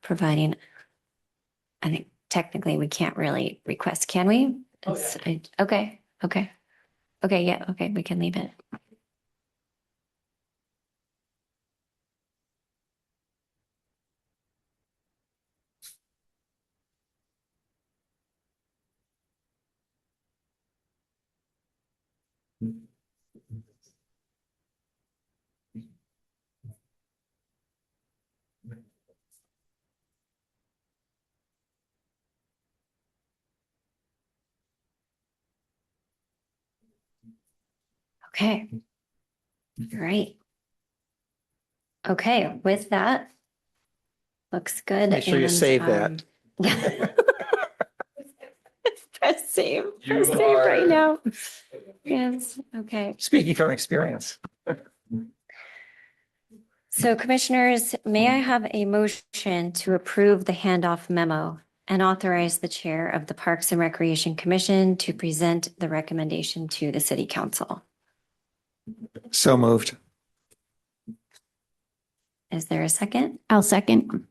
providing. I think technically we can't really request, can we? Okay. Yeah, okay, we can leave it. Okay. Great. Okay, with that, looks good. Make sure you save that. Press save. Press save right now. Yes. Okay. Speaking from experience. So commissioners, may I have a motion to approve the handoff memo and authorize the chair of the Parks and Recreation Commission to present the recommendation to the city council? So moved. Is there a second? I'll second.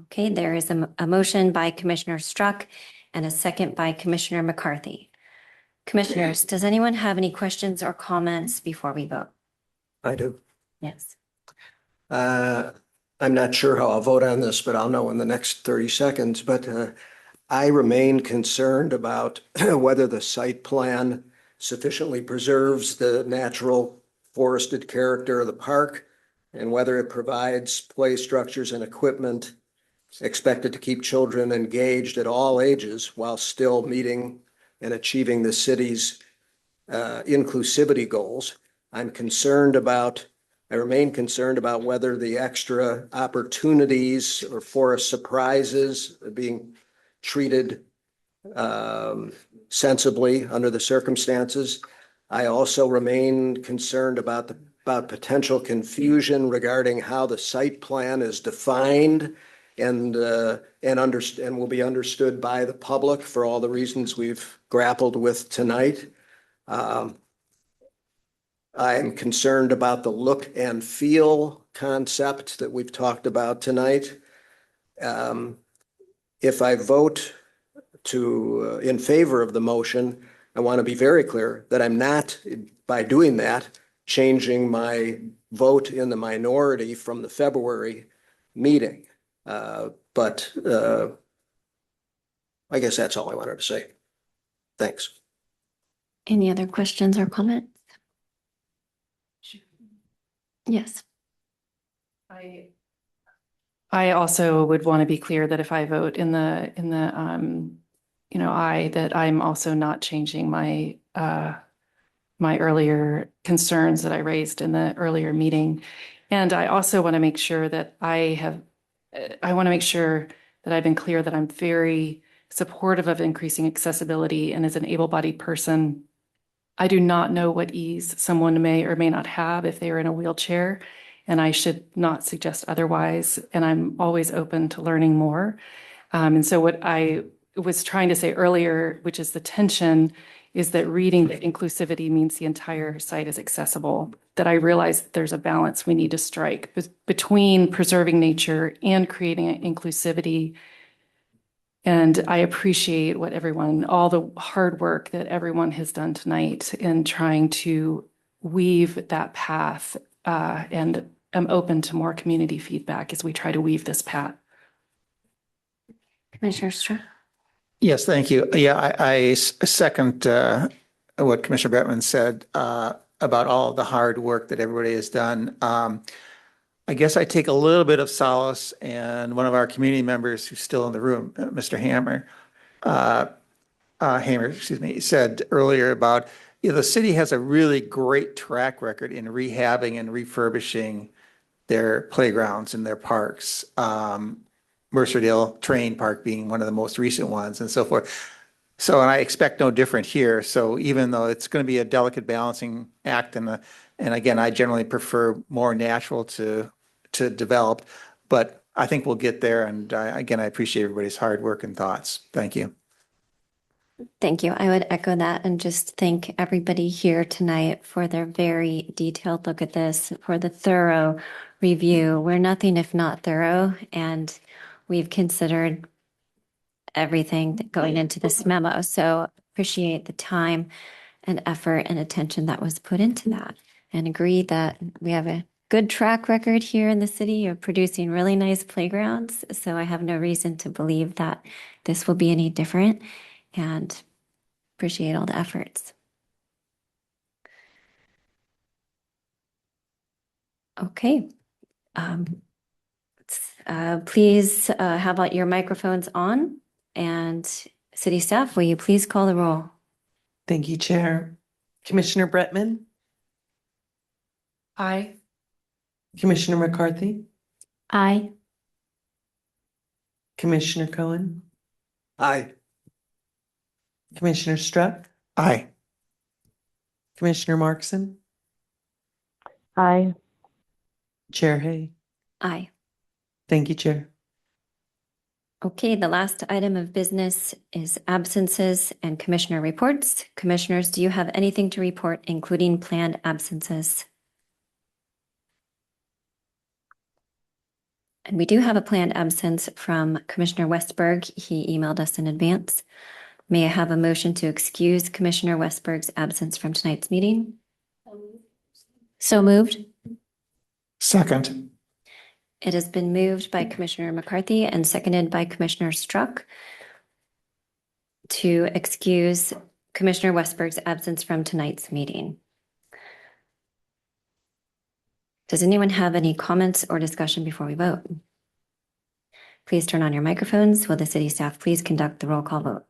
Okay, there is a motion by Commissioner Struck and a second by Commissioner McCarthy. Commissioners, does anyone have any questions or comments before we vote? I do. Yes. I'm not sure how I'll vote on this, but I'll know in the next 30 seconds. But I remain concerned about whether the site plan sufficiently preserves the natural forested character of the park and whether it provides play structures and equipment expected to keep children engaged at all ages while still meeting and achieving the city's inclusivity goals. I remain concerned about whether the extra opportunities or forest surprises are being treated sensibly under the circumstances. I also remain concerned about potential confusion regarding how the site plan is defined and will be understood by the public for all the reasons we've grappled with tonight. I'm concerned about the look and feel concept that we've talked about tonight. If I vote in favor of the motion, I want to be very clear that I'm not, by doing that, changing my vote in the minority from the February meeting. But I guess that's all I wanted to say. Thanks. Any other questions or comments? Yes. I also would want to be clear that if I vote in the that I'm also not changing my my earlier concerns that I raised in the earlier meeting. And I also want to make sure that I want to make sure that I've been clear that I'm very supportive of increasing accessibility. And as an able-bodied person, I do not know what ease someone may or may not have if they are in a wheelchair, and I should not suggest otherwise. And I'm always open to learning more. And so what I was trying to say earlier, which is the tension, is that reading that inclusivity means the entire site is accessible, that I realize that there's a balance we need to strike between preserving nature and creating inclusivity. And I appreciate all the hard work that everyone has done tonight in trying to weave that path, and I'm open to more community feedback as we try to weave this path. Commissioner Strzok? Yes, thank you. Yeah, I second what Commissioner Bettman said about all of the hard work that everybody has done. I guess I take a little bit of solace, and one of our community members who's still in the room, Mr. Hamer, said earlier about the city has a really great track record in rehabbing and refurbishing their playgrounds and their parks. Mercerdale Terrain Park being one of the most recent ones and so forth. So, and I expect no different here. So even though it's going to be a delicate balancing act, and again, I generally prefer more natural to develop, but I think we'll get there. And again, I appreciate everybody's hard work and thoughts. Thank you. Thank you. I would echo that and just thank everybody here tonight for their very detailed look at this, for the thorough review. We're nothing if not thorough, and we've considered everything going into this memo. So appreciate the time and effort and attention that was put into that, and agree that we have a good track record here in the city of producing really nice playgrounds. So I have no reason to believe that this will be any different, and appreciate all the efforts. Okay. Please have your microphones on, and city staff, will you please call the roll? Thank you, Chair. Commissioner Brettman? Aye. Commissioner McCarthy? Aye. Commissioner Cohen? Aye. Commissioner Struck? Aye. Commissioner Markson? Aye. Chair Hay? Aye. Thank you, Chair. Okay, the last item of business is absences and commissioner reports. Commissioners, do you have anything to report, including planned absences? And we do have a planned absence from Commissioner Westberg. He emailed us in advance. May I have a motion to excuse Commissioner Westberg's absence from tonight's meeting? So moved. Second. It has been moved by Commissioner McCarthy and seconded by Commissioner Struck. to excuse Commissioner Westberg's absence from tonight's meeting. Does anyone have any comments or discussion before we vote? Please turn on your microphones. Will the city staff please conduct the roll call vote?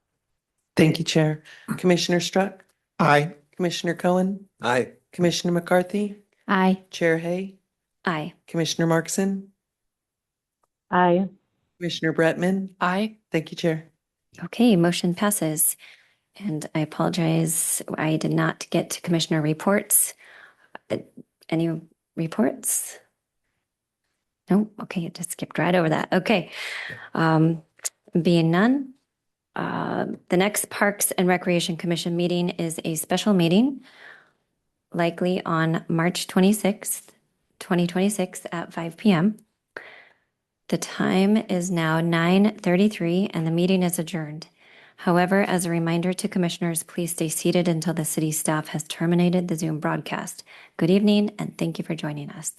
Thank you, Chair. Commissioner Struck, Aye. Commissioner Cohen, Aye. Commissioner McCarthy, Aye. Chair Hay, Aye. Commissioner Markson, Aye. Commissioner Bretman. Aye. Thank you, Chair. Okay, motion passes. And I apologize, I did not get to commissioner reports. Any reports? No, okay, it just skipped right over that. Okay. Being none, the next Parks and Recreation Commission meeting is a special meeting, likely on March 26th, 2026 at 5 p.m. The time is now 9:33 and the meeting is adjourned. However, as a reminder to commissioners, please stay seated until the city staff has terminated the Zoom broadcast. Good evening and thank you for joining us.